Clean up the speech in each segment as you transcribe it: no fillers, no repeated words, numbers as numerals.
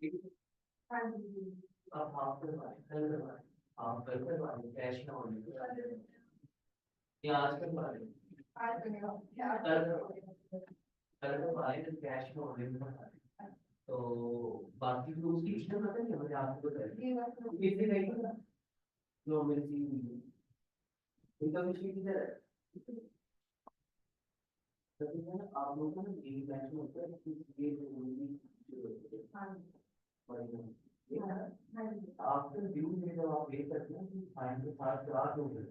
अब आप करवाएं, कल करवाएं, आप कल करवाएं, कैश ना होने या आज करवाएं, कल करवाएं, कल करवाएं तो कैश ना होने में करवाएं। तो बाकी जो उसकी इश्यू पता नहीं मुझे आपको बताया कितने रहेगी जो मेरी चीज हुई है इनका इश्यू किधर है। तो ये ना आप लोगों को ना मेरी बैंक में होता है कि ये जो ये ना आफ्टर ड्यू में जब आप पे करते हैं तो फाइन के साथ चार्ज हो गए।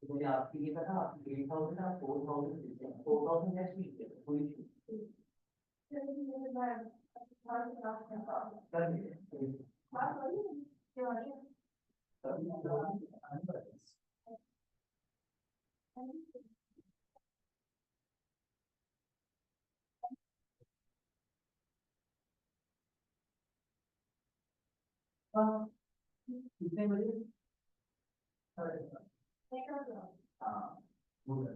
तो मैंने आपके लिए कहा आप 8,000 आप 4,000 देते हैं 4,000 नेक्स्ट वीक है कोई कर दीजिए। हाँ कितने बजे हाँ बोला।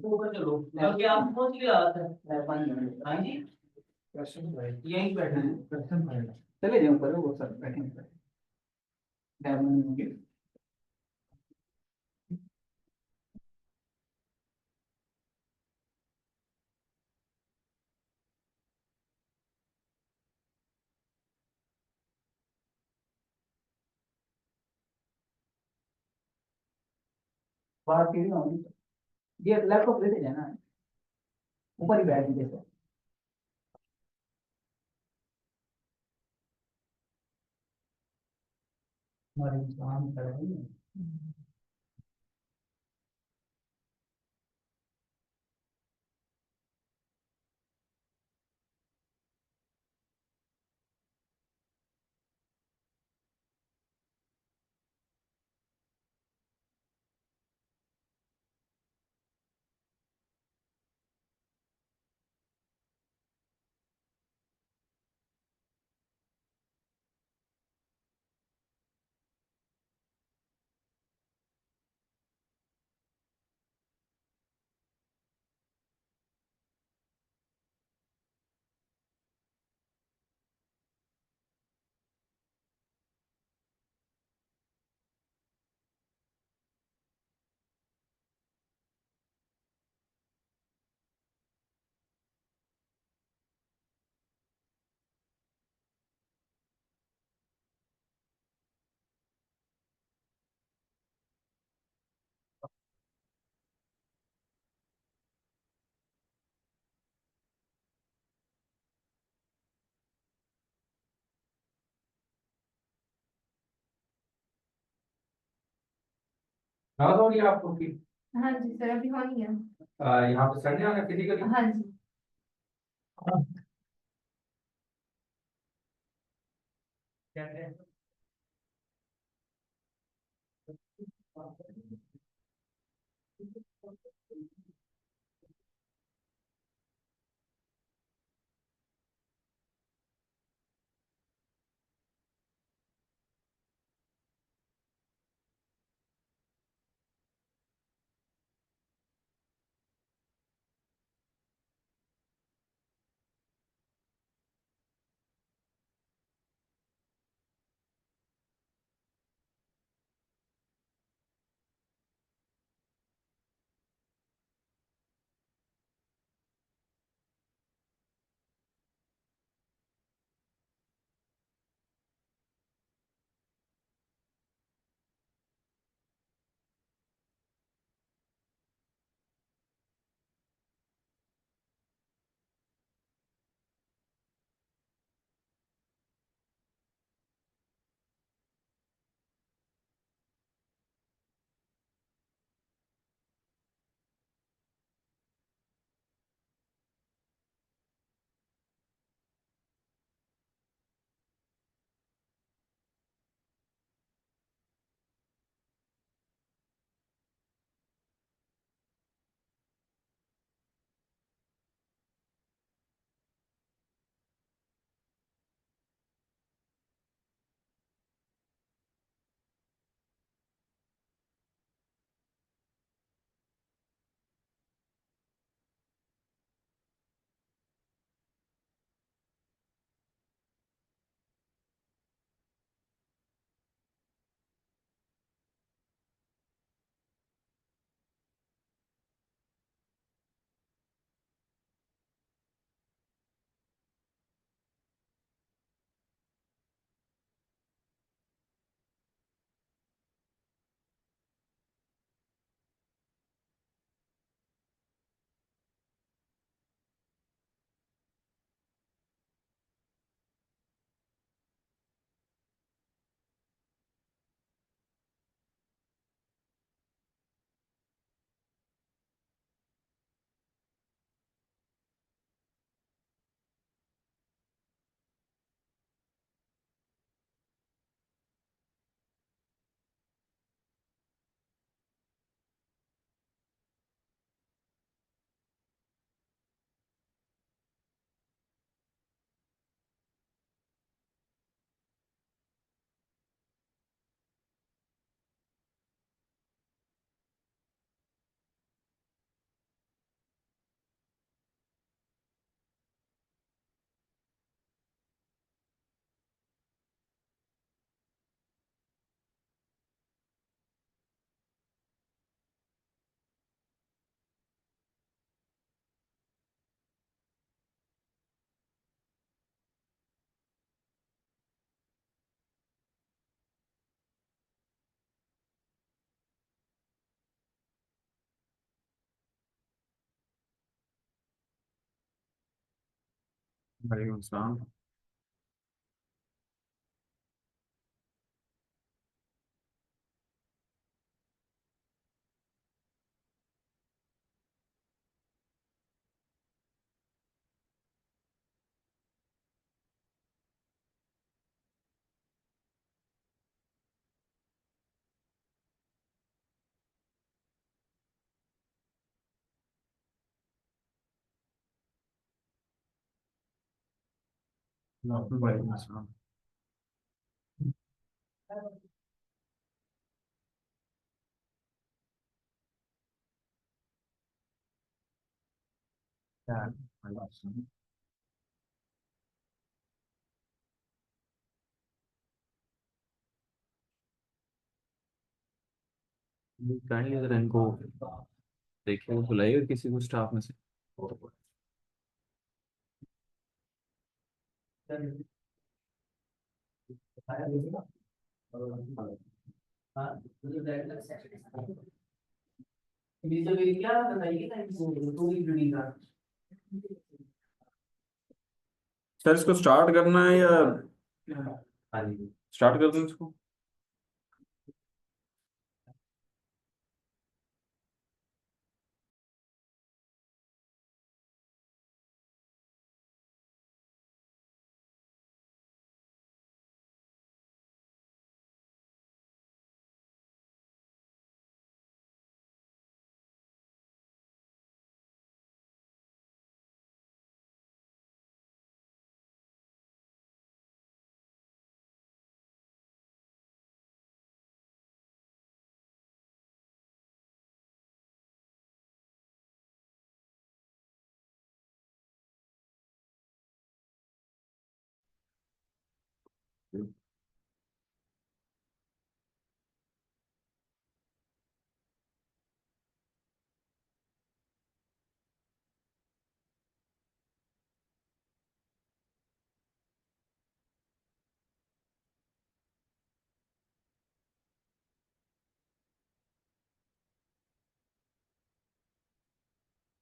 ऊपर चलो क्योंकि आप पहुंच गया था 5 मिनट हाँ जी प्रश्न भाई यहीं बैठे हैं प्रश्न भाई चले जाओ ऊपर वो सब बैठेंगे डायमंड बात की होगी ये लैपटॉप लेते जाना ऊपर ही बैठ जैसे हमारे काम करेंगे। हाँ तो ये आपको की हाँ जी सर अभी होनी है यहाँ पे सर ने आना फिजिकली हाँ जी क्या करें? वालेकुम सलाम। वालेकुम सलाम। क्या है? वालेकुम सलाम। काइंडली अगर इनको देखिए, वो बुलाइए किसी को स्टाफ में से। हाँ, मुझे बैठ लग क्या बताइए ना, पूरी जुड़ी का। सर इसको स्टार्ट करना है या हाँ जी। स्टार्ट कर दूं इसको?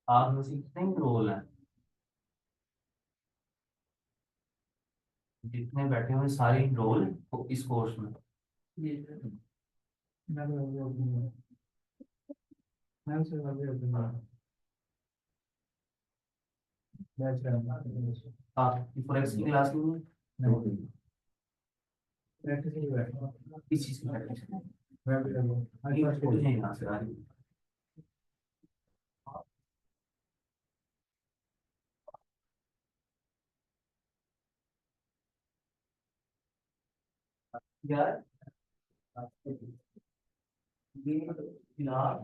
आप में से कितने रोल हैं? जितने बैठे हुए सारे रोल इस कोर्स में। आप फॉरेक्स की क्लास में किस चीज की प्रैक्टिस नहीं यहाँ से आ रही। यार ये फिलहाल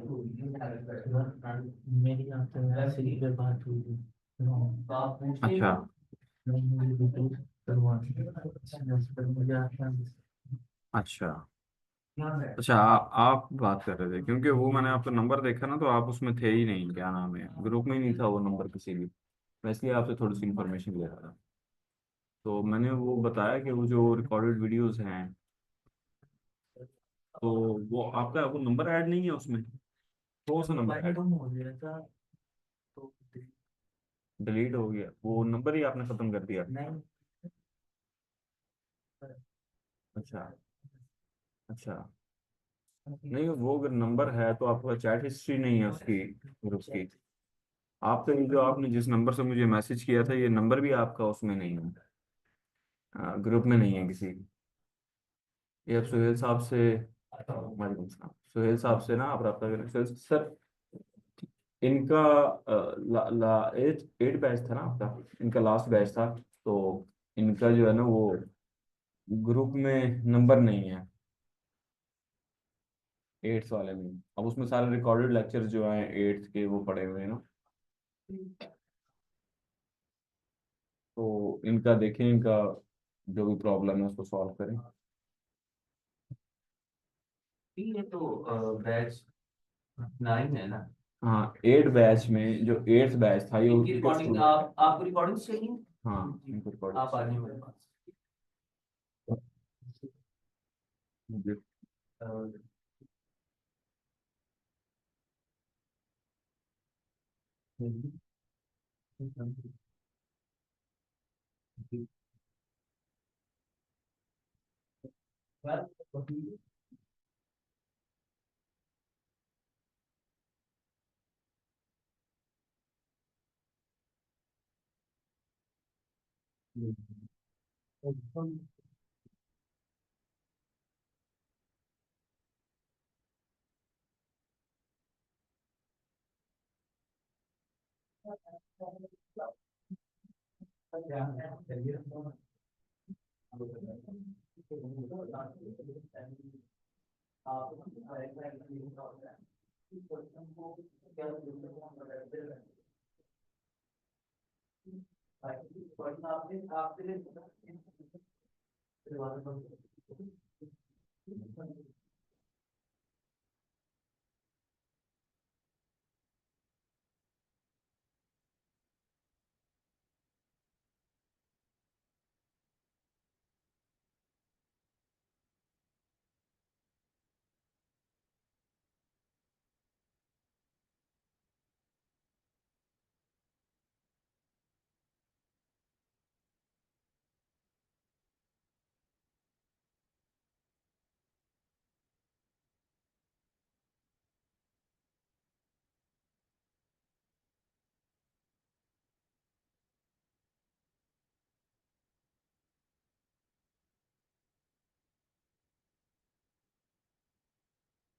मेरी आपसे वैसे ही पे बात हुई थी, तो आप पूछते अच्छा। हो। मुझे करवा मुझे आता है। अच्छा। यहाँ से अच्छा, आप बात कर रहे थे क्योंकि वो मैंने आपका नंबर देखा ना, तो आप उसमें थे ही नहीं, क्या नाम है, ग्रुप में ही नहीं था वो नंबर किसी भी। मैं इसलिए आपसे थोड़ी सी इन्फॉर्मेशन ले रहा था। तो मैंने वो बताया कि वो जो रिकॉर्डेड वीडियोस हैं, तो वो आपका वो नंबर ऐड नहीं है उसमें। कौन सा नंबर भाई ऐड? तुम हो गया था तो डिलीट हो गया वो नंबर ही, आपने खत्म कर दिया? नहीं। अच्छा। अच्छा। नहीं, वो अगर नंबर है तो आपका चैट हिस्ट्री नहीं है उसकी, ग्रुप की। आपका ये जो आपने जिस नंबर से मुझे मैसेज किया था, ये नंबर भी आपका उसमें नहीं है, ग्रुप में नहीं है किसी। ये आप सुहेल साहब से, वालेकुम सलाम, सुहेल साहब से ना आप रब्ता करें। सुहेल सर, इनका एट एट बैच था ना आपका, इनका लास्ट बैच था। तो इनका जो है ना वो ग्रुप में नंबर नहीं है, एट्थ वाले में। अब उसमें सारे रिकॉर्डेड लेक्चर जो हैं एट्थ के वो पड़े हुए हैं ना। तो इनका देखें, इनका जो भी प्रॉब्लम है उसको सॉल्व करें। ये तो बैच 9 है ना। हाँ, एट बैच में जो एट्थ बैच था ये इनकी उनके रिकॉर्डिंग स्टूडेंट। आप आपको रिकॉर्डिंग चाहिए। हाँ, इनको रिकॉर्ड। आप आ जाइए मेरे पास। अ,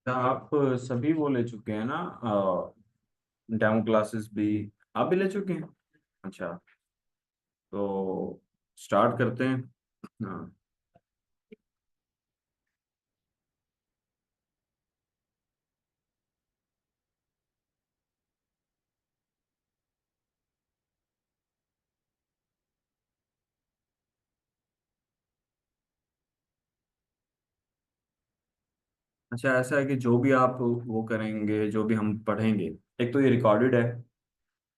आप सभी वो ले चुके हैं ना, डेमो क्लासेस भी आप भी ले चुके हैं? अच्छा, तो स्टार्ट करते हैं। हाँ। अच्छा, ऐसा है कि जो भी आप वो करेंगे, जो भी हम पढ़ेंगे, एक तो ये रिकॉर्डेड है,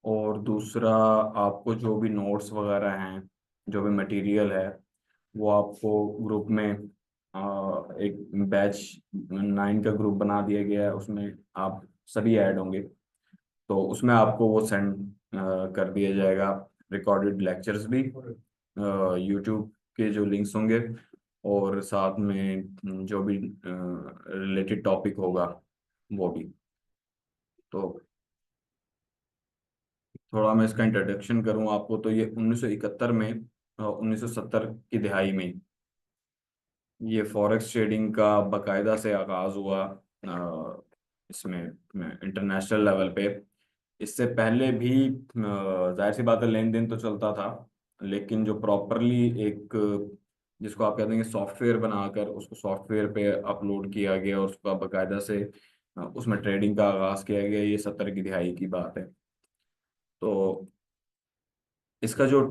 और दूसरा आपको जो भी नोट्स वगैरह हैं, जो भी मटेरियल है, वो आपको ग्रुप में एक बैच 9 का ग्रुप बना दिया गया है, उसमें आप सभी ऐड होंगे। तो उसमें आपको वो सेंड कर दिया जाएगा, रिकॉर्डेड लेक्चर्स भी, यूट्यूब के जो लिंक्स होंगे, और साथ में जो भी रिलेटेड टॉपिक होगा वो भी। तो थोड़ा मैं इसका इंट्रोडक्शन करूं आपको, तो ये 1971 में, 1970 की दिहाई में ये फॉरेक्स ट्रेडिंग का बकायदा से आगाज हुआ, इसमें इंटरनेशनल लेवल पे। इससे पहले भी जाहिर सी बात है, लेन देन तो चलता था, लेकिन जो प्रॉपरली एक, जिसको आप कहते हैं सॉफ्टवेयर बनाकर उसको सॉफ्टवेयर पे अपलोड किया गया और उसका बकायदा से उसमें ट्रेडिंग का आगाज किया गया, ये 70 की दिहाई की बात है। तो इसका जो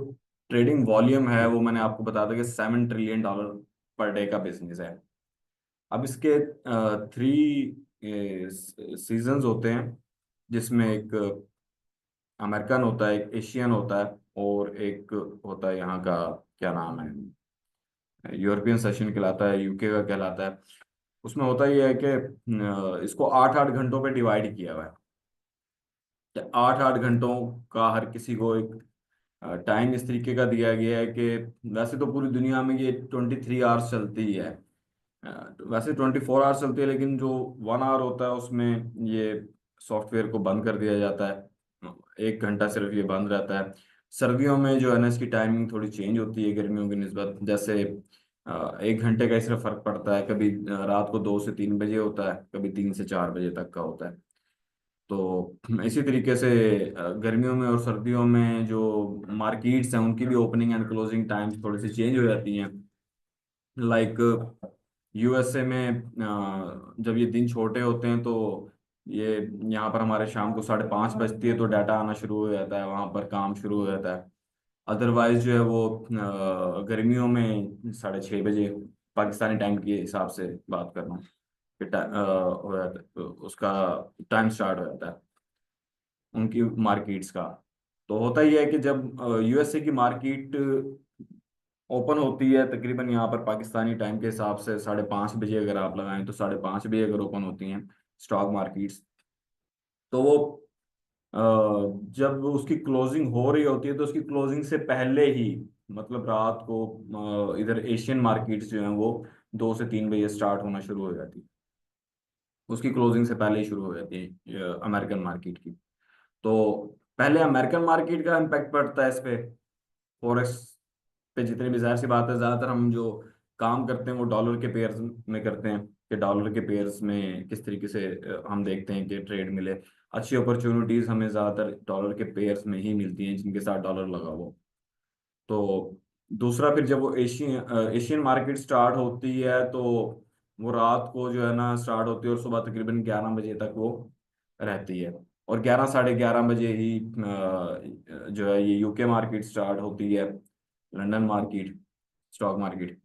ट्रेडिंग वॉल्यूम है वो मैंने आपको बताया था कि $7 ट्रिलियन पर डे का बिजनेस है। अब इसके 3 सीजन्स होते हैं, जिसमें एक अमेरिकन होता है, एक एशियन होता है, और एक होता है यहाँ का, क्या नाम है, यूरोपियन सेशन कहलाता है, यूके का कहलाता है। उसमें होता ही है कि इसको 8-8 घंटों पे डिवाइड किया हुआ है, कि 8-8 घंटों का हर किसी को एक टाइम इस तरीके का दिया गया है कि वैसे तो पूरी दुनिया में ये 23 आवर्स चलती ही है, वैसे 24 आवर्स चलती है, लेकिन जो 1 आवर होता है उसमें ये सॉफ्टवेयर को बंद कर दिया जाता है, 1 घंटा सिर्फ ये बंद रहता है। सर्दियों में जो है ना, इसकी टाइमिंग थोड़ी चेंज होती है गर्मियों की निस्बत, जैसे 1 घंटे का ही सिर्फ फर्क पड़ता है, कभी रात को 2 से 3 बजे होता है, कभी 3 से 4 बजे तक का होता है। तो इसी तरीके से गर्मियों में और सर्दियों में जो मार्केट्स हैं उनकी भी ओपनिंग एंड क्लोजिंग टाइम्स थोड़ी सी चेंज हो जाती हैं। लाइक यूएसए में जब ये दिन छोटे होते हैं, तो ये यहाँ पर हमारे शाम को 5:30 बजती है, तो डाटा आना शुरू हो जाता है, वहाँ पर काम शुरू हो जाता है। अदरवाइज जो है वो गर्मियों में 6:30 बजे, पाकिस्तानी टाइम के हिसाब से बात कर रहा हूँ, कि हो जाता है, तो उसका टाइम स्टार्ट हो जाता है उनकी मार्केट्स का। तो होता ही है कि जब यूएसए की मार्केट ओपन होती है तकरीबन यहाँ पर पाकिस्तानी टाइम के हिसाब से 5:30 बजे, अगर आप लगाएं तो 5:30 बजे अगर ओपन होती हैं स्टॉक मार्केट्स, तो वो अ, जब उसकी क्लोजिंग हो रही होती है, तो उसकी क्लोजिंग से पहले ही, मतलब रात को इधर एशियन मार्केट्स जो हैं वो 2 से 3 बजे स्टार्ट होना शुरू हो जाती है, उसकी क्लोजिंग से पहले ही शुरू हो जाती है अमेरिकन मार्केट की। तो पहले अमेरिकन मार्केट का इम्पैक्ट पड़ता है इस पे, फॉरेक्स पे जितनी भी, जाहिर सी बात है ज़्यादातर हम जो काम करते हैं वो डॉलर के पेयर्स में करते हैं, कि डॉलर के पेयर्स में किस तरीके से हम देखते हैं कि ट्रेड मिले। अच्छी अपॉर्चुनिटीज़ हमें ज़्यादातर डॉलर के पेयर्स में ही मिलती हैं जिनके साथ डॉलर लगा हुआ हो। तो दूसरा, फिर जब वो एशियन मार्केट स्टार्ट होती है तो वो रात को जो है ना स्टार्ट होती है और सुबह तकरीबन 11 बजे तक वो रहती है। और 11 साढ़े 11 बजे ही जो है ये यूके मार्केट स्टार्ट होती है, लंदन मार्केट, स्टॉक मार्केट।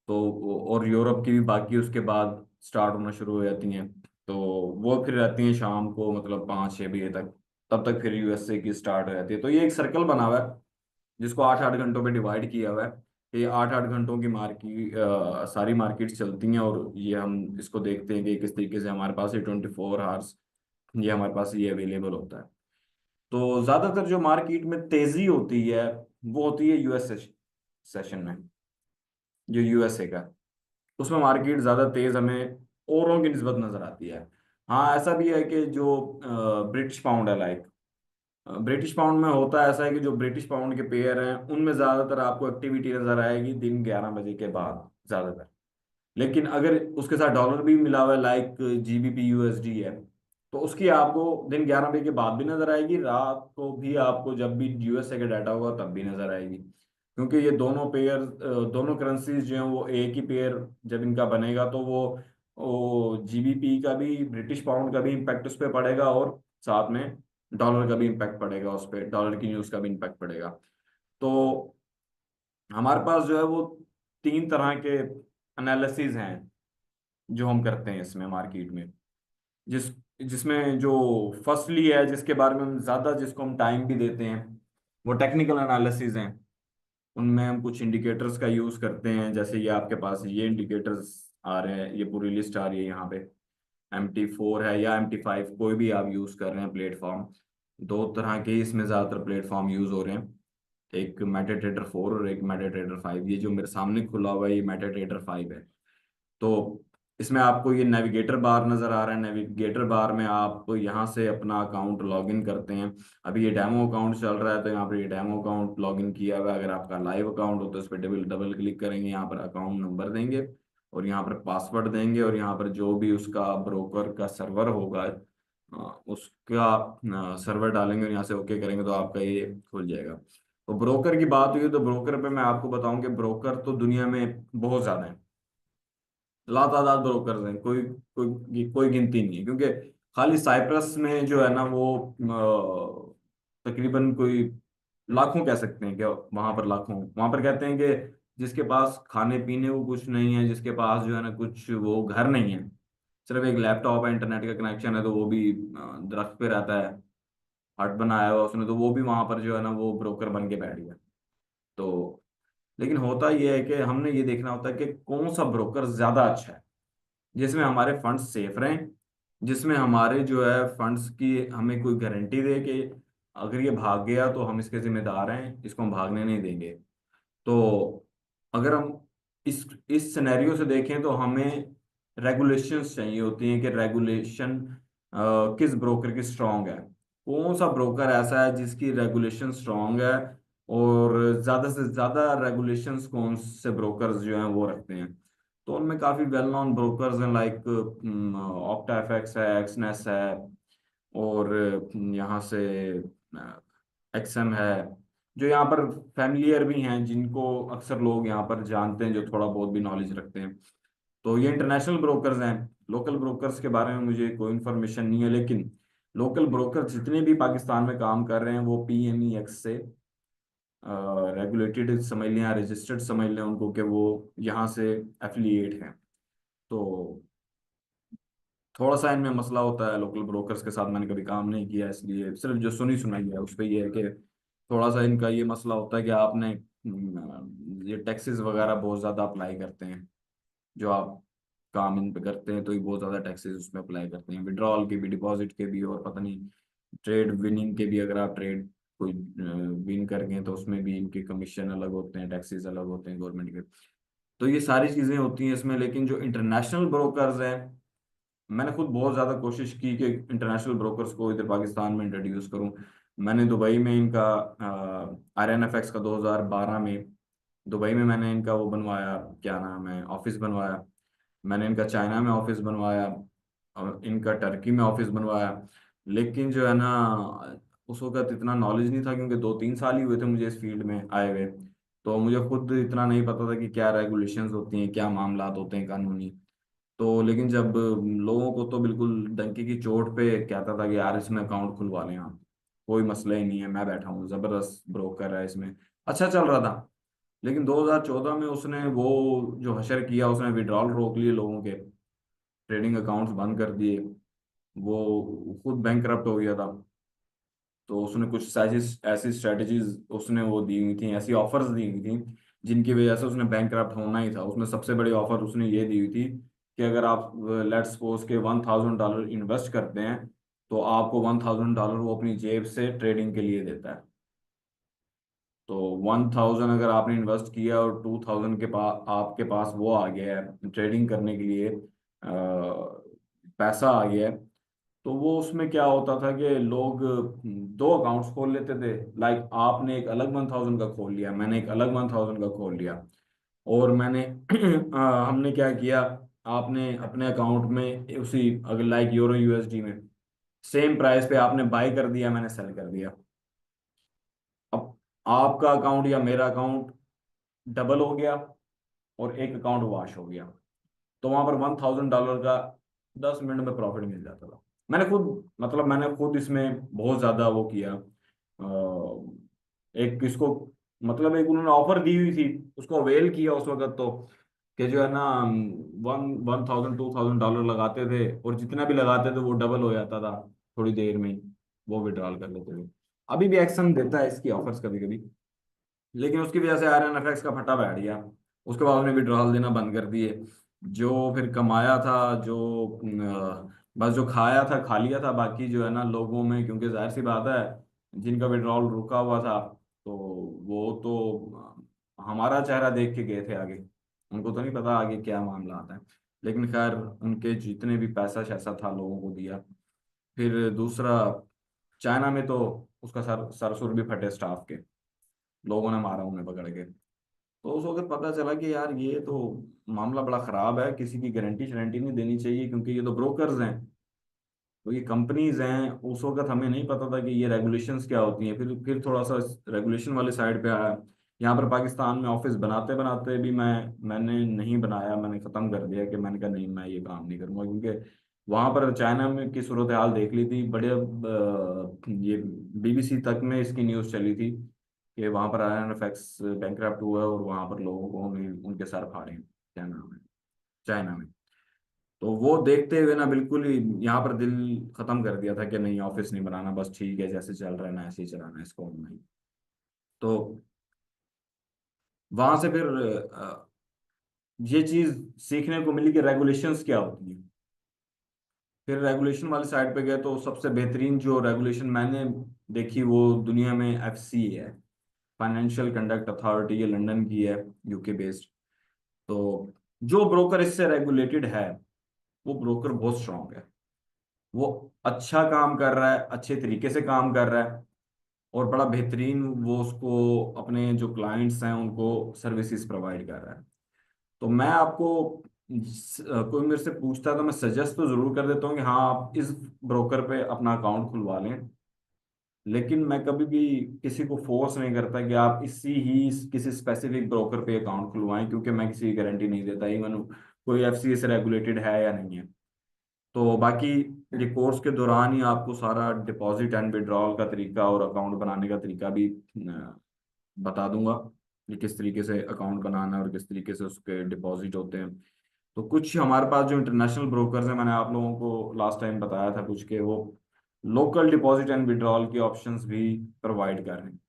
तो और यूरोप की भी बाकी उसके बाद स्टार्ट होना शुरू हो जाती हैं। तो वो फिर रहती हैं शाम को, मतलब 5-6 बजे तक, तब तक फिर यूएसए की स्टार्ट हो जाती है। तो ये एक सर्कल बना हुआ है जिसको 8-8 घंटों में डिवाइड किया हुआ है। ये 8-8 घंटों की सारी मार्केट्स चलती हैं, और ये हम इसको देखते हैं कि किस तरीके से हमारे पास ये 24 आवर्स ये हमारे पास ये अवेलेबल होता है। तो ज़्यादातर जो मार्केट में तेज़ी होती है वो होती है यूएस सेशन में, जो यूएसए का, उसमें मार्केट ज़्यादा तेज़ हमें औरों की निस्बत नज़र आती है। हाँ, ऐसा भी है कि जो ब्रिटिश पाउंड है, लाइक ब्रिटिश पाउंड में होता है ऐसा है कि जो ब्रिटिश पाउंड के पेयर हैं उनमें ज़्यादातर आपको एक्टिविटी नज़र आएगी दिन 11 बजे के बाद ज़्यादातर। लेकिन अगर उसके साथ डॉलर भी मिला हुआ है, लाइक जीबीपी यूएसडी है, तो उसकी आपको दिन 11 बजे के बाद भी नजर आएगी, रात को भी आपको जब भी यूएसए का डाटा होगा तब भी नजर आएगी। क्योंकि ये दोनों पेयर, दोनों करेंसीज जो हैं वो एक ही पेयर जब इनका बनेगा तो वो जीबीपी का भी, ब्रिटिश पाउंड का भी इम्पैक्ट उस पर पड़ेगा, और साथ में डॉलर का भी इम्पैक्ट पड़ेगा उस पर, डॉलर की न्यूज़ का भी इम्पैक्ट पड़ेगा। तो हमारे पास जो है वो 3 तरह के एनालिसिस हैं जो हम करते हैं इसमें मार्केट में। जिस जिसमें जो फर्स्टली है, जिसके बारे में हम ज़्यादा, जिसको हम टाइम भी देते हैं, वो टेक्निकल एनालिसिस हैं। उनमें हम कुछ इंडिकेटर्स का यूज़ करते हैं, जैसे ये आपके पास ये इंडिकेटर्स आ रहे हैं, ये पूरी लिस्ट आ रही है यहाँ पे। MT4 है या MT5, कोई भी आप यूज़ कर रहे हैं प्लेटफॉर्म, 2 तरह के इसमें ज़्यादातर प्लेटफॉर्म यूज़ हो रहे हैं, एक मेटाट्रेडर 4 और एक मेटाट्रेडर 5। ये जो मेरे सामने खुला हुआ है ये मेटाट्रेडर 5 है। तो इसमें आपको ये नेविगेटर बार नज़र आ रहा है, नेविगेटर बार में आप यहाँ से अपना अकाउंट लॉगिन करते हैं। अभी ये डेमो अकाउंट चल रहा है तो यहाँ पर ये डेमो अकाउंट लॉगिन किया हुआ है। अगर आपका लाइव अकाउंट हो तो इस पर डबल डबल क्लिक करेंगे, यहाँ पर अकाउंट नंबर देंगे और यहाँ पर पासवर्ड देंगे, और यहाँ पर जो भी उसका ब्रोकर का सर्वर होगा उसका सर्वर डालेंगे और यहाँ से ओके करेंगे तो आपका ये खुल जाएगा। तो ब्रोकर की बात हुई तो ब्रोकर पे मैं आपको बताऊं कि ब्रोकर तो दुनिया में बहुत ज़्यादा है, लातादार ब्रोकर्स हैं, कोई कोई कोई गिनती नहीं है। क्योंकि खाली साइप्रस में जो है ना वो तकरीबन कोई लाखों कह सकते हैं, क्या वहां पर लाखों, वहां पर कहते हैं कि जिसके पास खाने पीने को कुछ नहीं है, जिसके पास जो है ना कुछ वो घर नहीं है, सिर्फ एक लैपटॉप है, इंटरनेट का कनेक्शन है, तो वो भी दरख्त पे रहता है, हट बनाया हुआ उसने, तो वो भी वहां पर जो है ना वो ब्रोकर बन के बैठ गया। तो लेकिन होता यह है कि हमने ये देखना होता है कि कौन सा ब्रोकर ज्यादा अच्छा है, जिसमें हमारे फंड्स सेफ रहें, जिसमें हमारे जो है फंड्स की हमें कोई गारंटी दे कि अगर ये भाग गया तो हम इसके जिम्मेदार हैं, इसको हम भागने नहीं देंगे। तो अगर हम इस सिनेरियो से देखें तो हमें रेगुलेशंस चाहिए होती हैं कि रेगुलेशन किस ब्रोकर की स्ट्रांग है, कौन सा ब्रोकर ऐसा है जिसकी रेगुलेशन स्ट्रांग है, और ज़्यादा से ज़्यादा रेगुलेशंस कौन से ब्रोकर्स जो हैं वो रखते हैं। तो उनमें काफ़ी वेल नोन ब्रोकर्स हैं, लाइक ऑक्टा एफएक्स है, एक्सनेस है, और यहाँ से एक्सएम है, जो यहाँ पर फैमिलियर भी हैं, जिनको अक्सर लोग यहाँ पर जानते हैं, जो थोड़ा बहुत भी नॉलेज रखते हैं। तो ये इंटरनेशनल ब्रोकर्स हैं। लोकल ब्रोकर्स के बारे में मुझे कोई इन्फॉर्मेशन नहीं है, लेकिन लोकल ब्रोकर जितने भी पाकिस्तान में काम कर रहे हैं वो PMEX से रेगुलेटेड समझ लें या रजिस्टर्ड समझ लें उनको, कि वो यहाँ से एफिलिएट हैं। तो थोड़ा सा इनमें मसला होता है लोकल ब्रोकर्स के साथ, मैंने कभी काम नहीं किया इसलिए सिर्फ जो सुनी सुनाई है उस पर ये है कि थोड़ा सा इनका ये मसला होता है कि आपने ये टैक्सेस वगैरह बहुत ज़्यादा अप्लाई करते हैं, जो आप काम इन पे करते हैं तो ये बहुत ज़्यादा टैक्सेस उसमें अप्लाई करते हैं, विड्रॉल के भी, डिपॉजिट के भी, और पता नहीं ट्रेड विनिंग के भी। अगर आप ट्रेड कोई विन कर गए तो उसमें भी इनके कमीशन अलग होते हैं, टैक्सेस अलग होते हैं गवर्नमेंट के। तो ये सारी चीज़ें होती हैं इसमें। लेकिन जो इंटरनेशनल ब्रोकर्स हैं, मैंने खुद बहुत ज़्यादा कोशिश की कि इंटरनेशनल ब्रोकर्स को इधर पाकिस्तान में इंट्रोड्यूस करूं। मैंने दुबई में इनका RNFX का 2012 में दुबई में मैंने इनका वो बनवाया, क्या नाम है, ऑफिस बनवाया। मैंने इनका चाइना में ऑफिस बनवाया और इनका टर्की में ऑफिस बनवाया। लेकिन जो है ना, उस वक्त इतना नॉलेज नहीं था, क्योंकि 2-3 साल ही हुए थे मुझे इस फील्ड में आए हुए। तो मुझे खुद इतना नहीं पता था कि क्या रेगुलेशंस होती हैं, क्या मामलात होते हैं कानूनी। तो लेकिन जब लोगों को तो बिल्कुल डंकी की चोट पे कहता था कि यार इसमें अकाउंट खुलवा लें आप, कोई मसला ही नहीं है, मैं बैठा हूँ, जबरदस्त ब्रोकर है इसमें, अच्छा चल रहा था। लेकिन 2014 में उसने वो जो हशर किया, उसने विड्रॉल रोक लिए लोगों के, ट्रेडिंग अकाउंट्स बंद कर दिए। वो खुद बैंकरप्ट हो गया था। तो उसने कुछ ऐसी ऐसी स्ट्रेटजीज उसने वो दी हुई थी, ऐसी ऑफर्स दी हुई थी जिनकी वजह से उसने बैंकरप्ट होना ही था। उसमें सबसे बड़ी ऑफर उसने ये दी हुई थी कि अगर आप लेट्स सपोज के $1,000 इन्वेस्ट करते हैं, तो आपको $1,000 वो अपनी जेब से ट्रेडिंग के लिए देता है। तो 1,000 अगर आपने इन्वेस्ट किया और 2,000 के पास आपके पास वो आ गया है ट्रेडिंग करने के लिए, पैसा आ गया है, तो वो उसमें क्या होता था कि लोग दो अकाउंट्स खोल लेते थे। लाइक आपने एक अलग 1,000 का खोल लिया, मैंने एक अलग 1,000 का खोल लिया। और मैंने हमने क्या किया, आपने अपने अकाउंट में उसी, अगर लाइक यूरो USD में सेम प्राइस पे आपने बाय कर दिया, मैंने सेल कर दिया। अब आपका अकाउंट या मेरा अकाउंट डबल हो गया और एक अकाउंट वॉश हो गया। तो वहां पर $1,000 का 10 मिनट में प्रॉफिट मिल जाता था। मैंने खुद इसमें बहुत ज्यादा वो किया। एक इसको मतलब एक उन्होंने ऑफर दी हुई थी, उसको अवेल किया उस वक्त तो, कि जो है ना, 1,000 $2,000 लगाते थे और जितना भी लगाते थे वो डबल हो जाता था थोड़ी देर में ही, वो विड्रॉल कर लेते थे। अभी भी एक्शन देता है इसकी ऑफर्स कभी कभी, लेकिन उसकी वजह से RNFX का फटा बैठ गया। उसके बाद उन्हें विड्रॉल देना बंद कर दिए। जो फिर कमाया था, जो बस जो खाया था खा लिया था, बाकी जो है ना लोगों में, क्योंकि जाहिर सी बात है जिनका विड्रॉल रुका हुआ था, तो वो तो हमारा चेहरा देख के गए थे आगे, उनको तो नहीं पता आगे क्या मामला आता है। लेकिन खैर उनके जितने भी पैसा शैसा था लोगों को दिया। फिर दूसरा, चाइना में तो उसका सरसुर भी फटे स्टाफ के, लोगों ने मारा उन्हें पकड़ के। तो उस वक्त पता चला कि यार ये तो मामला बड़ा खराब है, किसी की गारंटी शारंटी नहीं देनी चाहिए, क्योंकि ये तो ब्रोकर्स हैं, तो ये कंपनीज हैं। उस वक्त हमें नहीं पता था कि ये रेगुलेशंस क्या होती हैं। फिर थोड़ा सा रेगुलेशन वाले साइड पे आया। यहाँ पर पाकिस्तान में ऑफिस बनाते बनाते भी मैंने नहीं बनाया, मैंने ख़त्म कर दिया कि मैंने कहा नहीं, मैं ये काम नहीं करूँगा, क्योंकि वहाँ पर चाइना में की सूरत हाल देख ली थी बड़े। ये BBC तक में इसकी न्यूज़ चली थी कि वहाँ पर RNFX बैंकरप्ट हुआ है और वहाँ पर लोगों को उनके सर फाड़े हैं चाइना में। चाइना में तो वो देखते हुए ना बिल्कुल ही यहाँ पर दिल खत्म कर दिया था कि नहीं, ऑफिस नहीं बनाना, बस ठीक है जैसे चल रहा है ना ऐसे ही चलाना है इसको ऑनलाइन। तो वहां से फिर ये चीज सीखने को मिली कि रेगुलेशंस क्या होती हैं। फिर रेगुलेशन वाली साइड पे गए तो सबसे बेहतरीन जो रेगुलेशन मैंने देखी वो दुनिया में FCA है, फाइनेंशियल कंडक्ट अथॉरिटी, ये लंदन की है, UK बेस्ड। तो जो ब्रोकर इससे रेगुलेटेड है, वो ब्रोकर बहुत स्ट्रांग है, वो अच्छा काम कर रहा है, अच्छे तरीके से काम कर रहा है, और बड़ा बेहतरीन वो उसको अपने जो क्लाइंट्स हैं उनको सर्विसेज प्रोवाइड कर रहा है। तो मैं आपको कोई मेरे से पूछता है तो मैं सजेस्ट तो जरूर कर देता हूँ कि हाँ आप इस ब्रोकर पे अपना अकाउंट खुलवा लें। लेकिन मैं कभी भी किसी को फोर्स नहीं करता कि आप किसी स्पेसिफिक ब्रोकर पे अकाउंट खुलवाएं, क्योंकि मैं किसी की गारंटी नहीं देता इवन कोई FCA से रेगुलेटेड है या नहीं है। तो बाकी ये कोर्स के दौरान ही आपको सारा डिपॉजिट एंड विड्रॉल का तरीका और अकाउंट बनाने का तरीका भी बता दूंगा कि किस तरीके से अकाउंट बनाना है और किस तरीके से उसके डिपॉजिट होते हैं। तो कुछ हमारे पास जो इंटरनेशनल ब्रोकर्स हैं, मैंने आप लोगों को लास्ट टाइम बताया था कुछ के, वो लोकल डिपॉजिट एंड विड्रॉल के ऑप्शंस भी प्रोवाइड कर रहे हैं।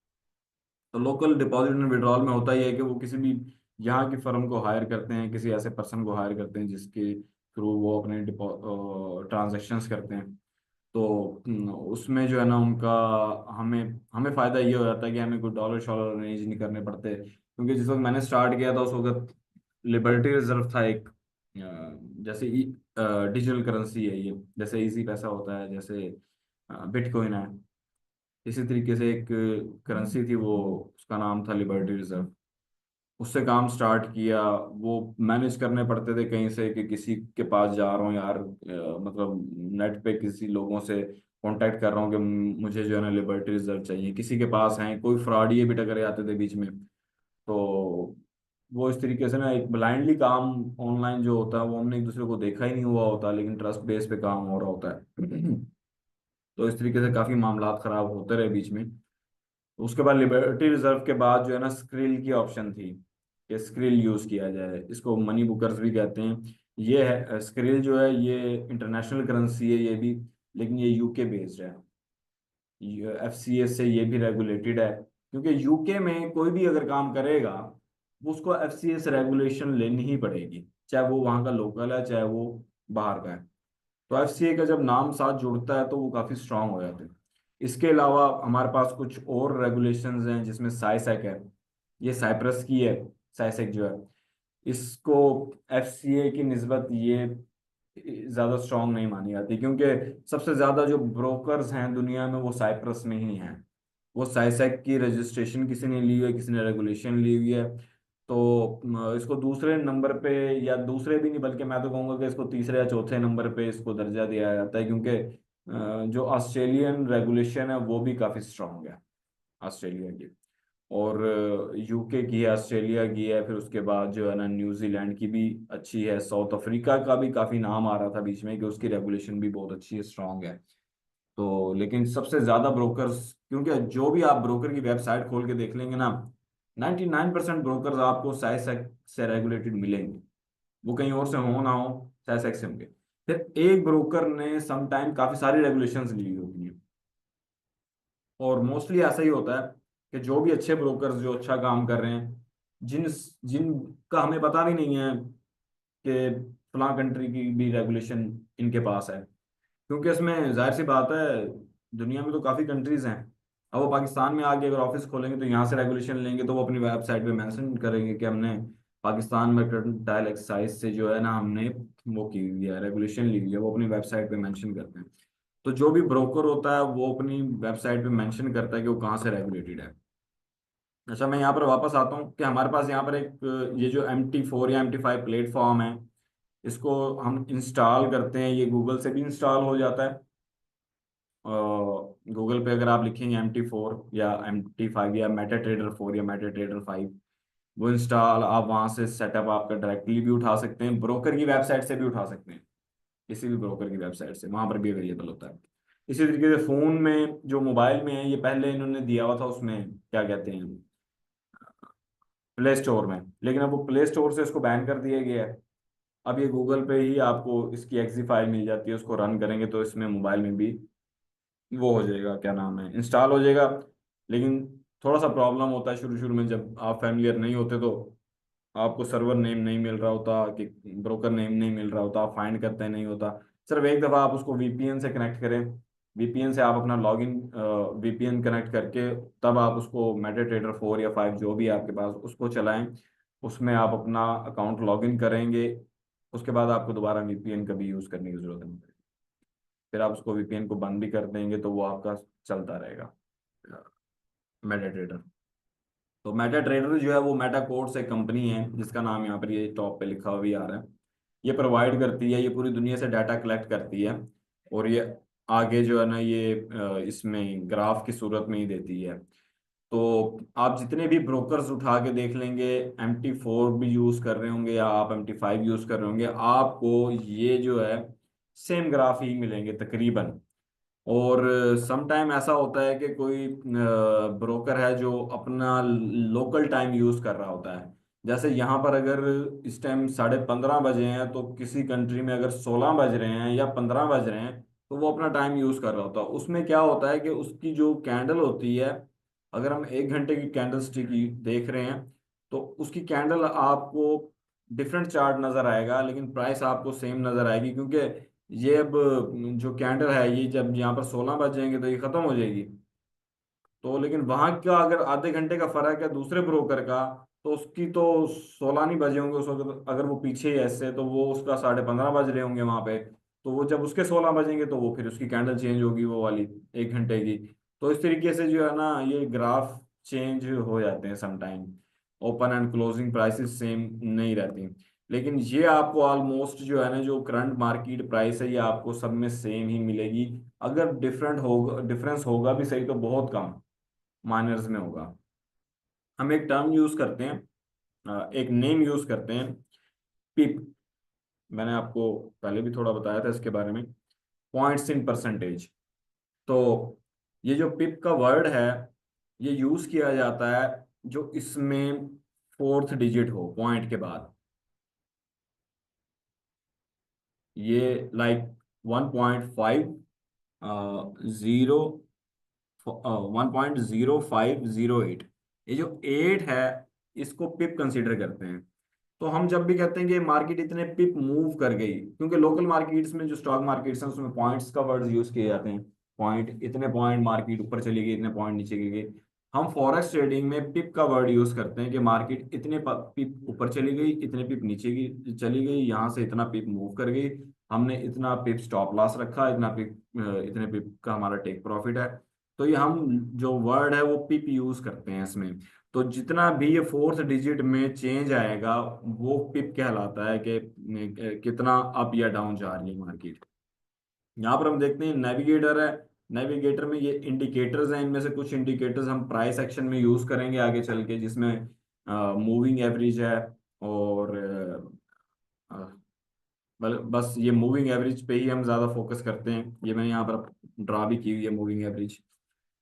तो लोकल डिपॉजिट एंड विड्रॉल में होता ही है कि वो किसी भी यहाँ की फर्म को हायर करते हैं, किसी ऐसे पर्सन को हायर करते हैं जिसके थ्रू वो अपने ट्रांजेक्शंस करते हैं। तो उसमें जो है ना उनका, हमें हमें फ़ायदा ये हो जाता है कि हमें कोई डॉलर शॉलर अरेंज नहीं करने पड़ते, क्योंकि जिस वक्त मैंने स्टार्ट किया था उस वक्त लिबर्टी रिजर्व था एक, जैसे डिजिटल करेंसी है ये, जैसे इजी पैसा होता है, जैसे बिटकॉइन है, इसी तरीके से एक करेंसी थी वो, उसका नाम था लिबर्टी रिजर्व। उससे काम स्टार्ट किया। वो मैनेज करने पड़ते थे कहीं से कि किसी के पास जा रहा हूँ यार, मतलब नेट पे किसी लोगों से कांटेक्ट कर रहा हूँ कि मुझे जो है ना लिबर्टी रिजर्व चाहिए, किसी के पास है, कोई फ्रॉडिये भी टकरे आते थे बीच में। तो वो इस तरीके से ना एक ब्लाइंडली काम ऑनलाइन जो होता है वो हमने एक दूसरे को देखा ही नहीं हुआ होता, लेकिन ट्रस्ट बेस पे काम हो रहा होता है। तो इस तरीके से काफी मामला खराब होते रहे बीच में। उसके बाद लिबर्टी रिजर्व के बाद जो है ना स्क्रिल की ऑप्शन थी कि स्क्रिल यूज किया जाए, इसको मनी बुकर्स भी कहते हैं। ये है स्क्रिल जो है, ये इंटरनेशनल करेंसी है ये भी, लेकिन ये यूके बेस्ड है। एफसीएस से ये भी रेगुलेटेड है, क्योंकि यूके में कोई भी अगर काम करेगा उसको एफसीएस रेगुलेशन लेनी ही पड़ेगी, चाहे वो वहाँ का लोकल है चाहे वो बाहर का है। तो एफसीए का जब नाम साथ जुड़ता है तो वो काफ़ी स्ट्रांग हो जाते हैं। इसके अलावा हमारे पास कुछ और रेगुलेशंस हैं, जिसमें साइसेक है, ये साइप्रस की है। साइसेक जो है, इसको एफसीए की निस्बत ये ज़्यादा स्ट्रांग नहीं मानी जाती, क्योंकि सबसे ज़्यादा जो ब्रोकर्स हैं दुनिया में वो साइप्रस में ही हैं। वो साइसेक की रजिस्ट्रेशन किसी ने ली हुई है, किसी ने रेगुलेशन ली हुई है। तो इसको दूसरे नंबर पे, या दूसरे भी नहीं बल्कि मैं तो कहूँगा कि इसको तीसरे या चौथे नंबर पे इसको दर्जा दिया जाता है, क्योंकि जो ऑस्ट्रेलियन रेगुलेशन है वो भी काफ़ी स्ट्रांग है, ऑस्ट्रेलिया की। और यूके की है, ऑस्ट्रेलिया की है, फिर उसके बाद जो है ना न्यूजीलैंड की भी अच्छी है, साउथ अफ्रीका का भी काफ़ी नाम आ रहा था बीच में कि उसकी रेगुलेशन भी बहुत अच्छी है, स्ट्रांग है। तो लेकिन सबसे ज़्यादा ब्रोकर्स, क्योंकि जो भी आप ब्रोकर की वेबसाइट खोल के देख लेंगे ना, 99% ब्रोकर्स आपको साइसेक से रेगुलेटेड मिलेंगे, वो कहीं और से हो ना हो, साइसेक से होंगे। फिर एक ब्रोकर ने समटाइम काफ़ी सारी रेगुलेशंस ली होगी, और मोस्टली ऐसा ही होता है कि जो भी अच्छे ब्रोकर्स जो अच्छा काम कर रहे हैं, जिन जिनका हमें पता भी नहीं है कि फलां कंट्री की भी रेगुलेशन इनके पास है, क्योंकि इसमें जाहिर सी बात है दुनिया में तो काफ़ी कंट्रीज हैं। अब वो पाकिस्तान में आके अगर ऑफिस खोलेंगे तो यहाँ से रेगुलेशन लेंगे, तो वो अपनी वेबसाइट पे मेंशन करेंगे कि हमने पाकिस्तान मर्केंटाइल एक्साइज से जो है ना हमने वो की हुई है, रेगुलेशन ली हुई है, वो अपनी वेबसाइट पे मेंशन करते हैं। तो जो भी ब्रोकर होता है वो अपनी वेबसाइट पे मेंशन करता है कि वो कहाँ से रेगुलेटेड है। अच्छा, मैं यहाँ पर वापस आता हूँ कि हमारे पास यहाँ पर एक ये जो MT4 या MT5 प्लेटफॉर्म है, इसको हम इंस्टॉल करते हैं, ये गूगल से भी इंस्टॉल हो जाता है। गूगल पे अगर आप लिखेंगे MT4 या MT5 या मेटा ट्रेडर 4 या मेटा ट्रेडर 5, वो इंस्टॉल आप वहाँ से सेटअप आपका डायरेक्टली भी उठा सकते हैं, ब्रोकर की वेबसाइट से भी उठा सकते हैं, किसी भी ब्रोकर की वेबसाइट से वहाँ पर भी अवेलेबल होता है। इसी तरीके से फ़ोन में जो मोबाइल में है, ये पहले इन्होंने दिया हुआ था उसमें क्या कहते हैं, प्ले स्टोर में, लेकिन अब वो प्ले स्टोर से इसको बैन कर दिया गया है। अब ये गूगल पे ही आपको इसकी एक्जी फाइल मिल जाती है, उसको रन करेंगे तो इसमें मोबाइल में भी वो हो जाएगा, क्या नाम है, इंस्टॉल हो जाएगा। लेकिन थोड़ा सा प्रॉब्लम होता है शुरू शुरू में, जब आप फैमिलियर नहीं होते तो आपको सर्वर नेम नहीं मिल रहा होता, कि ब्रोकर नेम नहीं मिल रहा होता, आप फाइंड करते नहीं होता। सिर्फ एक दफ़ा आप उसको वीपीएन से कनेक्ट करें, वीपीएन से आप अपना लॉगिन, वीपीएन कनेक्ट करके तब आप उसको मेटा ट्रेडर 4 या 5 जो भी है आपके पास उसको चलाएं, उसमें आप अपना अकाउंट लॉगिन करेंगे, उसके बाद आपको दोबारा वीपीएन का भी यूज़ करने की ज़रूरत नहीं पड़ेगी। फिर आप उसको वीपीएन को बंद भी कर देंगे तो वो आपका चलता रहेगा, मेटा ट्रेडर। तो मेटा ट्रेडर जो है वो मेटा कोड से कंपनी है, जिसका नाम यहाँ पर ये टॉप पे लिखा हुआ भी आ रहा है। ये प्रोवाइड करती है, ये पूरी दुनिया से डाटा कलेक्ट करती है, और ये आगे जो है ना ये इसमें ग्राफ की सूरत में ही देती है। तो आप जितने भी ब्रोकर्स उठा के देख लेंगे, MT4 भी यूज़ कर रहे होंगे या आप MT5 यूज़ कर रहे होंगे, आपको ये जो है सेम ग्राफ ही मिलेंगे तकरीबन। और सम टाइम ऐसा होता है कि कोई ब्रोकर है जो अपना लोकल टाइम यूज़ कर रहा होता है, जैसे यहाँ पर अगर इस टाइम 15:30 बजे हैं, तो किसी कंट्री में अगर 16 बज रहे हैं या 15 बज रहे हैं, तो वो अपना टाइम यूज़ कर रहा होता है। उसमें क्या होता है कि उसकी जो कैंडल होती है, अगर हम 1 घंटे की कैंडल स्टिक देख रहे हैं, तो उसकी कैंडल आपको डिफरेंट चार्ट नज़र आएगा, लेकिन प्राइस आपको सेम नज़र आएगी, क्योंकि ये अब जो कैंडल है ये जब यहाँ पर 16 बज जाएंगे तो ये खत्म हो जाएगी। तो लेकिन वहां का अगर आधे घंटे का फर्क है दूसरे ब्रोकर का, तो उसकी तो 16 नहीं बजे होंगे उस वक्त, अगर वो पीछे ही ऐसे तो वो उसका 15:30 बज रहे होंगे वहां पे। तो वो जब उसके 16 बजेंगे तो वो फिर उसकी कैंडल चेंज होगी वो वाली 1 घंटे की। तो इस तरीके से जो है ना ये ग्राफ चेंज हो जाते हैं sometime. Open and closing prices same नहीं रहती। लेकिन ये आपको ऑलमोस्ट जो है ना जो करंट मार्केट प्राइस है ये आपको सब में सेम ही मिलेगी। अगर डिफरेंस होगा भी सही तो बहुत कम माइनर्स में होगा। हम एक टर्म यूज करते हैं, एक नेम यूज करते हैं, पिप। मैंने आपको पहले भी थोड़ा बताया था इसके बारे में, पॉइंट्स इन परसेंटेज। तो ये जो पिप का वर्ड है ये यूज किया जाता है जो इसमें फोर्थ डिजिट हो पॉइंट के बाद। ये लाइक 1.5 जीरो 1.0508, ये जो 8 है इसको पिप कंसीडर करते हैं। तो हम जब भी कहते हैं कि मार्केट इतने पिप मूव कर गई, क्योंकि लोकल मार्केट्स में जो स्टॉक मार्केट्स हैं उसमें पॉइंट्स का वर्ड यूज किए जाते हैं। पॉइंट, इतने पॉइंट मार्केट ऊपर चली गई, इतने पॉइंट नीचे गिर गई। हम फॉरेक्स ट्रेडिंग में पिप का वर्ड यूज करते हैं कि मार्केट इतने पिप ऊपर चली गई, इतने पिप नीचे की चली गई, यहाँ से इतना पिप मूव कर गई, हमने इतना पिप स्टॉप लॉस रखा, इतना पिप, इतने पिप का हमारा टेक प्रॉफिट है। तो ये हम जो वर्ड है वो पिप यूज करते हैं इसमें। तो जितना भी ये फोर्थ डिजिट में चेंज आएगा वो पिप कहलाता है कि कितना अप या डाउन जा रही है मार्केट। यहाँ पर हम देखते हैं नेविगेटर है। नेविगेटर में ये इंडिकेटर्स हैं, इनमें से कुछ इंडिकेटर्स हम प्राइस एक्शन में यूज करेंगे आगे चल के, जिसमें मूविंग एवरेज है और बस ये मूविंग एवरेज पे ही हम ज्यादा फोकस करते हैं। ये मैंने यहाँ पर ड्रा भी की हुई है मूविंग एवरेज।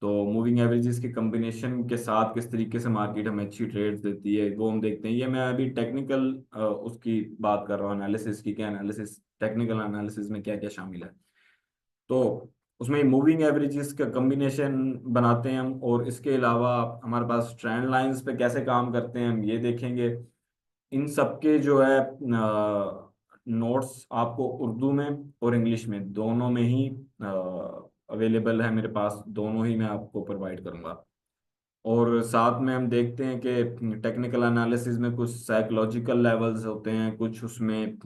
तो मूविंग एवरेजेस के कॉम्बिनेशन के साथ किस तरीके से मार्केट हमें अच्छी ट्रेड्स देती है वो हम देखते हैं। ये मैं अभी टेक्निकल उसकी बात कर रहा हूँ, एनालिसिस की, क्या एनालिसिस, टेक्निकल एनालिसिस में क्या क्या शामिल है। तो उसमें मूविंग एवरेजेस का कॉम्बिनेशन बनाते हैं हम, और इसके अलावा हमारे पास ट्रेंड लाइंस पे कैसे काम करते हैं हम ये देखेंगे। इन सबके जो है नोट्स आपको उर्दू में और इंग्लिश में दोनों में ही अवेलेबल है मेरे पास, दोनों ही मैं आपको प्रोवाइड करूंगा। और साथ में हम देखते हैं कि टेक्निकल एनालिसिस में कुछ साइकोलॉजिकल लेवल्स होते हैं, कुछ उसमें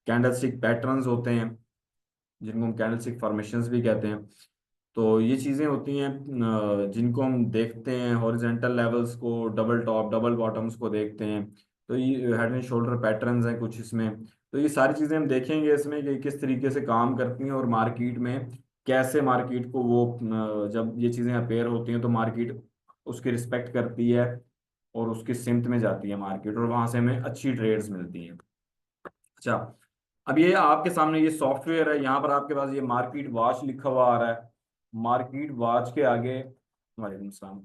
कैंडलस्टिक पैटर्न्स होते हैं जिनको हम कैंडलस्टिक फॉर्मेशंस भी कहते हैं। तो ये चीज़ें होती हैं जिनको हम देखते हैं, हॉरिजेंटल लेवल्स को, डबल टॉप डबल बॉटम्स को देखते हैं। तो ये हेड एंड शोल्डर पैटर्न्स हैं कुछ इसमें। तो ये सारी चीज़ें हम देखेंगे इसमें कि किस तरीके से काम करती हैं और मार्केट में कैसे मार्केट को वो जब ये चीज़ें अपेयर होती हैं तो मार्केट उसकी रिस्पेक्ट करती है और उसकी सिमत में जाती है मार्केट, और वहां से हमें अच्छी ट्रेड्स मिलती हैं। अच्छा, अब ये आपके सामने ये सॉफ्टवेयर है, यहाँ पर आपके पास ये मार्केट वॉच लिखा हुआ आ रहा है। मार्केट वॉच के आगे, वालेकुम सलाम,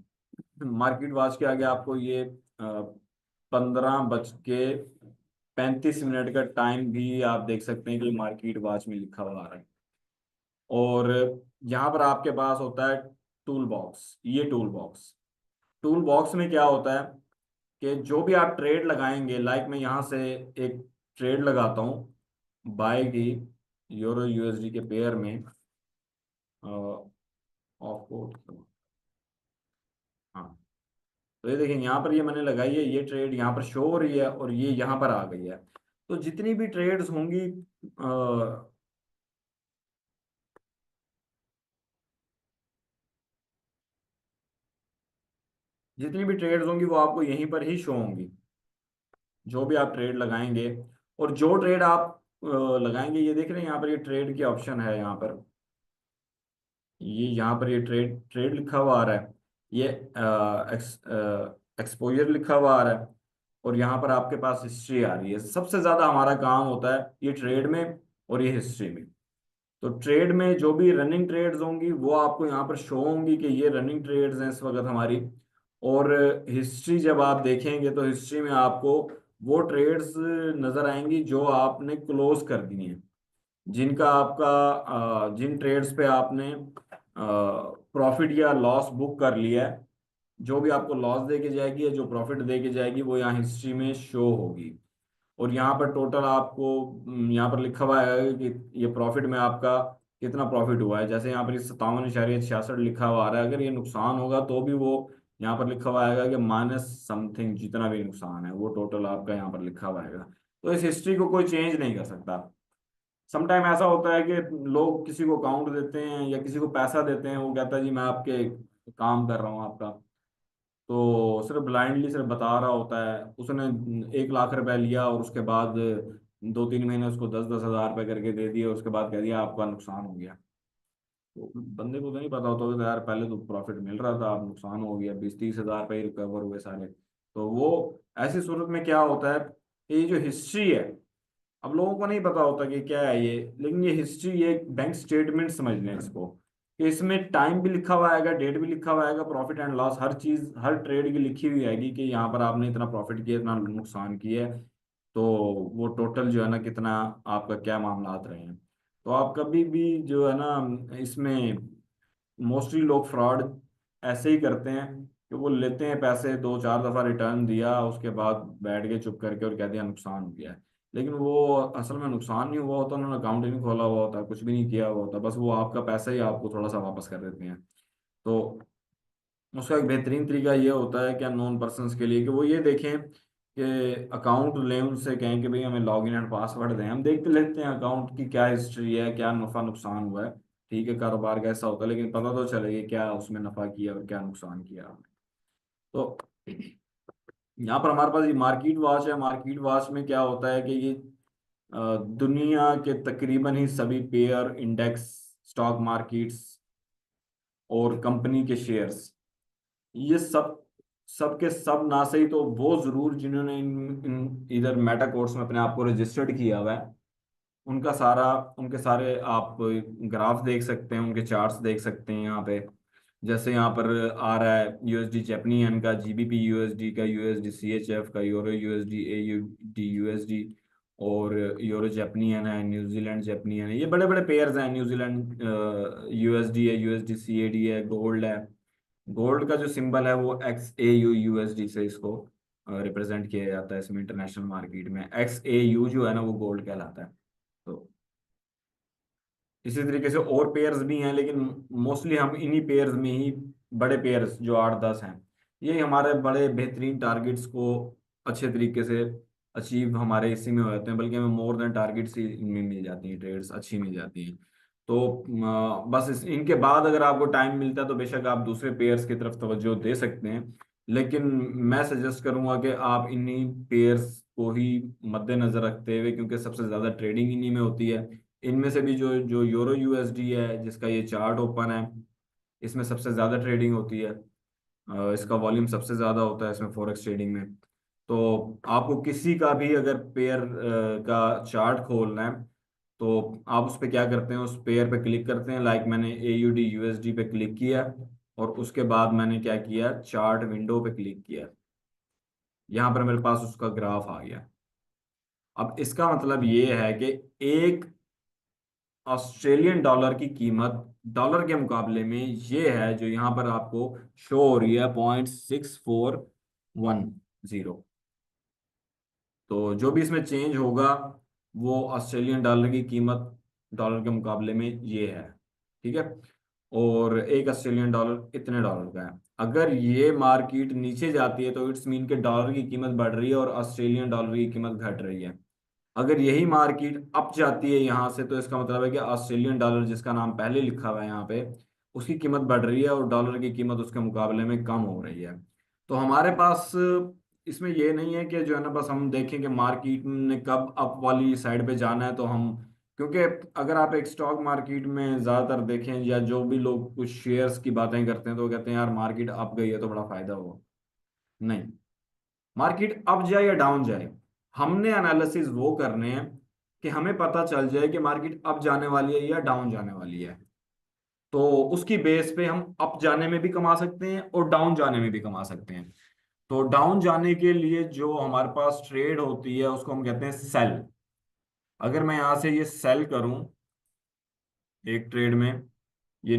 मार्केट वॉच के आगे आपको ये 15:35 का टाइम भी आप देख सकते हैं कि मार्केट वॉच में लिखा हुआ आ रहा है। और यहाँ पर आपके पास होता है टूल बॉक्स। ये टूल बॉक्स में क्या होता है कि जो भी आप ट्रेड लगाएंगे, लाइक मैं यहाँ से एक ट्रेड लगाता हूँ बाय की यूरो यूएसडी के पेयर में, ऑफ कोर्स, हाँ। तो ये देखें यहाँ पर ये मैंने लगाई है, ये ट्रेड यहाँ पर शो हो रही है और ये यहाँ पर आ गई है। तो जितनी भी ट्रेड्स होंगी जितनी भी ट्रेड्स होंगी वो आपको यहीं पर ही शो होंगी, जो भी आप ट्रेड लगाएंगे। और जो ट्रेड आप लगाएंगे, ये देख रहे हैं यहाँ पर ये ट्रेड की ऑप्शन है, यहाँ पर ये यहाँ पर ये ट्रेड ट्रेड लिखा हुआ आ रहा है, ये एक्सपोजर लिखा हुआ आ रहा है, और यहाँ पर आपके पास हिस्ट्री आ रही है। सबसे ज्यादा हमारा काम होता है ये ट्रेड में और ये हिस्ट्री में। तो ट्रेड में जो भी रनिंग ट्रेड्स होंगी वो आपको यहाँ पर शो होंगी कि ये रनिंग ट्रेड्स हैं इस वक्त हमारी। और हिस्ट्री जब आप देखेंगे तो हिस्ट्री में आपको वो ट्रेड्स नजर आएंगी जो आपने क्लोज कर दी हैं, जिनका आपका जिन ट्रेड्स पे आपने प्रॉफिट या लॉस बुक कर लिया है। जो भी आपको लॉस दे के जाएगी या जो प्रॉफिट दे के जाएगी वो यहाँ हिस्ट्री में शो होगी। और यहाँ पर टोटल आपको यहाँ पर लिखा हुआ है कि ये प्रॉफिट में आपका कितना प्रॉफिट हुआ है। जैसे यहाँ पर 57.66 लिखा हुआ आ रहा है, अगर ये नुकसान होगा तो भी वो यहाँ पर लिखा हुआ आएगा कि माइनस समथिंग, जितना भी नुकसान है वो टोटल आपका यहाँ पर लिखा हुआ आएगा। तो इस हिस्ट्री को कोई चेंज नहीं कर सकता। समटाइम ऐसा होता है कि लोग किसी को अकाउंट देते हैं या किसी को पैसा देते हैं, वो कहता है जी मैं आपके काम कर रहा हूँ आपका, तो सिर्फ ब्लाइंडली सिर्फ बता रहा होता है। उसने 1 लाख रुपए लिया और उसके बाद 2-3 महीने उसको 10-10 हज़ार रुपए करके दे दिए, उसके बाद कह दिया आपका नुकसान हो गया। तो बंदे को तो नहीं पता होता, तो यार पहले तो प्रॉफिट मिल रहा था, अब नुकसान हो गया, 20-30 हज़ार रुपये रिकवर हुए सारे। तो वो ऐसी सूरत में क्या होता है, ये जो हिस्ट्री है, अब लोगों को नहीं पता होता कि क्या है ये, लेकिन ये हिस्ट्री, ये बैंक स्टेटमेंट समझ लें इसको, कि इसमें टाइम भी लिखा हुआ आएगा, डेट भी लिखा हुआ आएगा, प्रॉफिट एंड लॉस हर चीज हर ट्रेड की लिखी हुई आएगी कि यहाँ पर आपने इतना प्रॉफिट किया, इतना नुकसान किया है। तो वो टोटल जो है ना कितना आपका क्या मामलात रहे हैं। तो आप कभी भी जो है ना इसमें, मोस्टली लोग फ्रॉड ऐसे ही करते हैं कि वो लेते हैं पैसे, 2-4 दफा रिटर्न दिया, उसके बाद बैठ के चुप करके और कह दिया नुकसान हो गया है। लेकिन वो असल में नुकसान नहीं हुआ होता, उन्होंने अकाउंट ही नहीं खोला हुआ होता, कुछ भी नहीं किया हुआ होता, बस वो आपका पैसा ही आपको थोड़ा सा वापस कर देते हैं। तो उसका एक बेहतरीन तरीका ये होता है कि नॉन पर्सनस के लिए, कि वो ये देखें कि अकाउंट लें, उनसे कहें कि भाई हमें लॉगिन एंड पासवर्ड दें, हम देखते लेते हैं अकाउंट की क्या हिस्ट्री है, क्या नफा नुकसान हुआ है। ठीक है, कारोबार का ऐसा होता है, लेकिन पता तो चले कि क्या उसमें नफा किया और क्या नुकसान किया आपने। तो यहाँ पर हमारे पास ये मार्केट वॉच है। मार्केट वॉच में क्या होता है कि ये दुनिया के तकरीबन ही सभी पेयर, इंडेक्स, स्टॉक मार्केट्स और कंपनी के शेयर्स, ये सब सब के सब ना सही तो वो जरूर जिन्होंने इधर मेटा कोर्स में अपने आप को रजिस्टर्ड किया हुआ है, उनका सारा, उनके सारे आप ग्राफ देख सकते हैं, उनके चार्ट्स देख सकते हैं यहाँ पे। जैसे यहाँ पर आ रहा है यूएसडी जैपनीयन का, जीबीपी यूएसडी का, यूएसडी सीएचएफ का, यूरो यूएसडी, एयूडी यूएसडी, और यूरो जैपनीयन है, न्यूजीलैंड जैपनीयन है, ये बड़े बड़े पेयर्स हैं। न्यूजीलैंड यूएसडी है, यूएसडी सीएडी है, गोल्ड है। गोल्ड का जो सिंबल है वो XAU यूएसडी से इसको रिप्रेजेंट किया जाता है इसमें, इंटरनेशनल मार्केट में XAU जो है ना वो गोल्ड कहलाता है। तो इसी तरीके से और पेयर्स भी हैं, लेकिन मोस्टली हम इन्हीं पेयर्स में ही, बड़े पेयर्स जो 8-10 हैं, ये हमारे बड़े बेहतरीन टारगेट्स को अच्छे तरीके से अचीव हमारे इसी में हो जाते हैं, बल्कि हमें मोर देन टारगेट्स ही इनमें मिल जाती हैं, ट्रेड्स अच्छी मिल जाती हैं। तो बस इनके बाद अगर आपको टाइम मिलता है तो बेशक आप दूसरे पेयर्स की तरफ तवज्जो दे सकते हैं, लेकिन मैं सजेस्ट करूंगा कि आप इन्हीं पेयर्स को ही मद्देनजर रखते हुए, क्योंकि सबसे ज़्यादा ट्रेडिंग इन्हीं में होती है। इनमें से भी जो जो यूरो यूएसडी है, जिसका ये चार्ट ओपन है, इसमें सबसे ज़्यादा ट्रेडिंग होती है। इसका वॉल्यूम सबसे ज़्यादा होता है इसमें फॉरेक्स ट्रेडिंग में। तो आपको किसी का भी अगर पेयर का चार्ट खोलना है, तो आप उस पर क्या करते हैं, उस पेयर पे क्लिक करते हैं, लाइक मैंने AUD USD पे क्लिक किया, और उसके बाद मैंने क्या किया, चार्ट विंडो पे क्लिक किया। यहाँ पर मेरे पास उसका ग्राफ आ गया। अब इसका मतलब ये है कि एक ऑस्ट्रेलियन डॉलर की कीमत डॉलर के मुकाबले में ये है जो यहाँ पर आपको शो हो रही है, 0.6410। तो जो भी इसमें चेंज होगा वो ऑस्ट्रेलियन डॉलर की कीमत डॉलर के मुकाबले में ये है। ठीक है, और एक ऑस्ट्रेलियन डॉलर इतने डॉलर का है। अगर ये मार्केट नीचे जाती है तो इट्स मीन के डॉलर की कीमत बढ़ रही है और ऑस्ट्रेलियन डॉलर की कीमत घट रही है। अगर यही मार्केट अप जाती है यहाँ से, तो इसका मतलब है कि ऑस्ट्रेलियन डॉलर, जिसका नाम पहले लिखा हुआ है यहाँ पे, उसकी कीमत बढ़ रही है और डॉलर की कीमत उसके मुकाबले में कम हो रही है। तो हमारे पास इसमें ये नहीं है कि जो है ना बस हम देखें कि मार्केट ने कब अप वाली साइड पे जाना है तो हम, क्योंकि अगर आप एक स्टॉक मार्केट में ज़्यादातर देखें, या जो भी लोग कुछ शेयर्स की बातें करते हैं तो वो कहते हैं यार मार्केट अप गई है तो बड़ा फायदा हुआ। नहीं, मार्केट अप जाए या डाउन जाए, हमने एनालिसिस वो करने हैं कि हमें पता चल जाए कि मार्केट अप जाने वाली है या डाउन जाने वाली है। तो उसकी बेस पे हम अप जाने में भी कमा सकते हैं और डाउन जाने में भी कमा सकते हैं। तो डाउन जाने के लिए जो हमारे पास ट्रेड होती है उसको हम कहते हैं सेल। अगर मैं यहां से ये सेल करूं एक ट्रेड में, ये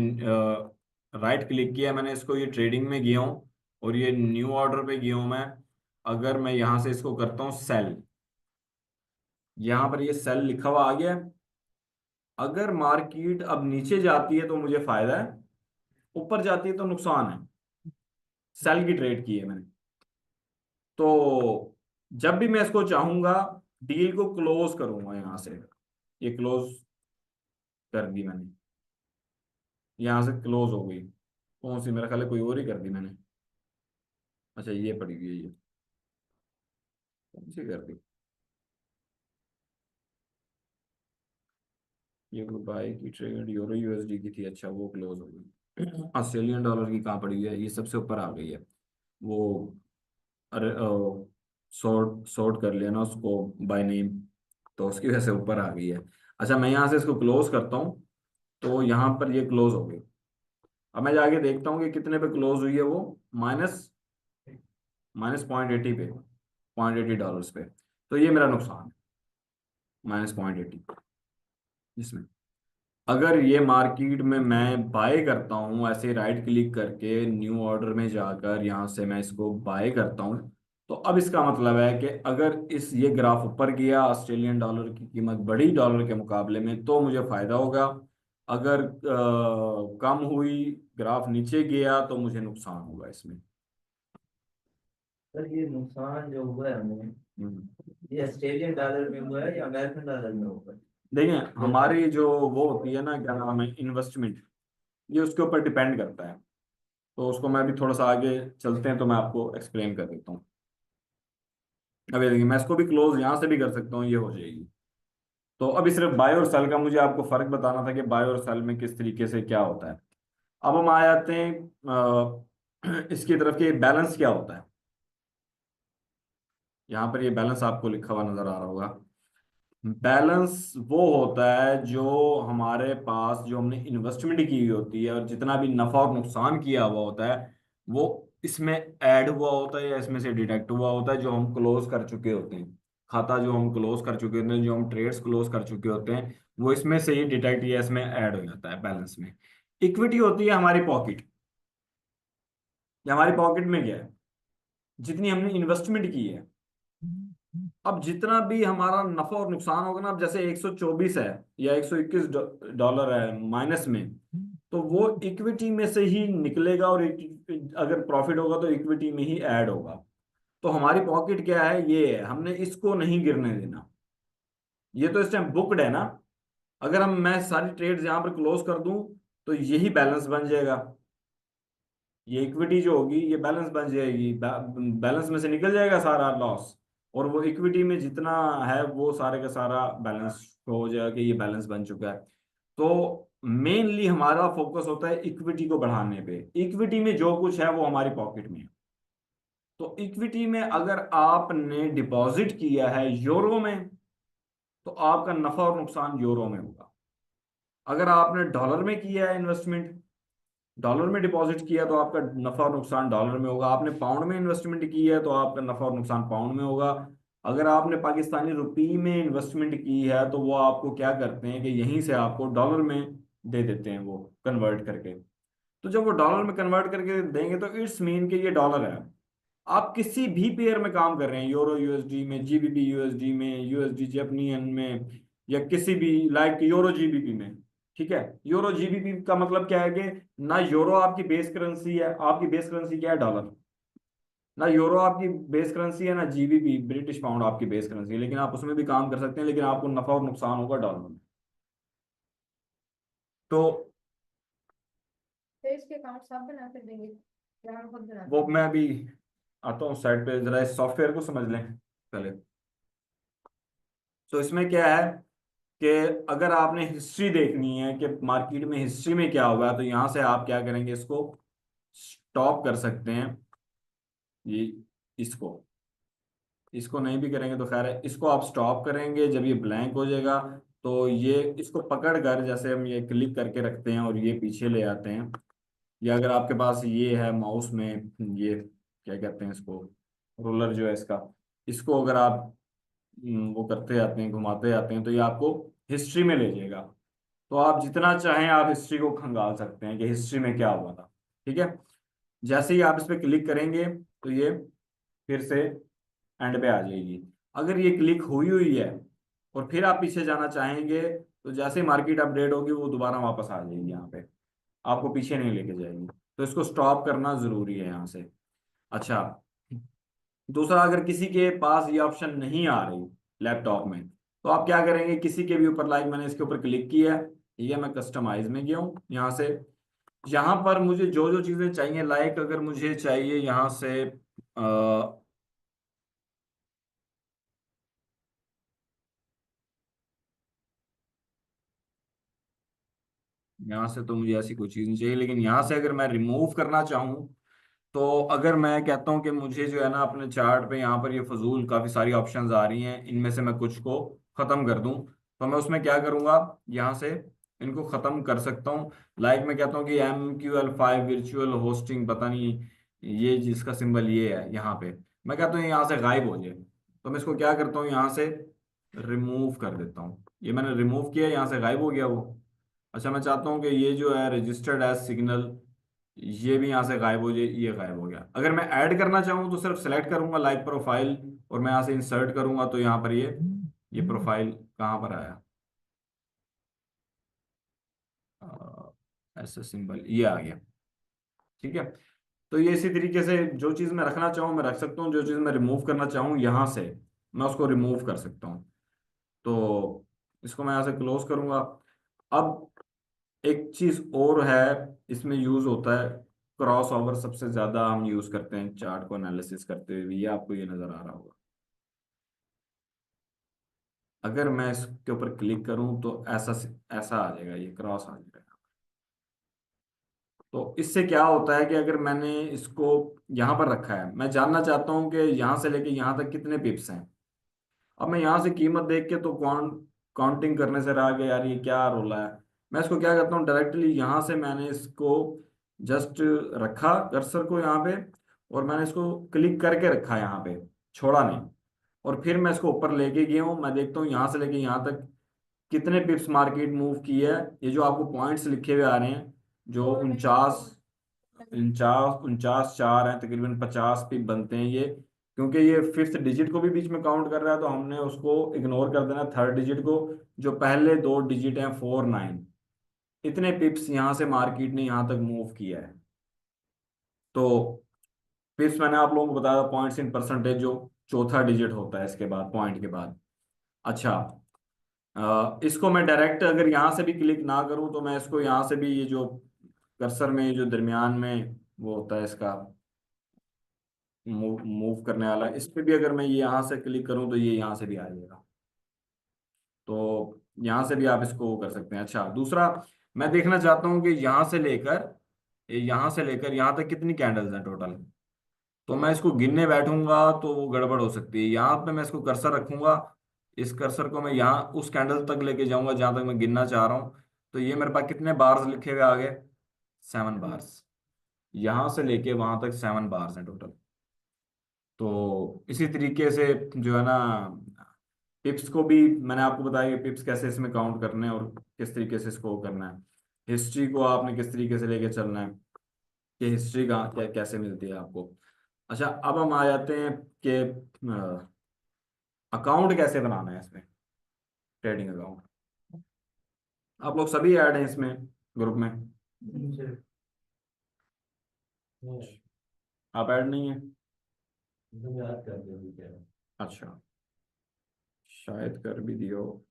राइट क्लिक किया मैंने, इसको ये ट्रेडिंग में गया हूं और ये न्यू ऑर्डर पे गया हूं मैं। अगर मैं यहां से इसको करता हूं सेल, यहाँ पर ये सेल लिखा हुआ आ गया है। अगर मार्केट अब नीचे जाती है तो मुझे फायदा है, ऊपर जाती है तो नुकसान है। सेल की ट्रेड की है मैंने। तो जब भी मैं इसको चाहूंगा डील को क्लोज करूंगा यहां से, ये क्लोज कर दी मैंने, यहां से क्लोज हो गई। कौन सी, मेरा ख्याल है कोई और ही कर दी मैंने। अच्छा ये पड़ी हुई है, ये कौन सी कर दी, ये बाय की ट्रेड यूरो यूएसडी की थी, अच्छा वो क्लोज हो गई। ऑस्ट्रेलियन डॉलर की कहाँ पड़ी हुई है, ये सबसे ऊपर आ गई है वो। अरे सॉर्ट सॉर्ट कर लिया ना उसको बाय नेम, तो उसकी वजह से ऊपर आ गई है। अच्छा मैं यहाँ से इसको क्लोज करता हूँ, तो यहाँ पर ये क्लोज हो गई। अब मैं जाके देखता हूँ कि कितने पे क्लोज हुई है वो, माइनस माइनस .80 पे, $0.80 पे। तो ये मेरा नुकसान है, -0.80 इसमें। अगर ये मार्केट में मैं बाय करता हूँ ऐसे राइट क्लिक करके न्यू ऑर्डर में जाकर यहाँ से मैं इसको बाय करता हूँ, तो अब इसका मतलब है कि अगर इस ये ग्राफ ऊपर गया, ऑस्ट्रेलियन डॉलर की कीमत बढ़ी डॉलर के मुकाबले में, तो मुझे फायदा होगा। अगर कम हुई, ग्राफ नीचे गया, तो मुझे नुकसान होगा इसमें। सर ये नुकसान जो हुआ है हमें, हम्म। ये ऑस्ट्रेलियन डॉलर में हुआ है या अमेरिकन डॉलर में हुआ है? देखिए हमारी जो वो होती है ना, क्या नाम है, इन्वेस्टमेंट, ये उसके ऊपर डिपेंड करता है। तो उसको मैं भी थोड़ा सा आगे चलते हैं तो मैं आपको एक्सप्लेन कर देता हूँ। अब ये देखिए मैं इसको भी क्लोज यहाँ से भी कर सकता हूँ, ये हो जाएगी। तो अभी सिर्फ बाय और सेल का मुझे आपको फर्क बताना था कि बाय और सेल में किस तरीके से क्या होता है। अब हम आ जाते हैं इसकी तरफ कि बैलेंस क्या होता है। यहाँ पर ये बैलेंस आपको लिखा हुआ नजर आ रहा होगा। बैलेंस वो होता है जो हमारे पास, जो हमने इन्वेस्टमेंट की हुई होती है और जितना भी नफा और नुकसान किया हुआ होता है, वो इसमें ऐड हुआ होता है या इसमें से डिडक्ट हुआ होता है, जो हम क्लोज कर चुके होते हैं। खाता जो हम क्लोज कर चुके होते हैं, जो हम ट्रेड्स क्लोज कर चुके होते हैं, वो इसमें से ही डिडक्ट या इसमें ऐड हो जाता है बैलेंस में। इक्विटी होती है हमारी पॉकेट, या हमारी पॉकेट में क्या है, जितनी हमने इन्वेस्टमेंट की है। अब जितना भी हमारा नफा और नुकसान होगा ना, अब जैसे 124 है या 121 डॉलर है माइनस में, तो वो इक्विटी में से ही निकलेगा, और अगर प्रॉफिट होगा तो इक्विटी में ही ऐड होगा। तो हमारी पॉकेट क्या है, ये है, हमने इसको नहीं गिरने देना। ये तो इस टाइम बुकड है ना, अगर मैं सारी ट्रेड्स यहाँ पर क्लोज कर दूं, तो यही बैलेंस बन जाएगा। ये इक्विटी जो होगी ये बैलेंस बन जाएगी, बैलेंस में से निकल जाएगा सारा लॉस, और वो इक्विटी में जितना है वो सारे का सारा बैलेंस हो जाएगा कि ये बैलेंस बन चुका है। तो मेनली हमारा फोकस होता है इक्विटी को बढ़ाने पे। इक्विटी में जो कुछ है वो हमारी पॉकेट में है। तो इक्विटी में अगर आपने डिपॉजिट किया है यूरो में, तो आपका नफा और नुकसान यूरो में होगा। अगर आपने डॉलर में किया है इन्वेस्टमेंट, डॉलर में डिपॉजिट किया, तो आपका नफा और नुकसान डॉलर में होगा। आपने पाउंड में इन्वेस्टमेंट की है तो आपका नफा और नुकसान पाउंड में होगा। अगर आपने पाकिस्तानी रुपये में इन्वेस्टमेंट की है, तो वो आपको क्या करते हैं कि यहीं से आपको डॉलर में दे देते हैं वो कन्वर्ट करके। तो जब वो डॉलर में कन्वर्ट करके देंगे, तो इट्स मीन कि ये डॉलर है। आप किसी भी पेयर में काम कर रहे हैं, यूरो यूएसडी में, जीबीपी यूएसडी में, यूएसडी जापानियन में, या किसी भी लाइक यूरो जीबीपी में, ठीक है। यूरो जीबीपी का मतलब क्या है कि ना यूरो आपकी बेस करेंसी है, आपकी बेस करेंसी क्या है, डॉलर। ना यूरो आपकी बेस करेंसी है, ना जीबीपी ब्रिटिश पाउंड आपकी बेस करेंसी है, लेकिन आप उसमें भी काम कर सकते हैं, लेकिन आपको नफा और नुकसान होगा डॉलर में। तो तो इसके अकाउंट सब बना कर देंगे या हम खुद बनाते वो हैं? मैं अभी आता हूँ साइड पे, जरा इस सॉफ्टवेयर को समझ लें पहले। तो इसमें क्या है कि अगर आपने हिस्ट्री देखनी है कि मार्केट में हिस्ट्री में क्या हुआ है, तो यहां से आप क्या करेंगे, इसको स्टॉप कर सकते हैं। ये इसको इसको नहीं भी करेंगे तो खैर है, इसको आप स्टॉप करेंगे जब ये ब्लैंक हो जाएगा। तो ये इसको पकड़ कर, जैसे हम ये क्लिक करके रखते हैं और ये पीछे ले आते हैं, या अगर आपके पास ये है माउस में, ये क्या कहते हैं इसको, रोलर जो है इसका, इसको अगर आप वो करते जाते हैं, घुमाते जाते हैं, तो ये आपको हिस्ट्री में ले जाएगा। तो आप जितना चाहें आप हिस्ट्री को खंगाल सकते हैं कि हिस्ट्री में क्या हुआ था, ठीक है। जैसे ही आप इस पर क्लिक करेंगे, तो ये फिर से एंड पे आ जाएगी। अगर ये क्लिक हुई हुई है और फिर आप पीछे जाना चाहेंगे, तो जैसे ही मार्केट अपडेट होगी वो दोबारा वापस आ जाएगी यहाँ पे, आपको पीछे नहीं लेके जाएगी। तो इसको स्टॉप करना जरूरी है यहाँ से। अच्छा, दूसरा, अगर किसी के पास ये ऑप्शन नहीं आ रही लैपटॉप में, तो आप क्या करेंगे, किसी के भी ऊपर, लाइक मैंने इसके ऊपर क्लिक किया है, ठीक है, मैं कस्टमाइज में गया हूँ यहाँ से। यहाँ पर मुझे जो जो चीजें चाहिए, लाइक अगर मुझे चाहिए यहाँ से यहाँ से तो मुझे ऐसी कोई चीज नहीं चाहिए, लेकिन यहाँ से अगर मैं रिमूव करना चाहूँ, तो अगर मैं कहता हूँ कि मुझे जो है ना अपने चार्ट पे यहाँ पर ये फजूल काफ़ी सारी ऑप्शंस आ रही हैं, इनमें से मैं कुछ को ख़त्म कर दूँ, तो मैं उसमें क्या करूँगा, यहाँ से इनको ख़त्म कर सकता हूँ। लाइक मैं कहता हूँ कि MQL5 वर्चुअल होस्टिंग, पता नहीं ये जिसका सिंबल ये है यहाँ पे, मैं कहता हूँ ये यहाँ से गायब हो जाए, तो मैं इसको क्या करता हूँ, यहाँ से रिमूव कर देता हूँ। ये मैंने रिमूव किया, यहाँ से गायब हो गया वो। अच्छा, मैं चाहता हूँ कि ये जो है रजिस्टर्ड एज सिग्नल, ये भी यहाँ से गायब हो जाए, ये गायब हो गया। अगर मैं ऐड करना चाहूँ तो सिर्फ सेलेक्ट करूंगा लाइक प्रोफाइल, और मैं यहाँ से इंसर्ट करूंगा, तो यहाँ पर ये प्रोफाइल कहाँ पर आया, ऐसा सिंबल ये आ गया, ठीक है। तो ये इसी तरीके से जो चीज़ मैं रखना चाहूँ मैं रख सकता हूँ, जो चीज़ मैं रिमूव करना चाहूँ यहाँ से मैं उसको रिमूव कर सकता हूँ। तो इसको मैं यहाँ से क्लोज करूंगा। अब एक चीज और है, इसमें यूज होता है क्रॉस ओवर, सबसे ज्यादा हम यूज करते हैं चार्ट को एनालिसिस करते हुए, ये आपको ये नजर आ रहा होगा। अगर मैं इसके ऊपर क्लिक करूं तो ऐसा ऐसा आ जाएगा, ये क्रॉस आ जाएगा। तो इससे क्या होता है कि अगर मैंने इसको यहाँ पर रखा है, मैं जानना चाहता हूँ कि यहाँ से लेके यहाँ तक कितने पिप्स हैं। अब मैं यहाँ से कीमत देख के तो काउंटिंग करने से रह गया, यार ये क्या रोला है। मैं इसको क्या करता हूँ, डायरेक्टली यहाँ से मैंने इसको जस्ट रखा कर्सर को यहाँ पे, और मैंने इसको क्लिक करके रखा यहाँ पे, छोड़ा नहीं। और फिर मैं इसको ऊपर लेके गया हूँ, मैं देखता हूँ यहाँ से लेके यहाँ तक कितने पिप्स मार्केट मूव की है। ये जो आपको पॉइंट्स लिखे हुए आ रहे हैं, जो 49 49 49 4 हैं, तकरीबन 50 पिप बनते हैं ये। क्योंकि ये फिफ्थ डिजिट को भी बीच में काउंट कर रहा है, तो हमने उसको इग्नोर कर देना, थर्ड डिजिट को। जो पहले दो डिजिट हैं 49, इतने पिप्स यहाँ से मार्केट ने यहाँ तक मूव किया है। तो पिप्स मैंने आप लोगों को बताया, पॉइंट्स इन परसेंटेज, जो चौथा डिजिट होता है इसके बाद, पॉइंट के बाद। अच्छा, इसको मैं डायरेक्ट अगर यहाँ से भी क्लिक ना करूँ, तो मैं इसको यहाँ से भी, ये जो कर्सर में जो दरमियान में वो होता है इसका मूव मूव करने वाला, इस पे भी अगर मैं ये यहाँ से क्लिक करूँ तो ये यहाँ से भी आ जाएगा। तो यहाँ से भी आप इसको वो कर सकते हैं। अच्छा, दूसरा, मैं देखना चाहता हूँ कि यहाँ से लेकर यहाँ तक कितनी कैंडल्स हैं टोटल। तो मैं इसको गिनने बैठूंगा तो वो गड़बड़ हो सकती है। यहाँ पे मैं इसको कर्सर रखूंगा, इस कर्सर को मैं यहाँ उस कैंडल तक लेके जाऊंगा जहां तक मैं गिनना चाह रहा हूँ। तो ये मेरे पास कितने बार्स लिखे हुए आ गए, 7 बार्स। यहाँ से लेके वहां तक 7 बार्स हैं टोटल। तो इसी तरीके से जो है ना, पिप्स को भी मैंने आपको बताया कि पिप्स कैसे इसमें काउंट करने हैं और किस तरीके से इसको करना है। हिस्ट्री को आपने किस तरीके से लेके चलना है, कि हिस्ट्री का कैसे मिलती है आपको। अच्छा, अब हम आ जाते हैं कि अकाउंट कैसे बनाना है इसमें, ट्रेडिंग अकाउंट। आप लोग सभी ऐड हैं इसमें, ग्रुप में? आप ऐड नहीं है? याद कर दो क्या। अच्छा, शायद कर भी दियो।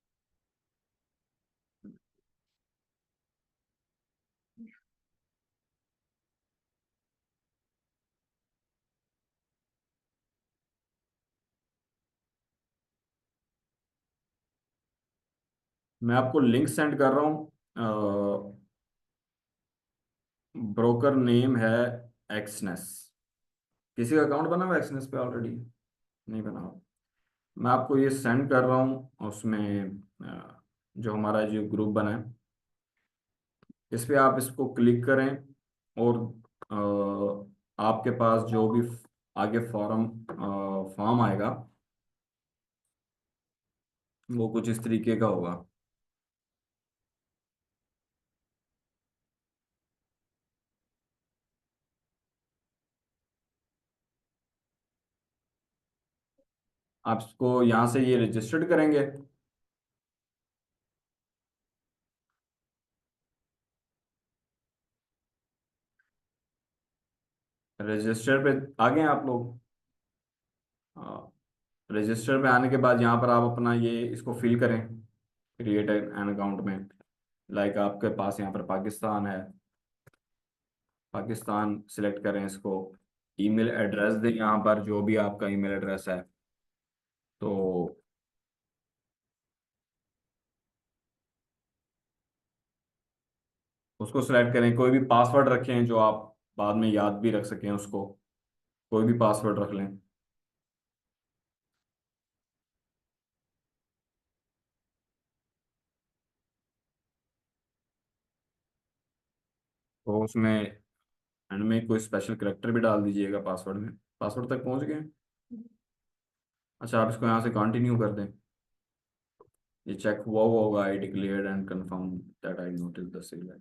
मैं आपको लिंक सेंड कर रहा हूँ। ब्रोकर नेम है एक्सनेस। किसी का अकाउंट बना हुआ एक्सनेस पे ऑलरेडी? नहीं बना हुआ। मैं आपको ये सेंड कर रहा हूँ, उसमें जो हमारा जो ग्रुप बना है, इस पे आप इसको क्लिक करें, और आपके पास जो भी आगे फॉर्म आएगा, वो कुछ इस तरीके का होगा। आप इसको यहाँ से ये रजिस्टर्ड करेंगे। रजिस्टर पे आ गए हैं आप लोग? हाँ, रजिस्टर पे आने के बाद यहाँ पर आप अपना ये इसको फिल करें, क्रिएट एन अकाउंट में। लाइक आपके पास यहाँ पर पाकिस्तान है, पाकिस्तान सिलेक्ट करें इसको। ईमेल एड्रेस दें यहाँ पर, जो भी आपका ईमेल एड्रेस है। तो उसको सिलेक्ट करें, कोई भी पासवर्ड रखें जो आप बाद में याद भी रख सकें उसको, कोई भी पासवर्ड रख लें। तो उसमें एंड में कोई स्पेशल करेक्टर भी डाल दीजिएगा पासवर्ड में। पासवर्ड तक पहुंच गए? अच्छा, आप इसको यहाँ से कंटिन्यू कर दें। ये चेक हुआ होगा, I declared and confirm that I notice the sale.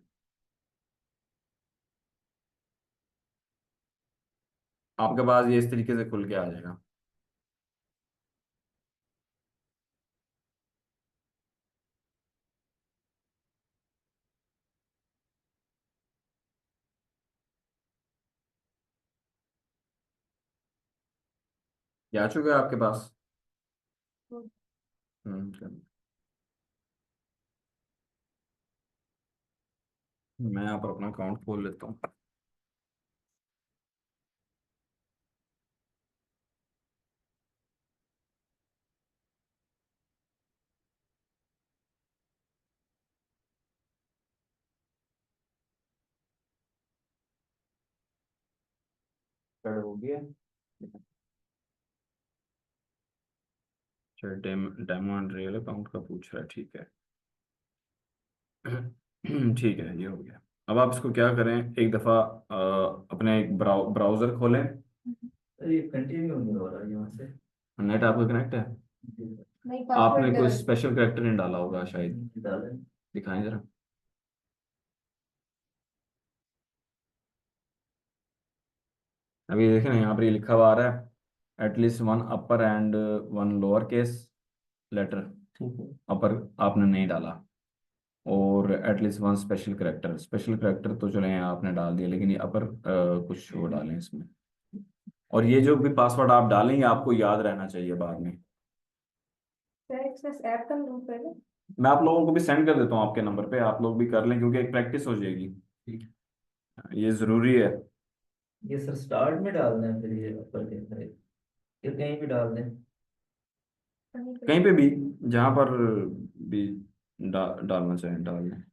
आपके पास ये इस तरीके से खुल के आ जाएगा। ये आ चुका है आपके पास? चलो। मैं यहाँ पर अपना अकाउंट खोल लेता हूँ। कर हो गया। अच्छा, डेमो एंड रियल अकाउंट का पूछ रहा है, ठीक है। ठीक है, ये हो गया। अब आप इसको क्या करें, एक दफ़ा अपने एक ब्राउज़र खोलें। अरे कंटिन्यू नहीं हो रहा यहाँ से। नेट आपका कनेक्ट है? नहीं, आपने पासवर्ड कोई स्पेशल करेक्टर नहीं डाला होगा शायद। डालें। दिखाएं जरा। अभी देखें ना, यहाँ पर ये लिखा हुआ आ रहा है, at least one upper and one lower case letter. ठीक है। अपर आपने नहीं डाला, और at least one special character. Special character तो चले आपने डाल दिया, लेकिन ये अपर कुछ वो डालें इसमें। और ये जो भी पासवर्ड आप डालेंगे आपको याद रहना चाहिए बाद में। एक्सेस ऐप का लूप है ना। मैं आप लोगों को भी सेंड कर देता हूँ आपके नंबर पे, आप लोग भी कर लें, क्योंकि एक प्रैक्टिस हो जाएगी। ठीक। ये ज़रूरी है। ये सर स्टार्ट में डालना है, फिर ये ऊपर के अंदर ये कहीं भी डाल दें। कहीं पे भी, जहाँ पर भी डालना चाहें डाल लें।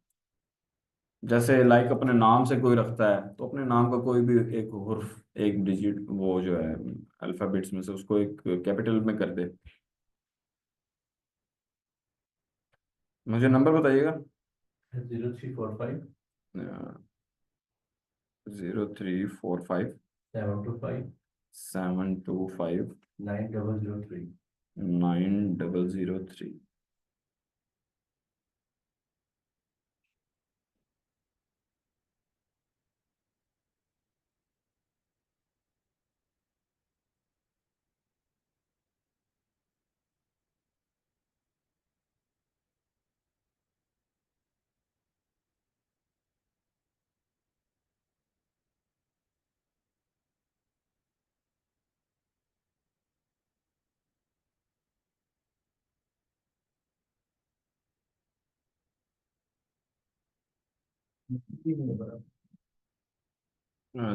जैसे लाइक अपने नाम से कोई रखता है, तो अपने नाम का कोई भी एक हुर्फ, एक डिजिट, वो जो है अल्फ़ाबेट्स में से उसको एक कैपिटल में कर दे। मुझे नंबर बताइएगा। 0345 0345 725 725 9003। 9003।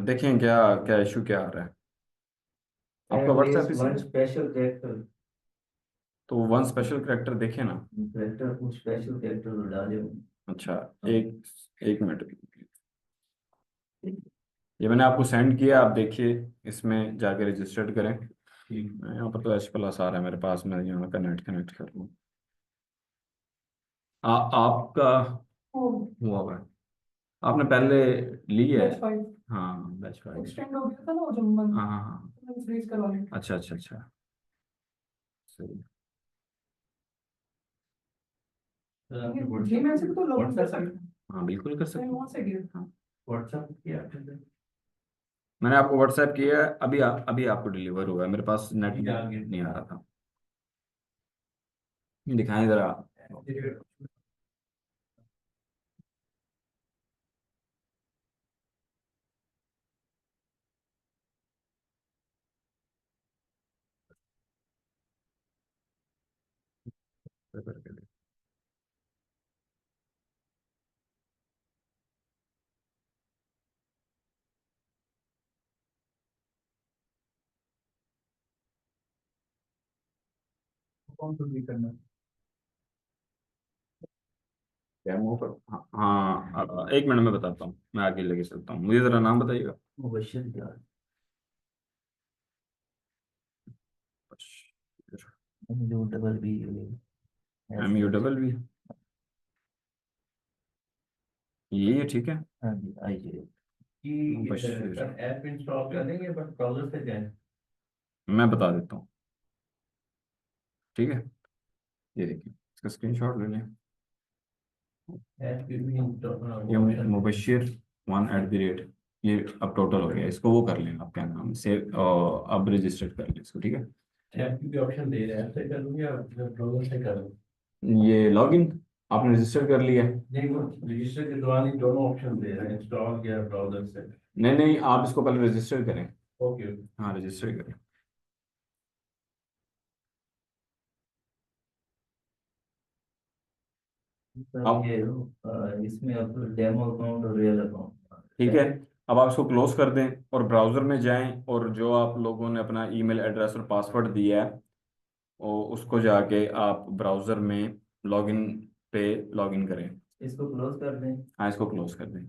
देखें क्या क्या इशू क्या आ रहा है। आपका व्हाट्सएप इसी वन पे? Special character. तो वन स्पेशल करेक्टर देखे ना। कैरेक्टर कुछ स्पेशल कैरेक्टर डाले। अच्छा, एक एक मिनट। ये मैंने आपको सेंड किया, आप देखिए, इसमें जाके रजिस्टर्ड करें। यहाँ पर तो एच प्लस आ रहा है मेरे पास, मैं यहाँ का नेट कनेक्ट कर लूँ। आपका हुआ हुआ है, आपने पहले ली है? हाँ, बैच फाइव एक्सटेंड हो गया था ना वो जब। हाँ हाँ हाँ, फ्रीज करवा लें। अच्छा अच्छा अच्छा, सही। हाँ बिल्कुल कर सकते हैं। हाँ, व्हाट्सएप किया मैंने आपको व्हाट्सएप किया है, अभी अभी आपको डिलीवर हुआ है, मेरे पास नेट नहीं आ रहा था। दिखाएं जरा। पे करके देख। कौन सा भी करना? डेमो पर हाँ हाँ, एक मिनट में बताता हूँ, मैं आगे लेके चलता हूँ, मुझे ज़रा नाम बताइएगा। मुबश्शिर यार, MUBB MUBB, ये ठीक है। हाँ जी, आइए। मुबश्शिर, सर ऐप इंस्टॉल कर देंगे बट ब्राउजर से जाए। मैं बता देता हूँ, ठीक है। ये देखिए, इसका स्क्रीनशॉट ले लें। ऐप भी इंस्टॉल ये मुबश्शिर1@, ये अब टोटल हो गया, इसको वो कर लें, आप क्या नाम से अब रजिस्टर कर लें इसको, ठीक है। ऐप की भी ऑप्शन दे रहे हैं, ऐप से कर दूँ या ब्राउजर से कर दूँ? ये लॉगिन आपने रजिस्टर कर लिया है? नहीं, वो रजिस्टर के दौरान ही दोनों ऑप्शन दे रहे हैं, इंस्टॉल या ब्राउजर से। नहीं नहीं, आप इसको पहले रजिस्टर करें। ओके। हाँ, रजिस्टर करें। सर अब ये इसमें अब डेमो अकाउंट और रियल अकाउंट। ठीक है, अब आप इसको क्लोज कर दें और ब्राउज़र में जाएं, और जो आप लोगों ने अपना ईमेल एड्रेस और पासवर्ड दिया है, और उसको जाके आप ब्राउज़र में लॉगिन पे लॉगिन करें। इसको क्लोज कर दें। हाँ, इसको क्लोज कर दें।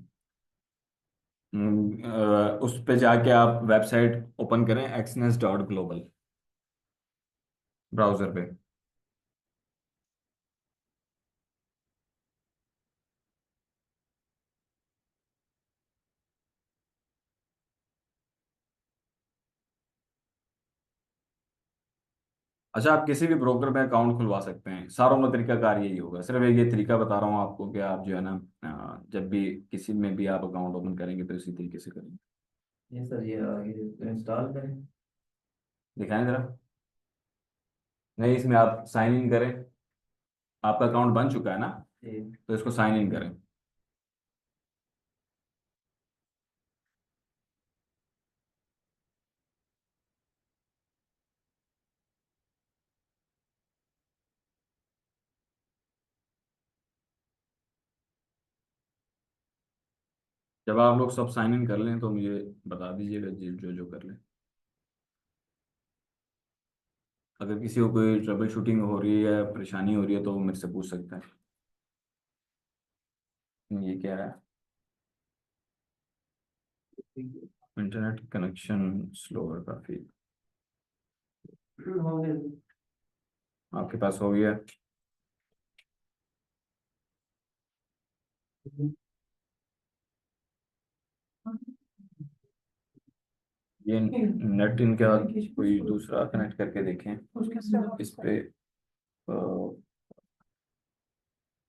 उस पे जाके आप वेबसाइट ओपन करें, exness.global, ब्राउज़र पे। अच्छा, आप किसी भी ब्रोकर में अकाउंट खुलवा सकते हैं, सारों में तरीकाकार यही होगा, सिर्फ एक ये तरीका बता रहा हूँ आपको कि आप जो है ना, जब भी किसी में भी आप अकाउंट ओपन करेंगे तो इसी तरीके से करेंगे। ये सर ये आगे तो इंस्टॉल करें। दिखाएं जरा। नहीं, इसमें आप साइन इन करें, आपका अकाउंट बन चुका है ना, जी। तो इसको साइन इन करें। जब आप लोग सब साइन इन कर लें तो मुझे बता दीजिएगा जो जो कर लें। अगर किसी को कोई ट्रबल शूटिंग हो रही है, परेशानी हो रही है, तो वो मेरे से पूछ सकता है। ये क्या है? इंटरनेट कनेक्शन स्लो है काफ़ी। आपके पास हो गया? ये नेट इनका कोई दूसरा कनेक्ट करके देखें इस पे। अ,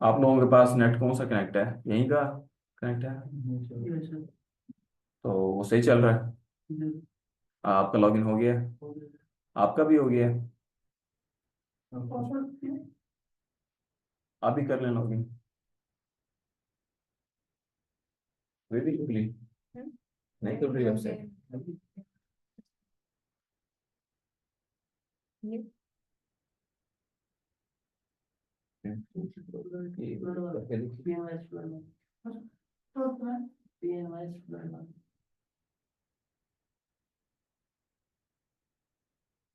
आप लोगों के पास नेट कौन सा कनेक्ट है, यहीं का कनेक्ट है? तो वो सही चल रहा है? आपका लॉगिन हो गया है? आपका भी हो गया है? आप भी कर लें लॉगिन। वे भी खुली नहीं खुल रही वेबसाइट। ये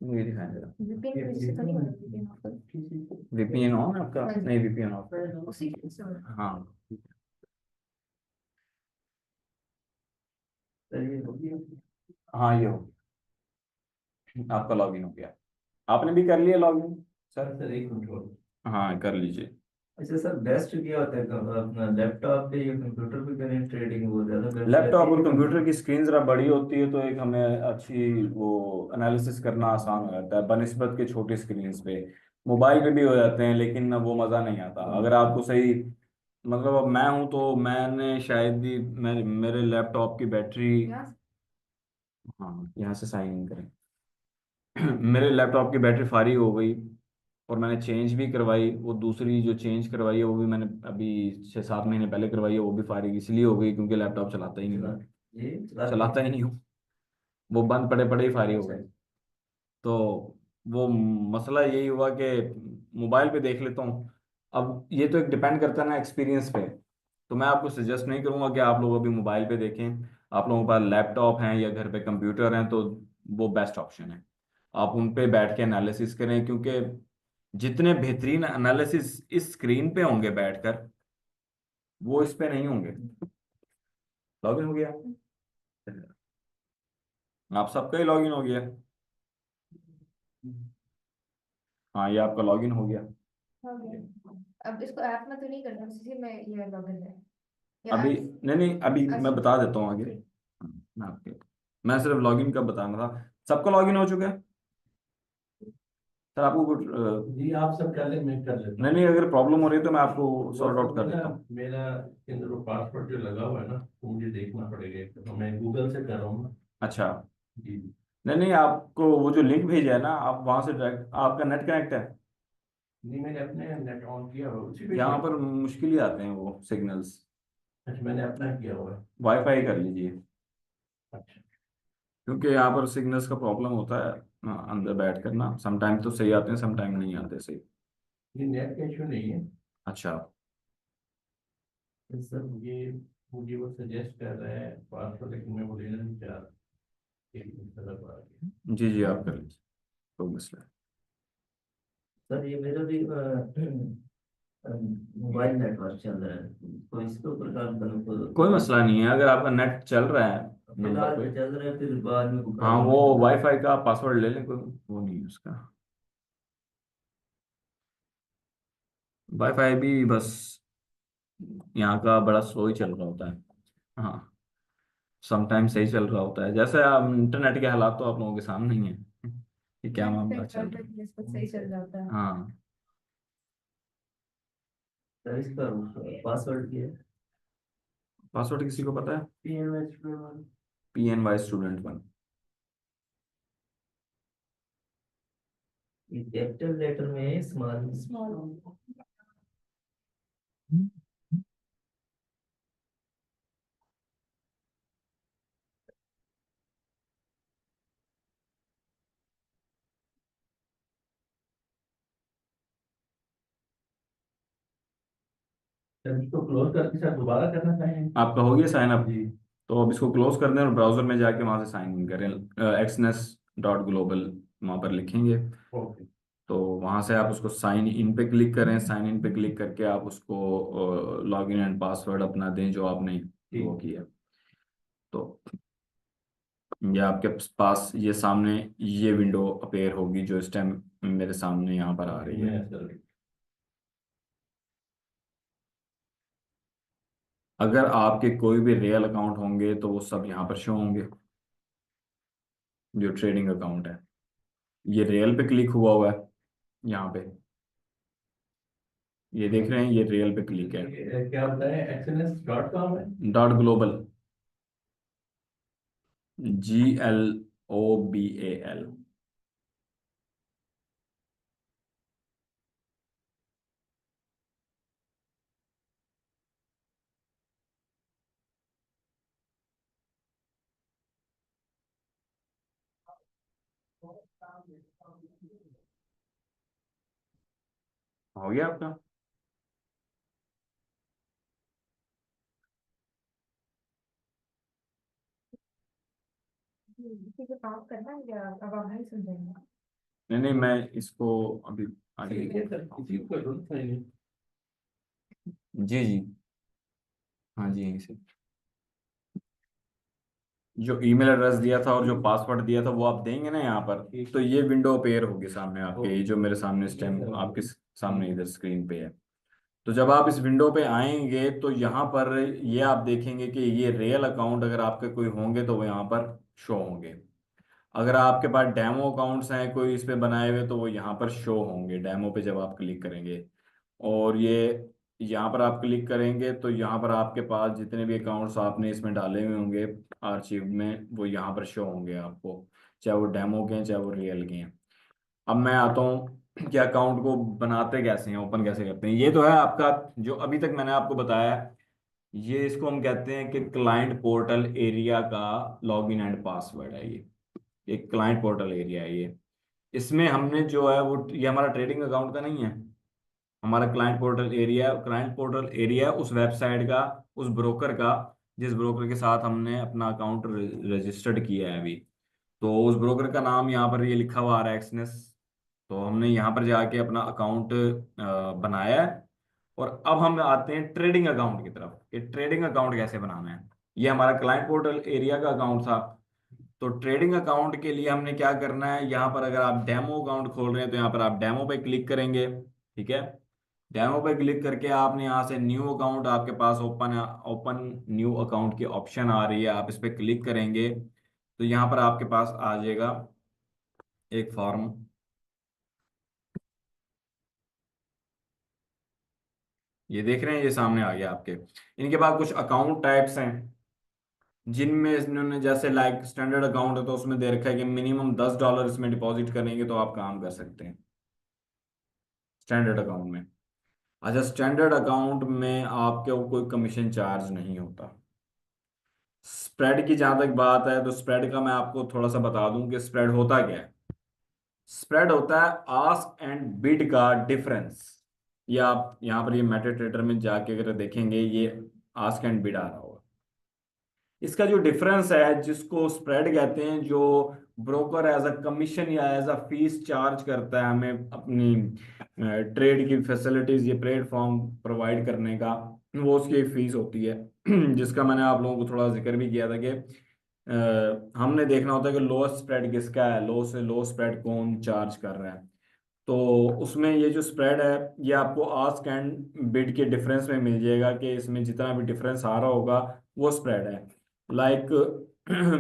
मुझे दिखाएं जरा। VPN से तो नहीं होगा, VPN ऑफ VPN ऑन है आपका? नहीं, VPN ऑफ। उसी के से होगा। हाँ, चलिए हो गया। हाँ ये हो गया, आपका लॉगिन हो गया। आपने भी कर लिया लॉगिन सर? सर एक मिनट और। हाँ, कर लीजिए। अच्छा सर, बेस्ट क्या होता है अपना लैपटॉप पे या कंप्यूटर पे करें ट्रेडिंग, वो ज्यादा बेस्ट लैपटॉप रहती और है? कंप्यूटर की स्क्रीन जरा बड़ी होती है, तो एक हमें अच्छी वो एनालिसिस करना आसान हो जाता है बनिस्बत के छोटी स्क्रीन पे। मोबाइल पे भी हो जाते हैं, लेकिन वो मज़ा नहीं आता अगर आपको सही, मतलब अब मैं हूँ तो मैंने शायद ही मेरे लैपटॉप की बैटरी। यहाँ हाँ, यहाँ से साइन इन करें। मेरे लैपटॉप की बैटरी फारी हो गई, और मैंने चेंज भी करवाई, वो दूसरी जो चेंज करवाई है वो भी मैंने अभी 6-7 महीने पहले करवाई है, वो भी फारी इसलिए हो गई क्योंकि लैपटॉप चलाता ही नहीं चला हूँ। ये चलाता ही नहीं हूँ, वो बंद पड़े पड़े ही फारी हो गए। तो वो मसला यही हुआ कि मोबाइल पे देख लेता हूँ। अब ये तो एक डिपेंड करता है ना एक्सपीरियंस पे। तो मैं आपको सजेस्ट नहीं करूंगा कि आप लोग अभी मोबाइल पे देखें। आप लोगों के पास लैपटॉप हैं या घर पे कंप्यूटर हैं तो वो बेस्ट ऑप्शन है। आप उन पे बैठ के एनालिसिस करें, क्योंकि जितने बेहतरीन एनालिसिस इस स्क्रीन पे होंगे बैठकर, वो इस पे नहीं होंगे। लॉगिन हो गया? आप सबका ही लॉगिन हो गया? हाँ, ये आपका लॉगिन हो गया। हो गया। अब इसको ऐप में तो नहीं करना, इसी में ये लॉगिन है या अभी ऐप? नहीं नहीं, अभी मैं अच्छा बता देता हूँ आगे। ठीक। मैं आपके मैं सिर्फ लॉगिन का बताना था। सबका लॉगिन हो चुका है सर? आपको कुछ जी आप सब कर ले, मैं कर लेता नहीं हूँ। नहीं, अगर प्रॉब्लम हो रही है तो मैं आपको सॉर्ट वो आउट कर ना देता हूँ। मेरा इसके अंदर वो पासवर्ड जो लगा हुआ है ना, वो मुझे देखना पड़ेगा एक तो मैं गूगल से कर रहा हूँ ना। अच्छा। जी जी। नहीं नहीं, आपको वो जो लिंक भेजा है ना, आप वहां से डायरेक्ट, आपका नेट कनेक्ट है? नहीं मैंने अपने नेट ऑन किया हुआ है, उसी पे यहाँ किया। पर मुश्किल ही आते हैं वो सिग्नल्स। अच्छा मैंने अपना किया हुआ है। वाईफाई कर लीजिए, अच्छा। क्योंकि यहाँ पर सिग्नल्स का प्रॉब्लम होता है। अंदर बैठ कर ना, समटाइम तो सही आते हैं, समटाइम नहीं आते सही। ये नेट का इशू नहीं है। अच्छा। तो सर ये मुझे वो सजेस्ट कर रहा है पासवर्ड, लेकिन मैं वो लेना नहीं चाह रहा। एक मिनट सर, आ गया। जी जी, आप कर लीजिए, कोई मसला नहीं। सर ये मेरा भी मोबाइल नेटवर्क चल रहा है, तो इसके ऊपर काम करने को कोई मसला नहीं है, अगर आपका नेट चल रहा है नंबर फिलहाल पे। तो चल रहा है, फिर बाद में कोई हाँ, प्रॉब्लम वो नहीं होगी। वाईफाई का पासवर्ड ले लें, कोई वो नहीं है उसका। वाईफाई भी बस यहाँ का बड़ा स्लो ही चल रहा होता है। हाँ, समटाइम सही चल रहा होता है। जैसे आप इंटरनेट के हालात तो आप लोगों के सामने ही है कि क्या मामला चल रहा है। सही चल जाता है। हाँ। सर इसका पासवर्ड क्या है? पासवर्ड किसी को पता है? PNH PNY Student 1। ये कैपिटल लेटर में है, स्मॉल? स्मॉल। सर इसको क्लोज करके सर दोबारा करना चाहेंगे? आपका हो गया साइन अप? जी। तो अब इसको क्लोज कर दें और ब्राउजर में जाके वहां से साइन इन करें। exnes.global वहां पर लिखेंगे। ओके। तो वहां से आप उसको साइन इन पे क्लिक करें। साइन इन पे क्लिक करके आप उसको लॉगिन एंड पासवर्ड अपना दें जो आपने वो किया। तो ये आपके पास ये सामने ये विंडो अपेयर होगी जो इस टाइम मेरे सामने यहाँ पर आ रही है। मैं सर अगर आपके कोई भी रियल अकाउंट होंगे तो वो सब यहाँ पर शो होंगे, जो ट्रेडिंग अकाउंट है। ये रियल पे क्लिक हुआ है यहाँ पे, ये देख रहे हैं, ये रियल पे क्लिक है। क्या बताएं, XNS.com है। .global, GLOBAL। हो गया आपका? इसी पे काम करना है या अब आप नहीं समझेंगे? नहीं नहीं, मैं इसको अभी आगे ठीक है सर, किसी को जरूरत नहीं। जी जी, हाँ जी, यहीं से जो ईमेल एड्रेस दिया था और जो पासवर्ड दिया था वो आप देंगे ना यहाँ पर, तो ये विंडो अपेयर होगी सामने आपके, ये जो मेरे सामने इस टाइम आपके सामने इधर स्क्रीन पे है। तो जब आप इस विंडो पे आएंगे तो यहाँ पर ये आप देखेंगे कि ये रियल अकाउंट अगर आपके कोई होंगे तो वो यहाँ पर शो होंगे। अगर आपके पास डेमो अकाउंट्स हैं कोई इस पे बनाए हुए तो वो यहाँ पर शो होंगे डेमो पे जब आप क्लिक करेंगे। और ये यहाँ पर आप क्लिक करेंगे तो यहाँ पर आपके पास जितने भी अकाउंट्स आपने इसमें डाले हुए होंगे आर्चिव में, वो यहाँ पर शो होंगे आपको, चाहे वो डेमो के हैं चाहे वो रियल के हैं। अब मैं आता हूँ कि अकाउंट को बनाते कैसे हैं, ओपन कैसे करते हैं। ये तो है आपका जो अभी तक मैंने आपको बताया है, ये इसको हम कहते हैं कि क्लाइंट पोर्टल एरिया का लॉगिन एंड पासवर्ड है। ये एक क्लाइंट पोर्टल एरिया है ये। इसमें हमने जो है वो, ये हमारा ट्रेडिंग अकाउंट का नहीं है, हमारा क्लाइंट पोर्टल एरिया उस वेबसाइट का, उस ब्रोकर का, जिस ब्रोकर के साथ हमने अपना अकाउंट रजिस्टर्ड किया है अभी। तो उस ब्रोकर का नाम यहाँ पर ये लिखा हुआ आ रहा है, एक्सनेस। तो हमने यहाँ पर जाके अपना अकाउंट बनाया है। और अब हम आते हैं ट्रेडिंग अकाउंट की तरफ। ये ट्रेडिंग अकाउंट कैसे बनाना है, ये हमारा क्लाइंट पोर्टल एरिया का अकाउंट था। तो ट्रेडिंग अकाउंट के लिए हमने क्या करना है, यहाँ पर अगर आप डेमो अकाउंट खोल रहे हैं तो यहाँ पर आप डेमो पे क्लिक करेंगे। ठीक है, डेमो पे क्लिक करके आपने यहाँ से न्यू अकाउंट, आपके पास ओपन ओपन न्यू अकाउंट की ऑप्शन आ रही है, आप इस पे क्लिक करेंगे तो यहाँ पर आपके पास आ जाएगा एक फॉर्म। ये देख रहे हैं, ये सामने आ गया आपके। इनके पास कुछ अकाउंट टाइप्स हैं, जिनमें इन्होंने जैसे लाइक स्टैंडर्ड अकाउंट है तो उसमें दे रखा है कि मिनिमम $10 इसमें डिपॉजिट करेंगे तो आप काम कर सकते हैं स्टैंडर्ड अकाउंट में। अच्छा, स्टैंडर्ड अकाउंट में आपके कोई कमीशन चार्ज नहीं होता। स्प्रेड की जहां तक बात है तो स्प्रेड का मैं आपको थोड़ा सा बता दूं कि स्प्रेड होता क्या है। स्प्रेड होता है आस्क एंड बिड का डिफरेंस। ये आप यहाँ पर ये मेटाट्रेडर में जाके अगर देखेंगे, ये आस्क एंड बिड आ रहा होगा। इसका जो डिफरेंस है, जिसको स्प्रेड कहते हैं, जो ब्रोकर एज अ कमीशन या एज अ फीस चार्ज करता है हमें अपनी ट्रेड की फैसिलिटीज, ये प्लेटफॉर्म प्रोवाइड करने का, वो उसकी एक फीस होती है। जिसका मैंने आप लोगों को थोड़ा जिक्र भी किया था कि हमने देखना होता है कि लोएस्ट स्प्रेड किसका है, लो से लो स्प्रेड कौन चार्ज कर रहा है। तो उसमें ये जो स्प्रेड है, ये आपको आस्क एंड बिड के डिफरेंस में मिल जाएगा कि इसमें जितना भी डिफरेंस आ रहा होगा वो स्प्रेड है। लाइक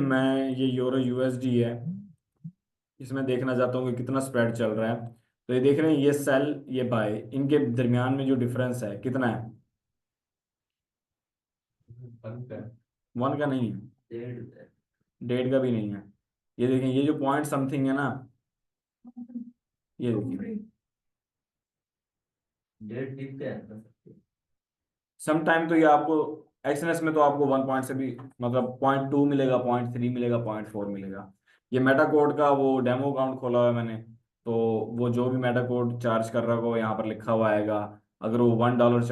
मैं ये यूरो यूएसडी है, इसमें देखना चाहता हूँ कि कितना स्प्रेड चल रहा है। तो ये देख रहे हैं, ये सेल ये बाय, इनके दरमियान में जो डिफरेंस है कितना है, बंद कर। 1 का नहीं है, 1.5 1.5 का भी नहीं है। ये देखें, ये जो पॉइंट समथिंग है ना, ये देखिए, 1.5 का है ना? सम टाइम तो ये आपको एक्सएनएस में तो आपको 1 पॉइंट से भी, मतलब 0.2 मिलेगा, 0.3 मिलेगा, 0.4 मिलेगा। ये मेटा कोड का वो डेमो अकाउंट खोला हुआ है मैंने, तो वो जो भी मेटा कोड चार्ज कर रहा होगा वो यहाँ पर लिखा हुआ आएगा। अगर वो $1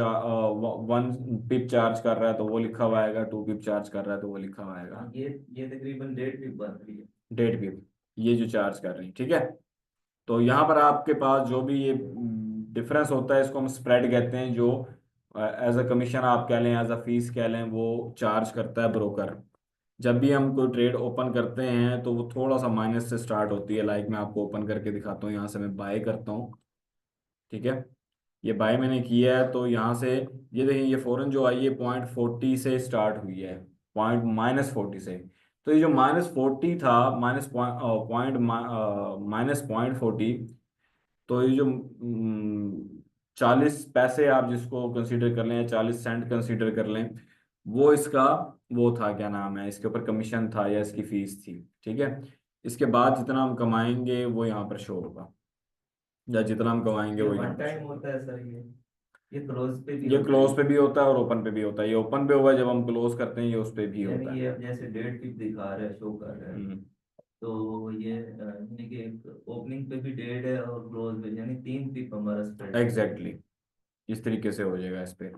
1 पिप चार्ज कर रहा है तो वो लिखा हुआ आएगा, 2 पिप चार्ज कर रहा है तो वो लिखा हुआ आएगा। ये तकरीबन 1.5 बन रही है। 1.5 पिप ये जो चार्ज कर रही है, ठीक है। तो यहाँ पर आपके पास जो भी ये डिफरेंस होता है, इसको हम स्प्रेड कहते हैं, जो एज अ कमीशन आप कह लें, एज अ फीस कह लें, वो चार्ज करता है ब्रोकर। जब भी हम कोई ट्रेड ओपन करते हैं तो वो थोड़ा सा माइनस से स्टार्ट होती है। लाइक मैं आपको ओपन करके दिखाता हूँ, यहाँ से मैं बाय करता हूँ। ठीक है, ये बाय मैंने किया है तो यहाँ से ये देखिए, ये फौरन जो आई है 0.40 से स्टार्ट हुई है, पॉइंट -40 से। तो ये जो -40 था, -0.40, तो ये जो 40 पैसे आप जिसको कंसीडर कर लें या 40 सेंट कंसीडर कर लें, वो इसका वो था, क्या नाम है, इसके ऊपर कमीशन था या इसकी फीस थी। ठीक है, इसके बाद जितना हम कमाएंगे वो यहाँ पर शो होगा, या जितना हम कमाएंगे ये वो यहाँ वन पर टाइम शो होगा। होता है सर? ये क्लोज पे भी ये होता क्लोज है? पे भी होता है और ओपन पे भी होता है। ये ओपन पे होगा जब हम क्लोज करते हैं, ये उस पे भी यानी होता है। ये अब जैसे 1.5 दिखा रहा है, शो कर रहा है, हम्म, तो ये यानी कि ओपनिंग पे भी 1.5 है और क्लोज पे, यानी 3 पिप हमारा स्प्रेड है। एग्जैक्टली, इस तरीके से हो जाएगा इस पे।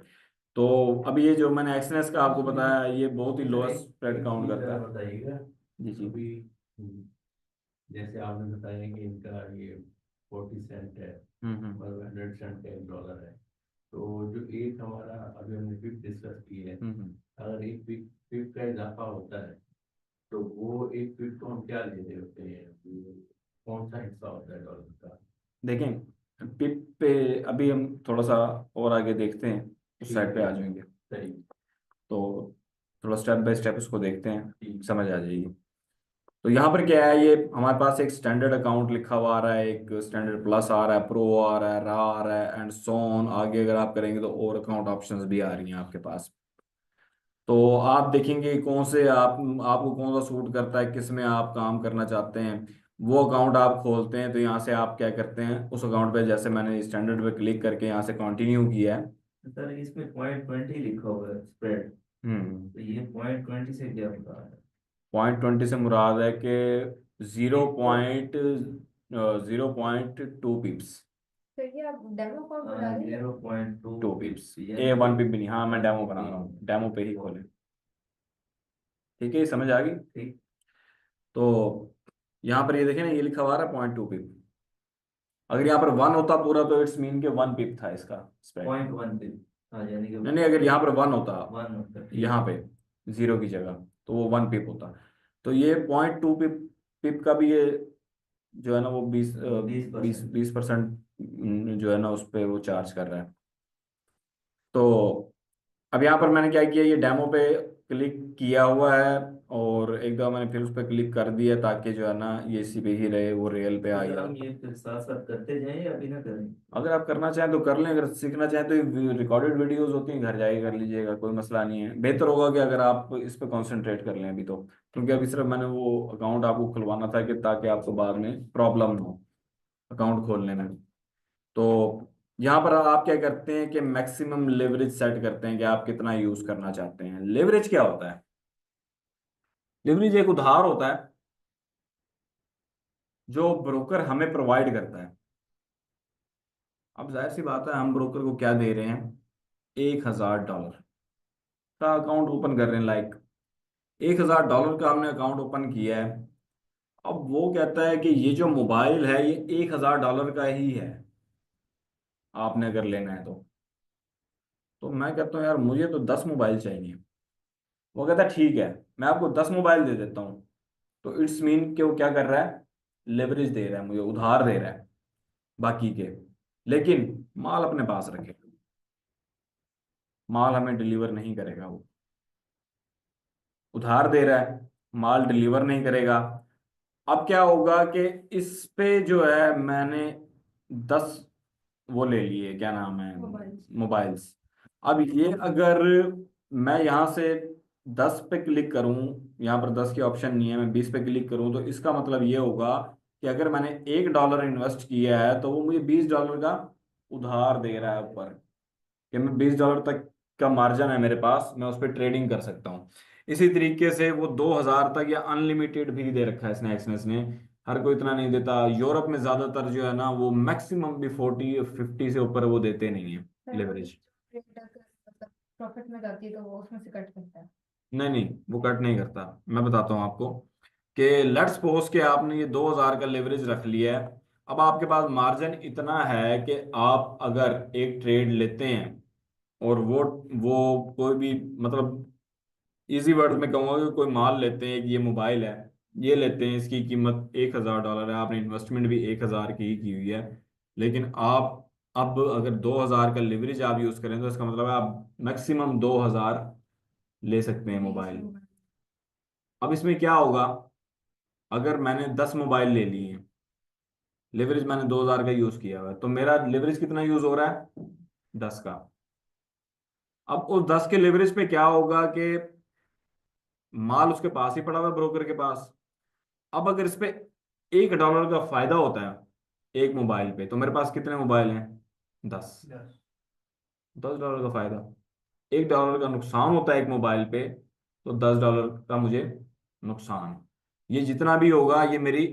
तो अभी ये जो मैंने एक्सनेस का आपको बताया, ये बहुत ही सर लोएस्ट एक स्प्रेड एक काउंट चीज करता और है। बताइएगा। जी जी। अभी जैसे आपने बताया कि इनका ये 40 सेंट है हम्म। और 100 सेंट का $1 है। तो जो एक हमारा अभी हमने पिप डिस्कस की है, हम्म। अगर एक पिप पिप का इजाफा होता है तो वो एक पिप को हम क्या ले रहे होते हैं, कौन सा हिस्सा होता है डॉलर का? देखें, पिप पे अभी हम थोड़ा सा और आगे देखते हैं, उस साइड ठीक पे है, आ जाएंगे सही। तो थोड़ा स्टेप बाय स्टेप उसको देखते हैं, ठीक। समझ आ जाएगी। तो यहाँ पर क्या है, ये हमारे पास एक स्टैंडर्ड अकाउंट लिखा हुआ आ रहा है, एक स्टैंडर्ड प्लस आ रहा है, प्रो आ रहा है, रा आ रहा है, एंड सो ऑन। आगे अगर आप करेंगे तो और अकाउंट ऑप्शंस भी आ रही हैं आपके पास। तो आप देखेंगे कौन से आपको कौन सा सूट करता है, किस में आप काम करना चाहते हैं, वो अकाउंट आप खोलते हैं। तो यहाँ से आप क्या करते हैं, उस अकाउंट पे जैसे मैंने स्टैंडर्ड पे क्लिक करके यहाँ से कंटिन्यू किया है। सर इसमें 0.20 लिखा हुआ है स्प्रेड, हम्म। तो ये 0.20 से क्या होता है? 0.20 से मुराद है कि जीरो पिप को पॉइंट 0.2 पिप्स। तो ये आप डेमो अकाउंट बना रहे हैं? 2 पिप्स, ये 1 पिप भी नहीं। हाँ मैं डेमो बना रहा हूँ, डेमो पे ही खोले। ठीक है, ये समझ आ गई। ठीक। तो यहाँ पर ये देखें ना, ये लिखा हुआ है 0.2 पिप। अगर यहाँ पर 1 होता पूरा तो इट्स मीन के 1 पिप था इसका स्प्रेड। 0.1 पे यानी कि नहीं, अगर यहाँ पर 1 होता 1 होता, ठीक। यहाँ पे 0 की जगह, तो वो 1 पिप होता। तो ये 0.2 पिप पिप का भी ये जो है ना वो 20% जो है ना उस पे वो चार्ज कर रहा है। तो अब यहाँ पर मैंने क्या किया, ये डेमो पे क्लिक किया हुआ है और एक दफा मैंने फिर उस पर क्लिक कर दिया ताकि जो है ना ये इसी पे ही रहे, वो रियल पे आ तो सर गया। हम ये फिर साथ साथ करते जाएं या अभी ना करें? अगर आप करना चाहें तो कर लें, अगर सीखना चाहें तो रिकॉर्डेड वीडियोस होती हैं, घर जाके कर लीजिएगा, कोई मसला नहीं है। बेहतर होगा कि अगर आप इस पे कंसंट्रेट कर लें अभी तो, क्योंकि अभी सिर्फ मैंने वो अकाउंट आपको खुलवाना था कि ताकि आपको बाद में प्रॉब्लम ना हो अकाउंट खोलने में। तो यहाँ पर आप क्या करते हैं कि मैक्सिमम लेवरेज सेट करते हैं कि आप कितना यूज करना चाहते हैं। लेवरेज क्या होता है? लेवरेज एक उधार होता है जो ब्रोकर हमें प्रोवाइड करता है। अब जाहिर सी बात है, हम ब्रोकर को क्या दे रहे हैं, $1000 का अकाउंट ओपन कर रहे हैं। लाइक $1000 का हमने अकाउंट ओपन किया है। अब वो कहता है कि ये जो मोबाइल है ये $1000 का ही है, आपने अगर लेना है तो मैं कहता हूँ यार मुझे तो 10 मोबाइल चाहिए। वो कहता है ठीक है, मैं आपको 10 मोबाइल दे देता हूँ। तो इट्स मीन कि वो क्या कर रहा है, लेवरेज दे रहा है, मुझे उधार दे रहा है बाकी के, लेकिन माल अपने पास रखे, माल हमें डिलीवर नहीं करेगा। वो उधार दे रहा है, माल डिलीवर नहीं करेगा। अब क्या होगा कि इस पे जो है मैंने 10 वो ले लिए, क्या नाम है, मोबाइल्स। मोबाइल्स। अब ये अगर मैं यहाँ से 10 पे क्लिक करूँ, यहाँ पर 10 की ऑप्शन नहीं है, मैं 20 पे क्लिक करूँ, तो इसका मतलब ये होगा कि अगर मैंने $1 इन्वेस्ट किया है तो वो मुझे $20 का उधार दे रहा है ऊपर, कि मैं $20 तक का मार्जिन है मेरे पास, मैं उस पर ट्रेडिंग कर सकता हूँ। इसी तरीके से वो 2000 तक या अनलिमिटेड भी दे रखा है स्नैक्सनेस ने। हर कोई इतना नहीं देता, यूरोप में ज्यादातर जो है ना वो मैक्सिमम भी 40-50 से ऊपर वो देते नहीं है लेवरेज। मतलब प्रॉफिट में जाती है तो वो उसमें से कट करता है? नहीं नहीं, वो कट नहीं करता। मैं बताता हूँ आपको कि लेट्स सपोज कि आपने ये 2000 का लेवरेज रख लिया है। अब आपके पास मार्जिन इतना है कि आप अगर एक ट्रेड लेते हैं और वो कोई भी मतलब इजी वर्ड में कहूँगा कि कोई माल लेते हैं, एक ये मोबाइल है, ये लेते हैं, इसकी कीमत $1000 है, आपने इन्वेस्टमेंट भी 1000 की ही की हुई है, लेकिन आप अब अगर 2000 का लेवरेज आप यूज़ करें तो इसका मतलब है आप मैक्सिमम 2000 ले सकते हैं मोबाइल। अब इसमें क्या होगा, अगर मैंने 10 मोबाइल ले लिए हैं, लेवरेज मैंने 2000 का यूज़ किया हुआ है, तो मेरा लेवरेज कितना यूज़ हो रहा है, 10 का। अब उस 10 के लेवरेज पे क्या होगा कि माल उसके पास ही पड़ा हुआ है, ब्रोकर के पास। अब अगर इस पे $1 का फायदा होता है एक मोबाइल पे, तो मेरे पास कितने मोबाइल हैं, 10। $10 का फायदा, $1 का नुकसान होता है एक मोबाइल पे, तो $10 का मुझे नुकसान। ये जितना भी होगा ये मेरी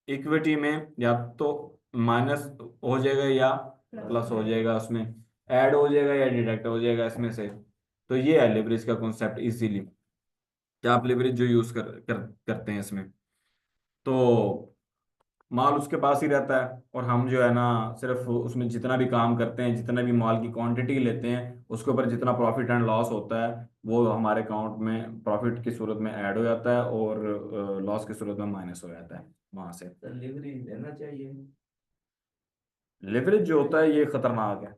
इक्विटी में या तो माइनस हो जाएगा या प्लस हो जाएगा, उसमें ऐड हो जाएगा या डिडक्ट हो जाएगा इसमें से। तो ये है लेवरेज का कॉन्सेप्ट इजीली, कि आप लेवरेज जो यूज करते हैं इसमें, तो माल उसके पास ही रहता है और हम जो है ना सिर्फ उसमें जितना भी काम करते हैं, जितना भी माल की क्वांटिटी लेते हैं, उसके ऊपर जितना प्रॉफिट एंड लॉस होता है वो हमारे अकाउंट में प्रॉफिट की सूरत में ऐड हो जाता है और लॉस की सूरत में माइनस हो जाता है वहां से। सर लेवरेज लेना चाहिए? लेवरेज जो होता है ये खतरनाक है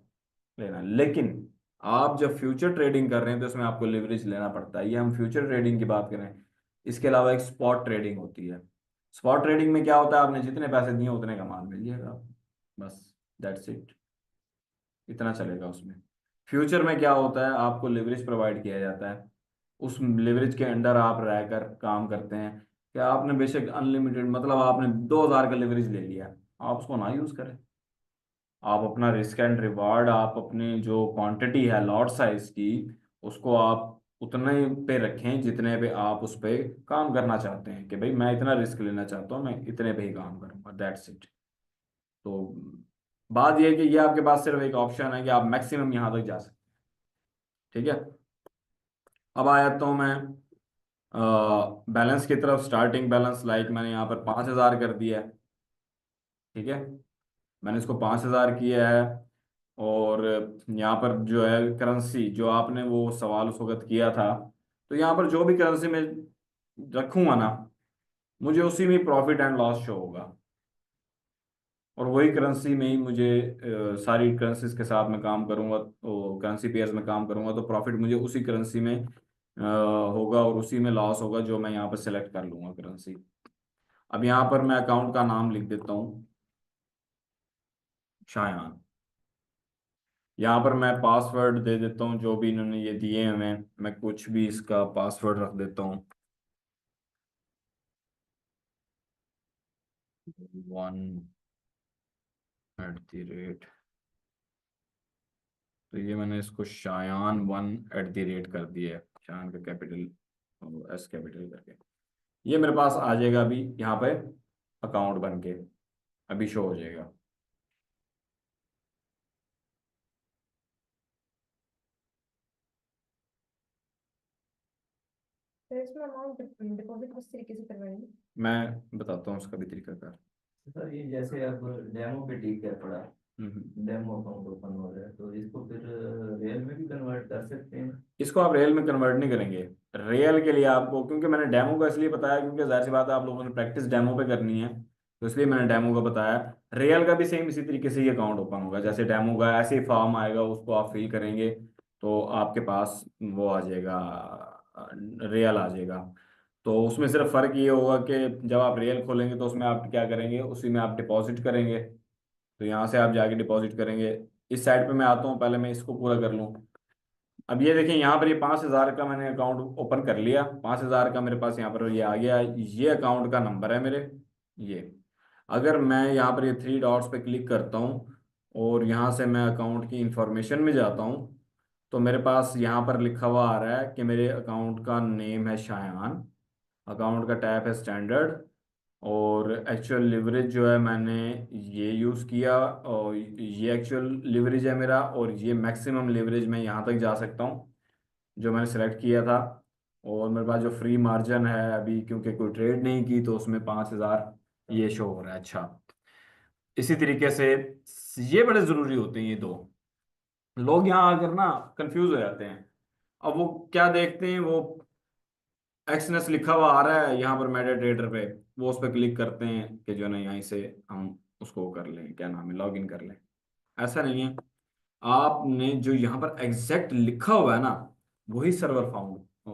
लेना, लेकिन आप जब फ्यूचर ट्रेडिंग कर रहे हैं तो इसमें आपको लेवरेज लेना पड़ता है। ये हम फ्यूचर ट्रेडिंग की बात करें। इसके अलावा एक स्पॉट ट्रेडिंग होती है। स्पॉट ट्रेडिंग में क्या होता है, आपने जितने पैसे दिए उतने का माल मिल जाएगा, बस दैट्स इट, इतना चलेगा उसमें। फ्यूचर में क्या होता है, आपको लेवरेज प्रोवाइड किया जाता है, उस लेवरेज के अंडर आप रहकर काम करते हैं कि आपने बेशक अनलिमिटेड मतलब आपने 2000 का लेवरेज ले लिया, आप उसको ना यूज करें। आप अपना रिस्क एंड रिवार्ड, आप अपनी जो क्वांटिटी है लॉट साइज की, उसको आप उतने पे रखें जितने पे आप उस पे काम करना चाहते हैं, कि भाई मैं इतना रिस्क लेना चाहता हूँ, मैं इतने पे ही काम करूँगा, दैट्स इट। तो बात यह है कि ये आपके पास सिर्फ एक ऑप्शन है कि आप मैक्सिमम यहाँ तक जा सकते हैं। ठीक है, अब आ जाता हूँ मैं बैलेंस की तरफ। स्टार्टिंग बैलेंस लाइक मैंने यहाँ पर 5,000 कर दिया है। ठीक है, मैंने इसको 5,000 किया है। और यहाँ पर जो है करेंसी, जो आपने वो सवाल उस वक्त किया था, तो यहाँ पर जो भी करेंसी मैं रखूंगा ना, मुझे उसी में प्रॉफिट एंड लॉस शो होगा, और वही करेंसी में ही मुझे सारी करेंसीज के साथ मैं काम करूंगा, तो करेंसी पेयर्स में काम करूंगा, तो प्रॉफिट मुझे उसी करेंसी में होगा, और उसी में लॉस होगा जो मैं यहाँ पर सेलेक्ट कर लूंगा करेंसी। अब यहाँ पर मैं अकाउंट का नाम लिख देता हूँ शायान। यहाँ पर मैं पासवर्ड दे देता हूँ जो भी इन्होंने ये दिए हैं, मैं कुछ भी इसका पासवर्ड रख देता हूँ, 1 @ तो ये मैंने इसको शायान 1 @ कर दिया है, शायान का कैपिटल एस कैपिटल करके। ये मेरे पास आ जाएगा अभी यहाँ पे अकाउंट बन के, अभी शो हो जाएगा। तो इसमें अमाउंट डिपॉजिट किस तरीके से करवाएंगे? मैं बताता हूँ उसका भी तरीकाकार। सर ये जैसे अब डेमो पे ठीक है पड़ा, हम्म। डेमो अकाउंट ओपन हो रहा है, तो इसको फिर रियल में भी कन्वर्ट कर सकते हैं? इसको आप रियल में कन्वर्ट नहीं करेंगे। रियल के लिए आपको, क्योंकि मैंने डेमो का इसलिए बताया क्योंकि जाहिर सी बात है आप लोगों ने प्रैक्टिस डेमो पे करनी है, तो इसलिए मैंने डेमो का बताया। रियल का भी सेम इसी तरीके से ही अकाउंट ओपन होगा, जैसे डेमो का ऐसे ही फॉर्म आएगा, उसको आप फिल करेंगे तो आपके पास वो आ जाएगा, रियल आ जाएगा। तो उसमें सिर्फ फ़र्क ये होगा कि जब आप रियल खोलेंगे तो उसमें आप क्या करेंगे, उसी में आप डिपॉजिट करेंगे, तो यहाँ से आप जाके डिपॉजिट करेंगे। इस साइड पे मैं आता हूँ, पहले मैं इसको पूरा कर लूँ। अब ये देखें, यहाँ पर ये 5,000 का मैंने अकाउंट ओपन कर लिया, 5,000 का मेरे पास यहाँ पर ये आ गया, ये अकाउंट का नंबर है मेरे। ये अगर मैं यहाँ पर ये 3 डॉट्स पे क्लिक करता हूँ और यहाँ से मैं अकाउंट की इंफॉर्मेशन में जाता हूँ, तो मेरे पास यहाँ पर लिखा हुआ आ रहा है कि मेरे अकाउंट का नेम है शायान, अकाउंट का टाइप है स्टैंडर्ड, और एक्चुअल लिवरेज जो है मैंने ये यूज़ किया, और ये एक्चुअल लिवरेज है मेरा, और ये मैक्सिमम लिवरेज मैं यहाँ तक जा सकता हूँ जो मैंने सेलेक्ट किया था। और मेरे पास जो फ्री मार्जिन है अभी, क्योंकि कोई ट्रेड नहीं की, तो उसमें 5,000 ये शो हो रहा है। अच्छा, इसी तरीके से ये बड़े ज़रूरी होते हैं ये दो। लोग यहाँ आकर ना कंफ्यूज हो जाते हैं। अब वो क्या देखते हैं, वो एक्सनेस लिखा हुआ आ रहा है यहाँ पर मेटा ट्रेडर पे, वो उस पर क्लिक करते हैं कि जो है ना यहीं से हम उसको कर लें, क्या नाम है, लॉग इन कर लें। ऐसा नहीं है, आपने जो यहाँ पर एग्जैक्ट लिखा हुआ है ना, वही सर्वर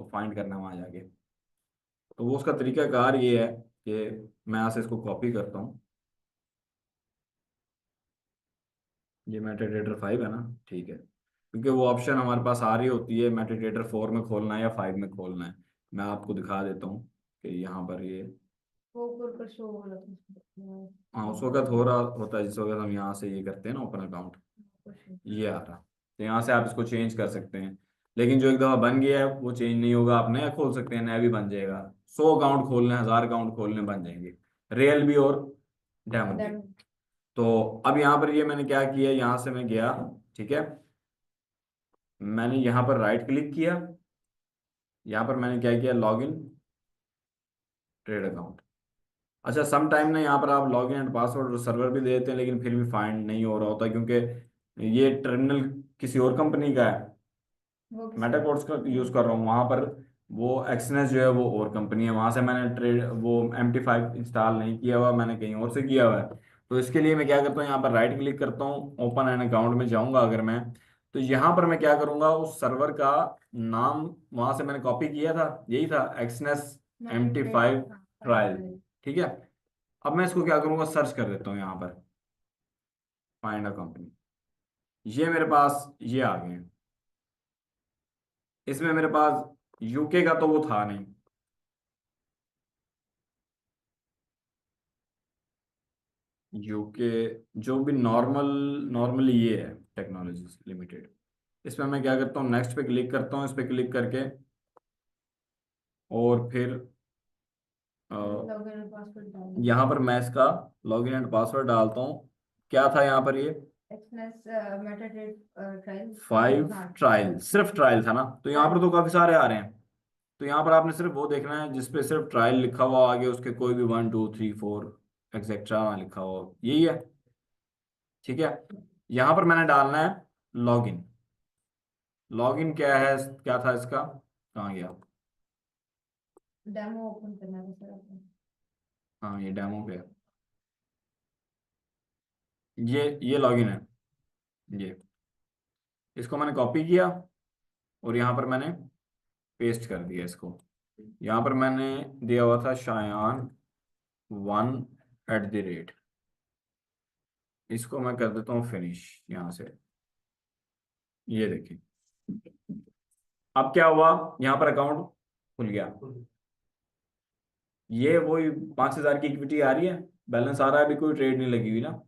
फाइंड करना वहां जाके। तो वो उसका तरीकाकार ये है कि मैं यहाँ से इसको कॉपी करता हूँ, ये मेटाडेटर 5 है ना, ठीक है, क्योंकि वो ऑप्शन हमारे पास आ रही होती है मेटाडेटर 4 में खोलना है या 5 में खोलना है। मैं आपको दिखा देता हूँ कि यहाँ पर ये, वो ऊपर पर शो हो रहा था। हाँ उस वक्त हो रहा होता है जिस वक्त हम यहाँ से ये करते हैं ना ओपन अकाउंट, ये आ रहा। तो यहाँ से आप इसको चेंज कर सकते हैं, लेकिन जो एक दफ़ा बन गया है वो चेंज नहीं होगा। आप नया खोल सकते हैं, नया भी बन जाएगा। 100 अकाउंट खोलने, 1,000 अकाउंट खोलने बन जाएंगे, रियल भी और डेमो भी। तो अब यहाँ पर ये मैंने क्या किया, यहाँ से मैं गया, ठीक है, मैंने यहाँ पर राइट क्लिक किया, यहाँ पर मैंने क्या किया, लॉग इन ट्रेड अकाउंट। अच्छा, सम टाइम ना यहाँ पर आप लॉग इन एंड पासवर्ड और सर्वर भी दे देते हैं, लेकिन फिर भी फाइंड नहीं हो रहा होता, क्योंकि ये टर्मिनल किसी और कंपनी का है, वो मेटाकोड्स का यूज़ कर रहा हूँ। वहाँ पर वो एक्सनेस जो है वो और कंपनी है, वहाँ से मैंने ट्रेड वो MT5 इंस्टॉल नहीं किया हुआ, मैंने कहीं और से किया हुआ है। तो इसके लिए मैं क्या करता हूँ, यहाँ पर राइट क्लिक करता हूँ, ओपन एन अकाउंट में जाऊँगा अगर मैं, तो यहाँ पर मैं क्या करूँगा, उस सर्वर का नाम वहाँ से मैंने कॉपी किया था, यही था एक्सनेस MT5 ट्रायल, ठीक है। अब मैं इसको क्या करूँगा, सर्च कर देता हूँ यहाँ पर, फाइंड अ कंपनी, ये मेरे पास ये आ गए हैं। इसमें मेरे पास यूके का तो वो था नहीं, यूके जो भी नॉर्मली ये है टेक्नोलॉजीज लिमिटेड। इसमें मैं क्या करता हूँ, नेक्स्ट पे क्लिक करता हूँ, इस पे क्लिक करके और फिर लॉगिन और पासवर्ड डालना। यहाँ पर मैं इसका लॉगिन एंड पासवर्ड डालता हूँ। क्या था यहाँ पर ये एक्सनेस मेटाडेट ट्रायल 5 हाँ ट्रायल, सिर्फ ट्रायल था ना, तो यहाँ पर तो काफी सारे आ रहे हैं। तो यहाँ पर आपने सिर्फ वो देखना है जिसपे सिर्फ ट्रायल लिखा हुआ, आगे उसके कोई भी 1 2 3 4 एक्सेट्रा लिखा हुआ, यही है। ठीक है, यहाँ पर मैंने डालना है लॉगिन। लॉगिन क्या है, क्या था इसका, कहाँ गया, डेमो ओपन करना है सर आपने। हाँ ये डेमो पे है, ये लॉगिन है। ये इसको मैंने कॉपी किया और यहाँ पर मैंने पेस्ट कर दिया इसको। यहाँ पर मैंने दिया हुआ था Shayan1 @ इसको मैं कर देता हूँ फिनिश यहाँ से। ये देखिए अब क्या हुआ, यहाँ पर अकाउंट खुल गया। ये वही 5,000 की इक्विटी आ रही है, बैलेंस आ रहा है, अभी कोई ट्रेड नहीं लगी हुई ना।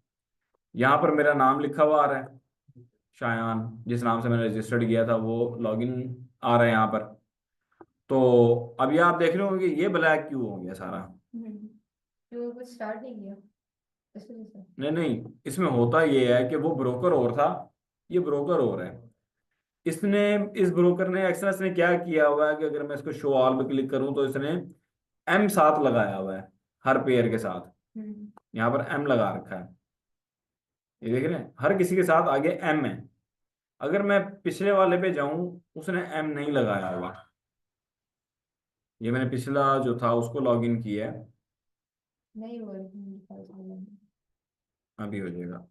यहाँ पर मेरा नाम लिखा हुआ आ रहा है शायान, जिस नाम से मैंने रजिस्टर्ड किया था वो लॉगिन आ रहा है यहाँ पर। तो अब ये आप देख रहे हो कि ये ब्लैक क्यों हो गया सारा। जो कुछ स्टार्ट नहीं किया इस वजह से। नहीं नहीं, इसमें होता ये है कि वो ब्रोकर और था, ये ब्रोकर और है। इसने, इस ब्रोकर ने, एक्सनेस ने क्या किया हुआ है कि अगर मैं इसको शो ऑल पे क्लिक करूं तो इसने M7 लगाया हुआ है हर पेयर के साथ। यहाँ पर M लगा रखा है, ये देख रहे हैं, हर किसी के साथ आगे M है। अगर मैं पिछले वाले पे जाऊं, उसने M नहीं लगाया हुआ। ये मैंने पिछला जो था उसको लॉगिन किया है, नहीं हुआ है। अभी हो जाएगा।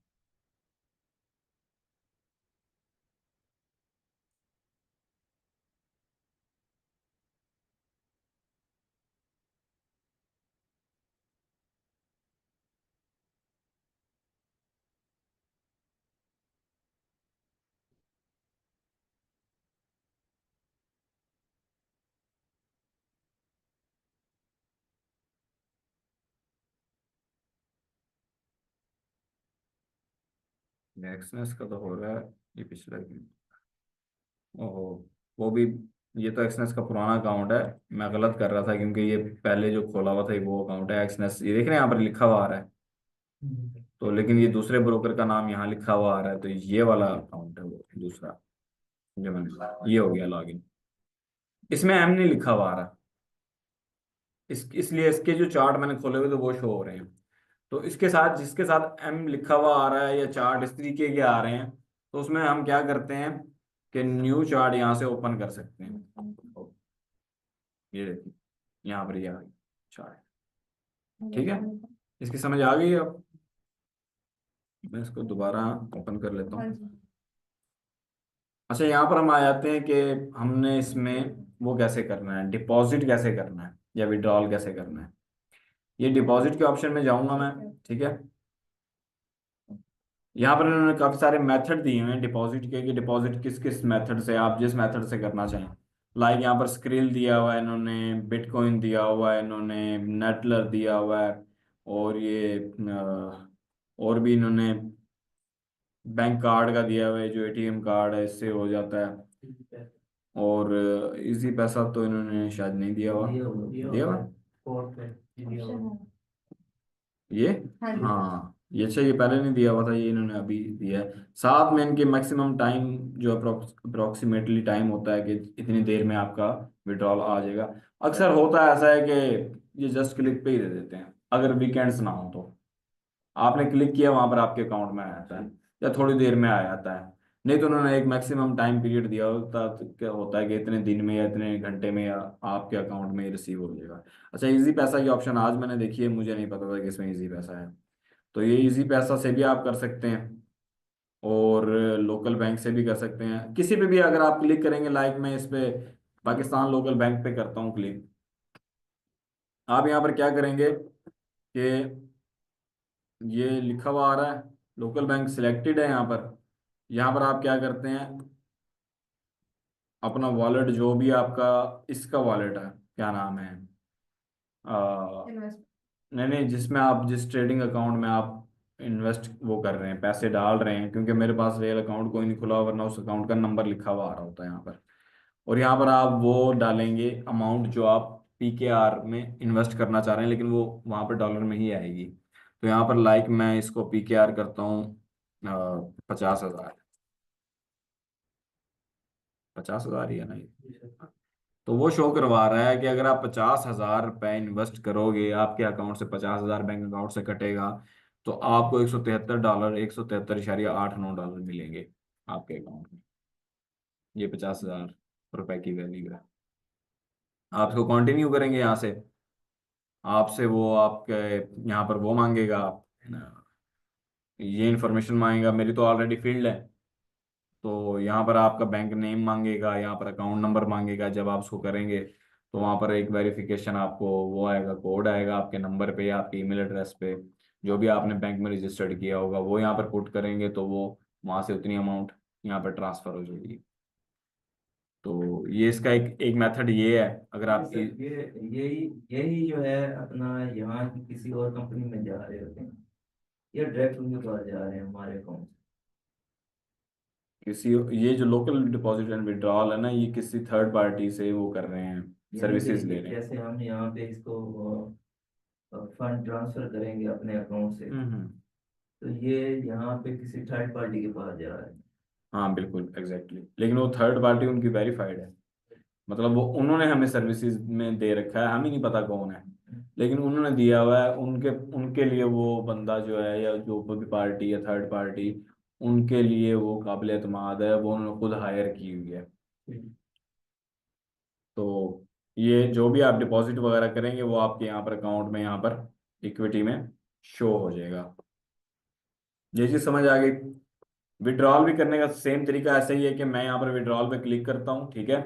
एक्सनेस का तो हो रहा है, ये पिछला क्यों, ओहो, वो भी, ये तो एक्सनेस का पुराना अकाउंट है। मैं गलत कर रहा था क्योंकि ये पहले जो खोला हुआ था ये वो अकाउंट है एक्सनेस, ये देख रहे हैं यहाँ पर लिखा हुआ आ रहा है। तो लेकिन ये दूसरे ब्रोकर का नाम यहाँ लिखा हुआ आ रहा है, तो ये वाला अकाउंट है वो दूसरा जो मैंने, ये हो गया लॉगिन। इसमें M नहीं लिखा हुआ आ रहा, इसलिए इसके जो चार्ट मैंने खोले हुए तो वो शो हो रहे हैं। तो इसके साथ, जिसके साथ M लिखा हुआ आ रहा है या चार्ट इस तरीके के आ रहे हैं, तो उसमें हम क्या करते हैं कि न्यू चार्ट यहाँ से ओपन कर सकते हैं। ये देखिए यहाँ पर ये आ गई चार्ट। ठीक है, इसकी समझ आ गई अब। मैं इसको दोबारा ओपन कर लेता हाँ हूँ। जी। अच्छा, यहाँ पर हम आ जाते हैं कि हमने इसमें वो कैसे करना है, डिपॉजिट कैसे करना है या विड्रॉल कैसे करना है। ये डिपॉजिट के ऑप्शन में जाऊंगा मैं। ठीक है, यहाँ पर इन्होंने काफी सारे मेथड दिए हुए हैं डिपॉजिट के, कि डिपॉजिट किस किस मेथड से, आप जिस मेथड से करना चाहें। लाइक यहाँ पर स्क्रिल दिया हुआ है इन्होंने, बिटकॉइन दिया हुआ है इन्होंने, नेटलर दिया हुआ है, और ये और भी इन्होंने बैंक कार्ड का दिया हुआ है, जो ATM कार्ड है इससे हो जाता है। और इजी पैसा तो इन्होंने शायद नहीं दिया हुआ, दिया हुआ ऑप्शन है। ये, हाँ जी। हाँ ये, अच्छा ये पहले नहीं दिया हुआ था, ये इन्होंने अभी दिया है। साथ में इनके मैक्सिमम टाइम जो अप्रोक्सीमेटली टाइम होता है कि इतनी देर में आपका विड्रॉल आ जाएगा। अक्सर होता है ऐसा है कि ये जस्ट क्लिक पे ही दे देते हैं, अगर वीकेंड्स ना हो तो। आपने क्लिक किया वहां पर आपके अकाउंट में आ जाता है या थोड़ी देर में आ जाता है। नहीं तो उन्होंने एक मैक्सिमम टाइम पीरियड दिया होता, तो क्या होता है कि इतने दिन में या इतने घंटे में या आपके अकाउंट में रिसीव हो जाएगा। अच्छा, इजी पैसा की ऑप्शन आज मैंने देखी है, मुझे नहीं पता था कि इसमें इजी पैसा है। तो ये इजी पैसा से भी आप कर सकते हैं और लोकल बैंक से भी कर सकते हैं, किसी पे भी अगर आप क्लिक करेंगे। लाइक मैं इस पे पाकिस्तान लोकल बैंक पे करता हूँ क्लिक। आप यहाँ पर क्या करेंगे कि ये लिखा हुआ आ रहा है लोकल बैंक सिलेक्टेड है, यहाँ पर आप क्या करते हैं, अपना वॉलेट जो भी आपका, इसका वॉलेट है, क्या नाम है, इन्वेस्ट। नहीं नहीं, जिसमें आप, जिस ट्रेडिंग अकाउंट में आप इन्वेस्ट वो कर रहे हैं, पैसे डाल रहे हैं, क्योंकि मेरे पास रियल अकाउंट कोई नहीं खुला, वरना उस अकाउंट का नंबर लिखा हुआ आ रहा होता है यहाँ पर। और यहाँ पर आप वो डालेंगे अमाउंट जो आप PKR में इन्वेस्ट करना चाह रहे हैं, लेकिन वो वहाँ पर डॉलर में ही आएगी। तो यहाँ पर लाइक मैं इसको PKR करता हूँ 50,000। 50,000 ही है ना ये? तो वो शो करवा रहा है कि अगर आप 50,000 रुपये इन्वेस्ट करोगे, आपके अकाउंट से 50,000 बैंक अकाउंट से कटेगा, तो आपको $173, $173.89 मिलेंगे आपके अकाउंट में। ये 50,000 रुपये की वैल्यू है। आप इसको कंटिन्यू करेंगे यहाँ से, आपसे वो आपके यहाँ पर वो मांगेगा, ये इन्फॉर्मेशन मांगेगा, मेरी तो ऑलरेडी फील्ड है। तो यहाँ पर आपका बैंक नेम मांगेगा, यहाँ पर अकाउंट नंबर मांगेगा। जब आप उसको करेंगे तो वहाँ पर एक वेरिफिकेशन आपको वो आएगा, कोड आएगा आपके नंबर पे या आपके ईमेल एड्रेस पे, जो भी आपने बैंक में रजिस्टर्ड किया होगा वो यहाँ पर पुट करेंगे, तो वो वहाँ से उतनी अमाउंट यहाँ पर ट्रांसफ़र हो जाएगी। तो ये इसका एक एक मेथड ये है। अगर आपकी ये यही यही जो है अपना, यहाँ की किसी और कंपनी में जा रहे होते हैं या डायरेक्ट उनके पास जा रहे हैं हमारे अकाउंट? किसी, ये जो लोकल डिपॉजिट एंड विड्रॉल है ना, ये किसी थर्ड पार्टी से वो कर रहे हैं, सर्विसेज ले रहे हैं। जैसे हम यहाँ पे इसको फंड ट्रांसफर करेंगे अपने अकाउंट से, हम्म। तो ये यहाँ पे किसी थर्ड पार्टी के पास जा रहा है। हाँ बिल्कुल एग्जैक्टली, लेकिन वो थर्ड पार्टी उनकी वेरीफाइड है। मतलब वो उन्होंने हमें सर्विसेज में दे रखा है, हमें नहीं पता कौन है, लेकिन उन्होंने दिया हुआ है। उनके उनके लिए वो बंदा जो है, या जो भी पार्टी या थर्ड पार्टी, उनके लिए वो काबिल एतमाद है, वो उन्होंने खुद हायर की हुई है। तो ये जो भी आप डिपॉजिट वगैरह करेंगे वो आपके यहाँ पर अकाउंट में, यहाँ पर इक्विटी में शो हो जाएगा। ये चीज़ समझ आ गई? विड्रॉल भी करने का सेम तरीका ऐसा ही है कि मैं यहाँ पर विड्रॉल पे क्लिक करता हूँ, ठीक है।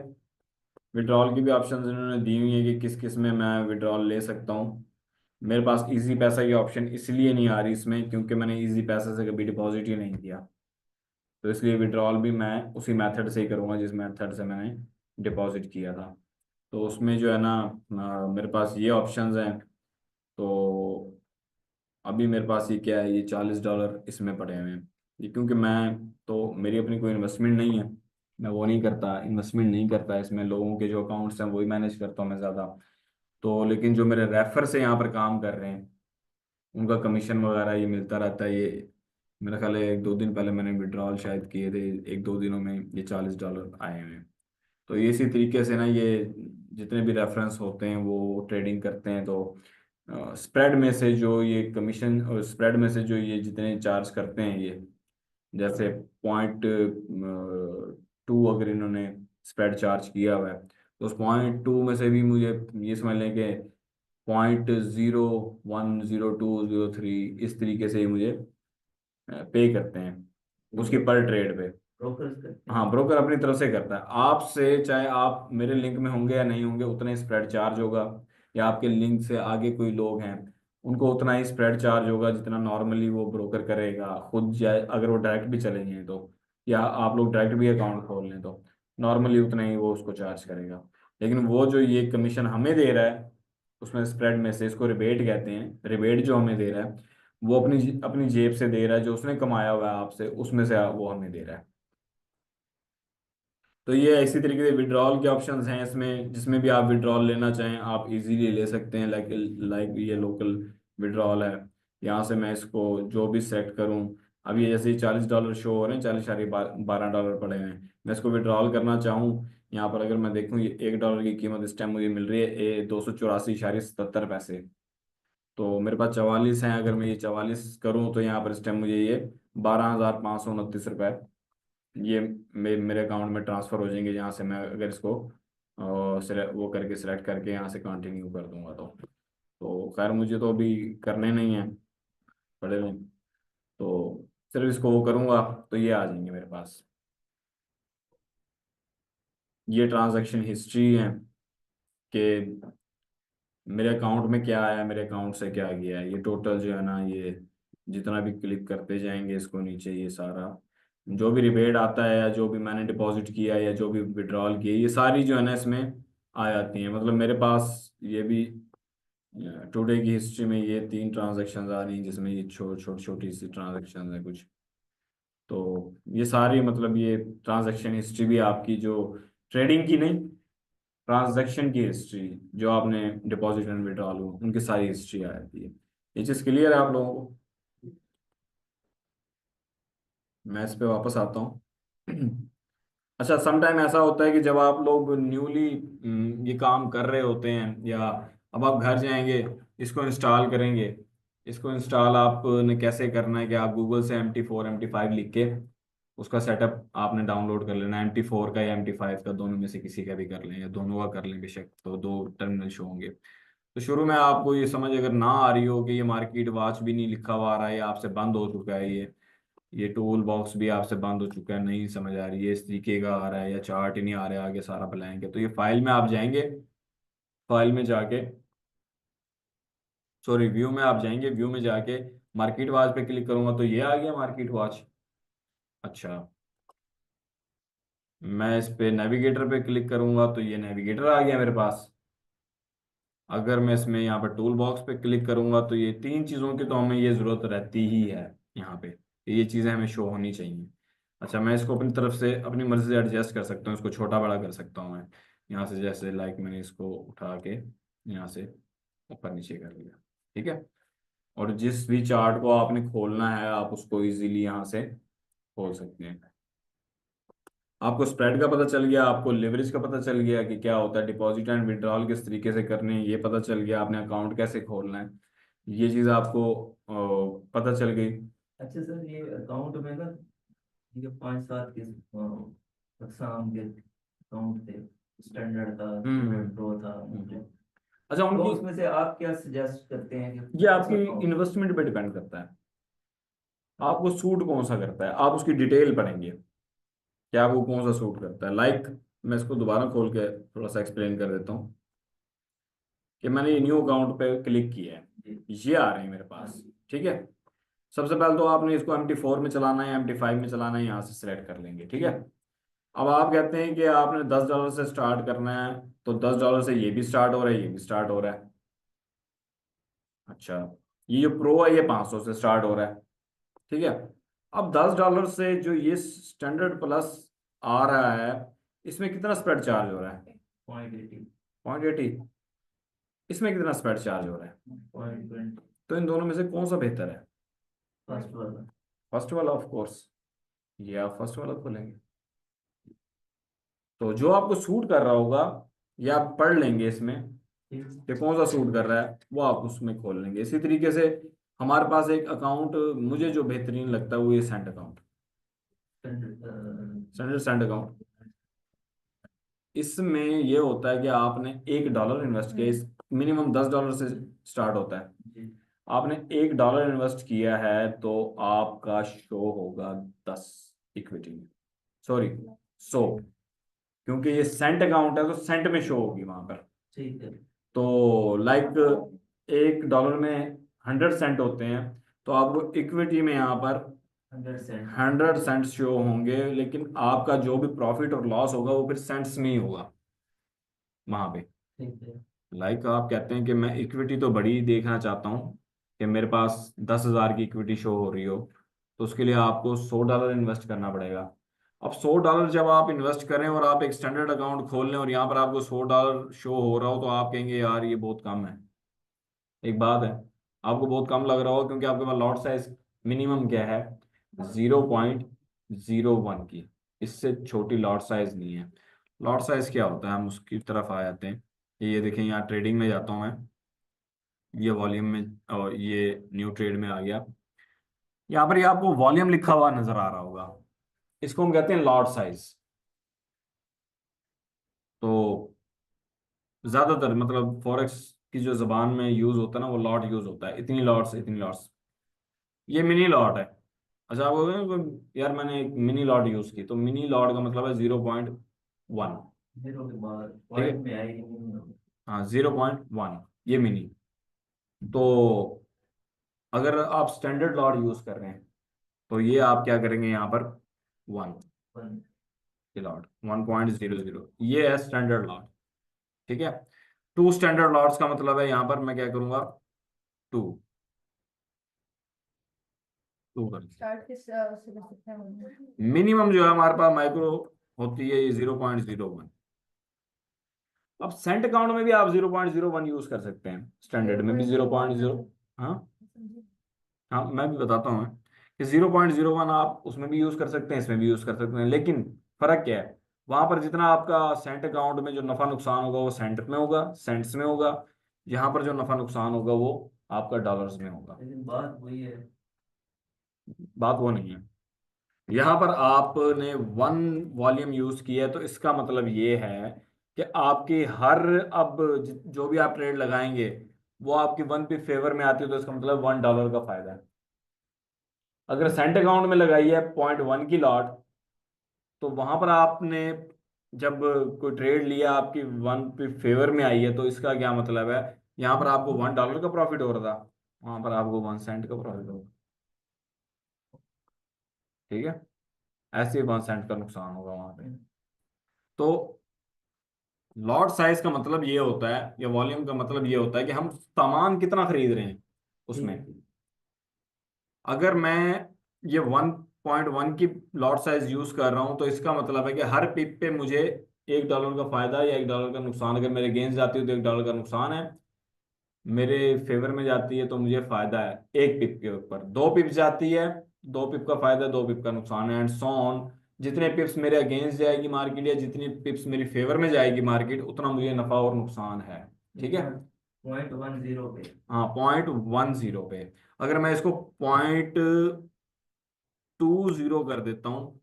विड्रॉल की भी ऑप्शन इन्होंने दी हुई है कि किस किस में मैं विड्रॉल ले सकता हूँ। मेरे पास इजी पैसा की ऑप्शन इसलिए नहीं आ रही इसमें, क्योंकि मैंने इजी पैसे से कभी डिपॉजिट ही नहीं किया। तो इसलिए विड्रॉल भी मैं उसी मेथड से ही करूँगा जिस मेथड से मैंने डिपॉजिट किया था। तो उसमें जो है ना, मेरे पास ये ऑप्शंस हैं। तो अभी मेरे पास ये क्या है, ये $40 इसमें पड़े हुए हैं। ये क्योंकि मैं, तो मेरी अपनी कोई इन्वेस्टमेंट नहीं है, मैं वो नहीं करता, इन्वेस्टमेंट नहीं करता इसमें। लोगों के जो अकाउंट्स हैं वही मैनेज करता हूँ मैं ज़्यादा। तो लेकिन जो मेरे रेफर से यहाँ पर काम कर रहे हैं, उनका कमीशन वगैरह ये मिलता रहता है। ये मेरा ख्याल है 1-2 दिन पहले मैंने विड्रॉल शायद किए थे, 1-2 दिनों में ये $40 आए हुए हैं। तो ये इसी तरीके से ना, ये जितने भी रेफरेंस होते हैं वो ट्रेडिंग करते हैं। तो स्प्रेड में से जो ये कमीशन, और स्प्रेड में से जो ये जितने चार्ज करते हैं, ये जैसे 0.2 अगर इन्होंने स्प्रेड चार्ज किया हुआ है, तो उस 0.2 में से भी मुझे ये समझ लें कि 0.010203 इस तरीके से ये मुझे पे करते हैं उसकी पर ट्रेड पे। ब्रोकर्स करते हाँ, हैं। ब्रोकर अपनी तरफ से करता है। आपसे चाहे आप मेरे लिंक में होंगे या नहीं होंगे, उतना ही स्प्रेड चार्ज होगा, या आपके लिंक से आगे कोई लोग हैं उनको उतना ही स्प्रेड चार्ज होगा जितना नॉर्मली वो ब्रोकर करेगा खुद, जाए अगर वो डायरेक्ट भी चले जाएं तो, या आप लोग डायरेक्ट भी अकाउंट खोल लें तो नॉर्मली उतना ही वो उसको चार्ज करेगा। लेकिन वो जो ये कमीशन हमें दे रहा है उसमें स्प्रेड में से, इसको रिबेट कहते हैं, रिबेट जो हमें दे रहा है वो अपनी अपनी जेब से दे रहा है, जो उसने कमाया हुआ है आपसे उसमें से वो हमें दे रहा है। तो ये इसी तरीके से विड्रॉल के ऑप्शंस हैं इसमें, जिसमें भी आप विड्रॉल लेना चाहें आप इजीली ले सकते हैं। लाइक लाइक ये लोकल विड्रॉल है, यहाँ से मैं इसको जो भी सेलेक्ट करूँ, अब ये जैसे ही $40 शो हो रहे हैं, 40.12 पड़े हैं, मैं इसको विड्रॉल करना चाहूँ, यहाँ पर अगर मैं देखूँ ये $1 की कीमत इस टाइम मुझे मिल रही है 284.77 पैसे। तो मेरे पास 44 हैं, अगर मैं ये 44 करूँ तो यहाँ पर इस टाइम मुझे ये 12,529 रुपये ये मेरे अकाउंट में ट्रांसफ़र हो जाएंगे, जहाँ से मैं अगर इसको वो करके सिलेक्ट करके यहाँ से कंटिन्यू कर दूंगा। तो खैर मुझे तो अभी करने नहीं है पड़े हुए, तो सिर्फ इसको वो करूँगा तो ये आ जाएंगे मेरे पास। ये ट्रांजैक्शन हिस्ट्री है कि मेरे अकाउंट में क्या आया, मेरे अकाउंट से क्या गया है। ये टोटल जो है ना, ये जितना भी क्लिक करते जाएंगे इसको नीचे, ये सारा जो भी रिबेट आता है या जो भी मैंने डिपॉजिट किया या जो भी विड्रॉल किया, ये सारी जो है ना इसमें आ जाती हैं। मतलब मेरे पास ये भी टुडे की हिस्ट्री में ये 3 ट्रांजैक्शंस आ रही हैं, जिसमें ये छोटी छोटी सी ट्रांजैक्शंस हैं कुछ। तो ये सारी मतलब ये ट्रांजैक्शन हिस्ट्री भी आपकी जो ट्रेडिंग की नहीं, ट्रांजैक्शन की हिस्ट्री, जो आपने डिपॉजिट एंड विड्रॉल हो उनकी सारी हिस्ट्री आ जाती है। ये चीज़ क्लियर है आप लोगों को? मैं इस पे वापस आता हूँ। अच्छा, समटाइम ऐसा होता है कि जब आप लोग न्यूली ये काम कर रहे होते हैं, या अब आप घर जाएंगे, इसको इंस्टॉल करेंगे। इसको इंस्टॉल आपने कैसे करना है कि आप गूगल से MT4 MT5 लिख के उसका सेटअप आपने डाउनलोड कर लेना। MT4 का या MT5 का, दोनों में से किसी का भी कर लें या दोनों का कर लें बेशक, तो दो टर्मिनल शो होंगे। तो शुरू में आपको ये समझ अगर ना आ रही हो कि ये मार्केट वॉच भी नहीं लिखा हुआ आ रहा है या आपसे बंद हो चुका है, ये टूल बॉक्स भी आपसे बंद हो चुका है, नहीं समझ आ रही है, इस तरीके का आ रहा है या चार्ट ही नहीं आ रहा है आगे सारा ब्लैंक है, तो ये फाइल में आप जाएंगे। फाइल में जाके, सॉरी, व्यू में आप जाएंगे। व्यू में जाके मार्केट वॉच पे क्लिक करूंगा तो ये आ गया मार्केट वॉच। अच्छा, मैं इस पे नेविगेटर पे क्लिक करूंगा तो ये नेविगेटर आ गया मेरे पास। अगर मैं इसमें यहाँ पर टूल बॉक्स पे क्लिक करूंगा तो ये तीन चीज़ों की तो हमें ये ज़रूरत रहती ही है यहाँ पे, ये चीज़ें हमें शो होनी चाहिए। अच्छा, मैं इसको अपनी तरफ से अपनी मर्ज़ी से एडजस्ट कर सकता हूँ, इसको छोटा बड़ा कर सकता हूँ मैं यहाँ से, जैसे लाइक मैंने इसको उठा के यहाँ से ऊपर नीचे कर लिया, ठीक है। और जिस भी चार्ट को आपने खोलना है आप उसको इजीली यहाँ से खोल सकते हैं। आपको स्प्रेड का पता चल गया, आपको लेवरेज का पता चल गया कि क्या होता है, डिपॉजिट एंड विड्रॉल किस तरीके से करने हैं ये पता चल गया, आपने अकाउंट कैसे खोलना है ये चीज़ आपको पता चल गई। अच्छा सर, ये अकाउंट में ना, ये 5-7 के अकसाम के अकाउंट थे। स्टैंडर्ड था, स्टूडेंट प्रो था। हम्म। अच्छा, तो उनकी उसमें से आप क्या सजेस्ट करते हैं कि ये कौन सा आपकी account? इन्वेस्टमेंट पे डिपेंड करता है, आपको सूट कौन सा करता है। आप उसकी डिटेल पढ़ेंगे कि आपको कौन सा सूट करता है। लाइक मैं इसको दोबारा खोल के थोड़ा सा एक्सप्लेन कर देता हूँ कि मैंने ये न्यू अकाउंट पे क्लिक किया है, ये आ रहे हैं मेरे पास, ठीक है। सबसे पहले तो आपने इसको MT4 में चलाना है, MT5 में चलाना है, यहाँ से सिलेक्ट कर लेंगे, ठीक है। अब आप कहते हैं कि आपने $10 से स्टार्ट करना है, तो $10 से ये भी स्टार्ट हो रहा है, ये भी स्टार्ट हो रहा है। अच्छा, ये जो प्रो है ये 500 से स्टार्ट हो रहा है, ठीक है। अब $10 से जो ये स्टैंडर्ड प्लस आ रहा है, इसमें कितना स्प्रेड चार्ज हो रहा है? 0.80, 0.80। इसमें कितना स्प्रेड चार्ज हो रहा है? 0.20, तो इन दोनों में से कौन सा बेहतर है? फर्स्ट वाला। फर्स्ट वाला, ऑफ कोर्स। ये आप फर्स्ट वाला खोलेंगे तो जो आपको सूट कर रहा होगा ये आप पढ़ लेंगे इसमें कि कौन सा सूट कर रहा है, वो आप उसमें खोल लेंगे। इसी तरीके से हमारे पास एक अकाउंट मुझे जो बेहतरीन लगता है वो ये Saint account, standard Saint account. इसमें ये होता है कि आपने $1 इन्वेस्ट किया, इस मिनिमम $10 से स्टार्ट होता है। जी। आपने $1 इन्वेस्ट किया है तो आपका शो होगा 10 इक्विटी में, सॉरी 100, क्योंकि ये सेंट अकाउंट है तो सेंट में शो होगी वहां पर। ठीक है। तो लाइक $1 में 100 सेंट होते हैं, तो आपको इक्विटी में यहाँ पर 100 सेंट। 100 सेंट शो होंगे, लेकिन आपका जो भी प्रॉफिट और लॉस होगा वो फिर सेंट्स में ही होगा वहां पे। ठीक है। लाइक आप कहते हैं कि मैं इक्विटी तो बड़ी देखना चाहता हूँ कि मेरे पास 10,000 की इक्विटी शो हो रही हो, तो उसके लिए आपको $100 इन्वेस्ट करना पड़ेगा। अब $100 जब आप इन्वेस्ट करें और आप एक स्टैंडर्ड अकाउंट खोल लें और यहाँ पर आपको $100 शो हो रहा हो, तो आप कहेंगे यार ये बहुत कम है। एक बात है, आपको बहुत कम लग रहा हो क्योंकि आपके पास लॉट साइज मिनिमम क्या है, 0.01 की, इससे छोटी लॉट साइज नहीं है। लॉट साइज क्या होता है, हम उसकी तरफ आ जाते हैं। ये देखें, यहाँ ट्रेडिंग में जाता हूँ मैं, ये वॉल्यूम में, और ये न्यू ट्रेड में आ गया। यहाँ पर ये आपको वॉल्यूम लिखा हुआ नजर आ रहा होगा, इसको हम कहते हैं लॉट साइज। तो ज्यादातर मतलब फॉरेक्स की जो जबान में यूज होता है ना, वो लॉट यूज होता है, इतनी लॉट्स इतनी लॉट्स। ये मिनी लॉट है। अच्छा, आप बोलोगे यार मैंने एक मिनी लॉट यूज की, तो मिनी लॉट का मतलब है 0.1, 0 के बाद ठीक है। पॉइंट में आएगी नहीं होगी। हाँ, 0.1 ये मिनी। तो अगर आप स्टैंडर्ड लॉट यूज कर रहे हैं तो ये आप क्या करेंगे यहाँ पर 1 1। लॉट, 1.00, ये है स्टैंडर्ड लॉट, ठीक है। 2 स्टैंडर्ड लॉट्स का मतलब है यहाँ पर मैं क्या करूंगा, 2 2 कर। स्टार्ट किस से कर सकते हैं हम? मिनिमम जो है हमारे पास माइक्रो होती है ये 0.01। अब सेंट अकाउंट में भी आप 0.01 यूज कर सकते हैं, स्टैंडर्ड में भी 0.0। हाँ हाँ, मैं भी बताता हूँ कि 0.01 आप उसमें भी यूज कर सकते हैं, इसमें भी यूज कर सकते हैं, लेकिन फर्क क्या है, वहां पर जितना आपका सेंट अकाउंट में जो नफा नुकसान होगा वो सेंट में होगा, सेंट्स में होगा। यहाँ पर जो नफा नुकसान होगा वो आपका डॉलर्स में होगा। लेकिन बात वही है। बात वो नहीं है, यहाँ पर आपने वन वॉल्यूम यूज किया है, तो इसका मतलब ये है कि आपकी हर, अब जो भी आप ट्रेड लगाएंगे वो आपकी वन पे फेवर में आती है, तो इसका मतलब $1 का फायदा है। अगर सेंट अकाउंट में लगाई है 0.1 की लॉट, तो वहां पर आपने जब कोई ट्रेड लिया आपकी वन पे फेवर में आई है, तो इसका क्या मतलब है, यहाँ पर आपको $1 का प्रॉफिट हो रहा था, वहां पर आपको 1 सेंट का प्रॉफिट होगा। ठीक है, ऐसे 1 सेंट का नुकसान होगा वहां पे। तो लॉट साइज का मतलब ये होता है, या वॉल्यूम का मतलब ये होता है कि हम सामान कितना खरीद रहे हैं उसमें। अगर मैं ये 1.1 की लॉट साइज यूज कर रहा हूं, तो इसका मतलब है कि हर पिप पे मुझे $1 का फायदा या $1 का नुकसान, अगर मेरे गेंस जाती है तो $1 का नुकसान है, मेरे फेवर में जाती है तो मुझे फायदा है एक पिप के ऊपर। 2 पिप जाती है, 2 पिप का फायदा, 2 पिप का नुकसान है, एंड सो ऑन। जितने पिप्स मेरे अगेंस्ट जाएगी मार्केट या जितनी पिप्स मेरी फेवर में जाएगी मार्केट, उतना मुझे नफा और नुकसान है। ठीक है, 0.10 पे। हाँ 0.10 पे। अगर मैं इसको 0.20 कर देता हूँ,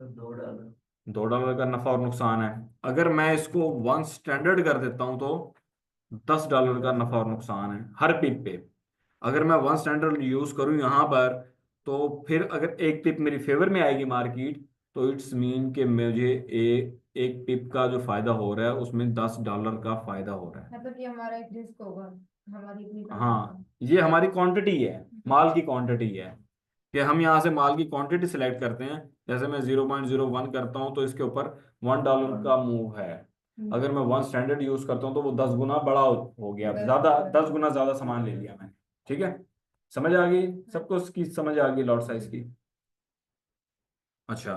तो $2। $2 का नफा और नुकसान है। अगर मैं इसको 1 स्टैंडर्ड कर देता हूँ, तो $10 का नफा और नुकसान है हर पिप पे। अगर मैं 1 स्टैंडर्ड यूज करूँ यहाँ पर, तो फिर अगर एक पिप मेरी फेवर में आएगी मार्केट, तो इट्स मीन कि मुझे एक पिप का जो फायदा हो रहा है उसमें $10 का फायदा हो रहा है। मतलब ये हमारा एक रिस्क होगा, हमारी इतनी हाँ, ये हमारी क्वांटिटी है, माल की क्वांटिटी है, कि हम यहाँ से माल की क्वांटिटी सिलेक्ट करते हैं। जैसे मैं 0.01 करता हूँ, तो इसके ऊपर $1 का मूव है। अगर मैं 1 स्टैंडर्ड यूज करता हूँ, तो वो 10 गुना बड़ा हो गया, ज्यादा 10 गुना ज्यादा सामान ले लिया मैंने। ठीक है, समझ आ गई सबको, उसकी समझ आ गई लॉट साइज की। अच्छा,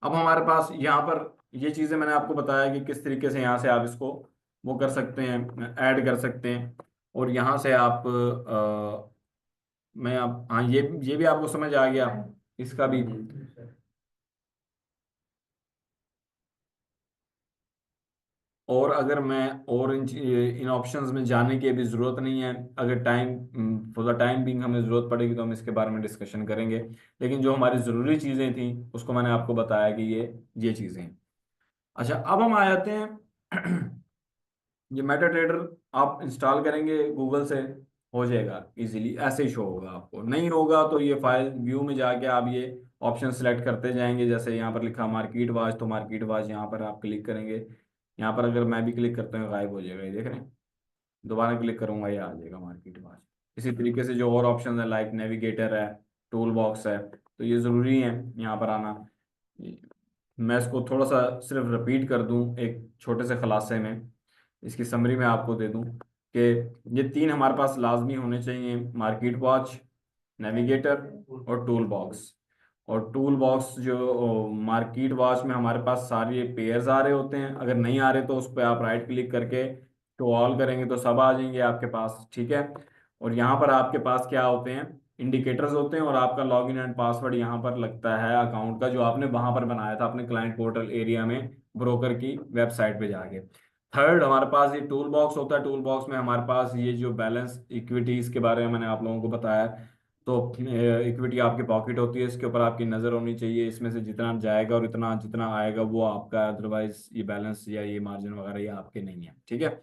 अब हमारे पास यहाँ पर ये चीजें मैंने आपको बताया कि किस तरीके से यहाँ से आप इसको वो कर सकते हैं, ऐड कर सकते हैं। और यहाँ से आप मैं आप, हाँ, ये भी आपको समझ आ गया इसका भी। और अगर मैं और इन ऑप्शंस में जाने की अभी ज़रूरत नहीं है, अगर time for the time being हमें ज़रूरत पड़ेगी तो हम इसके बारे में डिस्कशन करेंगे। लेकिन जो हमारी ज़रूरी चीज़ें थी उसको मैंने आपको बताया कि ये चीज़ें हैं। अच्छा, अब हम आ जाते हैं ये मेटा ट्रेडर आप इंस्टॉल करेंगे गूगल से, हो जाएगा इजीली, ऐसे ही शो होगा आपको। नहीं होगा तो ये फाइल व्यू में जाके आप ये ऑप्शन सेलेक्ट करते जाएंगे। जैसे यहाँ पर लिखा मार्केट वाच, तो मार्केट वाच यहाँ पर आप क्लिक करेंगे। यहाँ पर अगर मैं भी क्लिक करता हूँ गायब हो जाएगा, ये देख रहे हैं। दोबारा क्लिक करूंगा, ये आ जाएगा मार्केट वाच। इसी तरीके से जो और ऑप्शन है, लाइक नेविगेटर है, टूल बॉक्स है, तो ये ज़रूरी है यहाँ पर आना। मैं इसको थोड़ा सा सिर्फ रिपीट कर दूं एक छोटे से खुलासे में, इसकी समरी में आपको दे दूं कि ये 3 हमारे पास लाजमी होने चाहिए: मार्केट वॉच, नेविगेटर और टूल बॉक्स। और टूल बॉक्स जो मार्केट वॉच में हमारे पास सारे पेयर्स आ रहे होते हैं, अगर नहीं आ रहे तो उस पर आप राइट क्लिक करके तो ऑल करेंगे तो सब आ जाएंगे आपके पास। ठीक है, और यहाँ पर आपके पास क्या होते हैं, इंडिकेटर्स होते हैं, और आपका लॉगिन एंड पासवर्ड यहाँ पर लगता है अकाउंट का, जो आपने वहां पर बनाया था अपने क्लाइंट पोर्टल एरिया में ब्रोकर की वेबसाइट पे जाके। थर्ड, हमारे पास ये टूल बॉक्स होता है। टूल बॉक्स में हमारे पास ये जो बैलेंस इक्विटीज के बारे में मैंने आप लोगों को बताया, तो इक्विटी आपकी पॉकेट होती है, इसके ऊपर आपकी नज़र होनी चाहिए, इसमें से जितना जाएगा और इतना जितना आएगा वो आपका, अदरवाइज ये बैलेंस या ये मार्जिन वगैरह ये आपके नहीं है। ठीक है,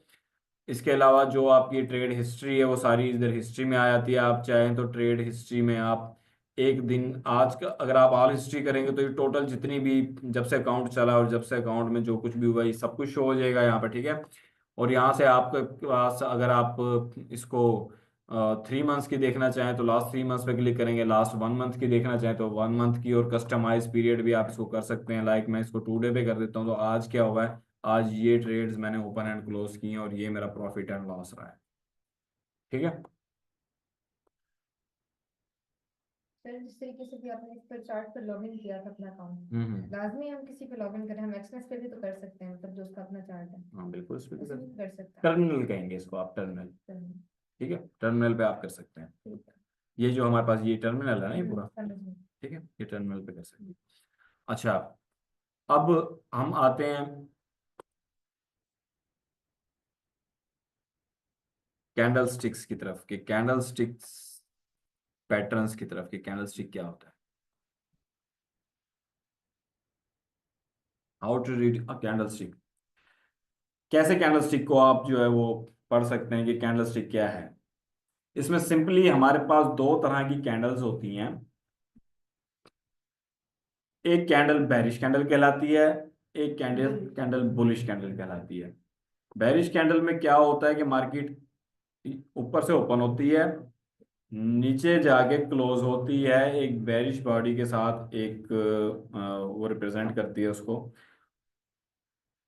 इसके अलावा जो आपकी ट्रेड हिस्ट्री है वो सारी इधर हिस्ट्री में आ जाती है। आप चाहें तो ट्रेड हिस्ट्री में आप एक दिन आज का अगर आप ऑल हिस्ट्री करेंगे, तो ये टोटल जितनी भी जब से अकाउंट चला और जब से अकाउंट में जो कुछ भी हुआ ये सब कुछ शो हो जाएगा यहाँ पर। ठीक है, और यहाँ से आपके पास अगर आप इसको 3 मंथ्स की देखना चाहें तो लास्ट 3 मंथ्स पे क्लिक करेंगे, लास्ट 1 मंथ की देखना चाहें तो 1 मंथ की, और कस्टमाइज पीरियड भी आप इसको कर सकते हैं। लाइक मैं इसको 2 डे पे कर देता हूँ, तो आज क्या हुआ है, आज ये ट्रेड्स मैंने ओपन एंड क्लोज किए हैं और ये मेरा प्रॉफिट एंड लॉस रहा है। ठीक है, सर जिस तरीके से भी आपने इस पर चार्ट पर लॉगिन किया था अपना अकाउंट, हम्म। लाजमी हम किसी पे लॉगिन करें, हम एक्सनेस पे भी तो कर सकते हैं, मतलब जो उसका अपना चार्ट है हाँ बिल्कुल, इस पे भी उसमें भी कर सकते हैं। टर्मिनल कहेंगे इसको आप, टर्मिनल। चलिए, ठीक है, टर्मिनल पे आप कर सकते हैं। ठीक है। ये जो हमारे पास ये टर्मिनल है ना, ये पूरा, समझ गई। ठीक है, ये टर्मिनल पे कर सकते हैं। अच्छा, अब हम आते हैं कैंडल स्टिक्स की तरफ, कि कैंडल स्टिक्स पैटर्न्स की तरफ, कि कैंडल स्टिक क्या होता है, how to read a candlestick. कैसे कैंडल स्टिक को आप जो है वो पढ़ सकते हैं कि कैंडल स्टिक क्या है। इसमें सिंपली हमारे पास दो तरह की कैंडल्स होती हैं। एक कैंडल बेरिश कैंडल कहलाती है, एक कैंडल कैंडल बुलिश कैंडल कहलाती है। बेरिश कैंडल में क्या होता है कि मार्केट ऊपर से ओपन होती है, नीचे जाके क्लोज होती है एक बेरिश बॉडी के साथ, एक वो रिप्रेजेंट करती है उसको।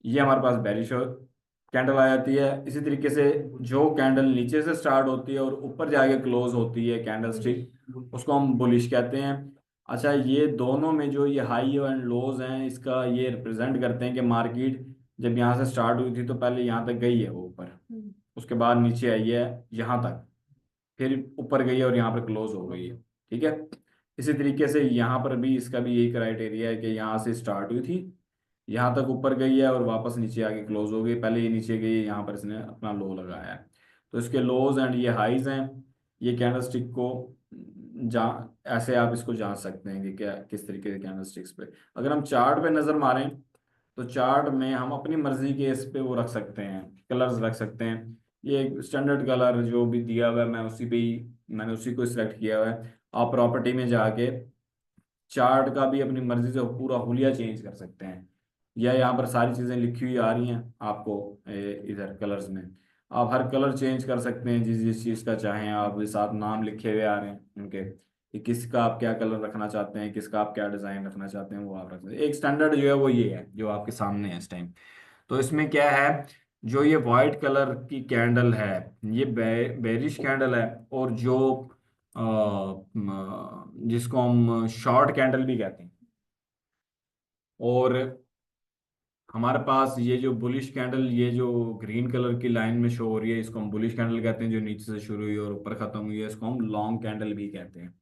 ये हमारे पास बेरिश कैंडल आ जाती है। इसी तरीके से जो कैंडल नीचे से स्टार्ट होती है और ऊपर जाके क्लोज होती है कैंडल स्टिक, उसको हम बुलिश कहते हैं। अच्छा, ये दोनों में जो ये हाई एंड लोज हैं, इसका ये रिप्रेजेंट करते हैं कि मार्केट जब यहाँ से स्टार्ट हुई थी तो पहले यहाँ तक गई है वो ऊपर, उसके बाद नीचे आई है यहाँ तक, फिर ऊपर गई है और यहाँ पर क्लोज हो गई है। ठीक है, इसी तरीके से यहाँ पर भी इसका भी यही क्राइटेरिया है कि यहाँ से स्टार्ट हुई थी, यहाँ तक ऊपर गई है और वापस नीचे आके क्लोज हो गई। पहले ये नीचे गई है, यहाँ पर इसने अपना लो लगाया है। तो इसके लोज एंड ये हाइज हैं। ये कैंडल स्टिक को जा ऐसे आप इसको जांच सकते हैं कि क्या किस तरीके के कैंडल स्टिक्स पे। अगर हम चार्ट पे नजर मारें तो चार्ट में हम अपनी मर्जी के इस पे वो रख सकते हैं, कलर्स रख सकते हैं। ये स्टैंडर्ड कलर जो भी दिया हुआ है मैं उसी पे ही, मैंने उसी को सिलेक्ट किया हुआ है। आप प्रॉपर्टी में जाके चार्ट का भी अपनी मर्जी से पूरा हुलिया चेंज कर सकते हैं, या यहाँ पर सारी चीज़ें लिखी हुई आ रही हैं आपको इधर कलर्स में, आप हर कलर चेंज कर सकते हैं जिस जिस चीज़ का चाहें। आप के साथ नाम लिखे हुए आ रहे हैं उनके, कि किसका आप क्या कलर रखना चाहते हैं, किसका आप क्या डिज़ाइन रखना चाहते हैं, वो आप रख सकते हैं। एक स्टैंडर्ड जो है वो ये है जो आपके सामने है इस टाइम। तो इसमें क्या है, जो ये वाइट कलर की कैंडल है ये बेरिश कैंडल है, और जो जिसको हम शॉर्ट कैंडल भी कहते हैं, और हमारे पास ये जो बुलिश कैंडल, ये जो ग्रीन कलर की लाइन में शो हो रही है, इसको हम बुलिश कैंडल कहते हैं, जो नीचे से शुरू हुई और ऊपर खत्म हुई है, इसको हम लॉन्ग कैंडल भी कहते हैं।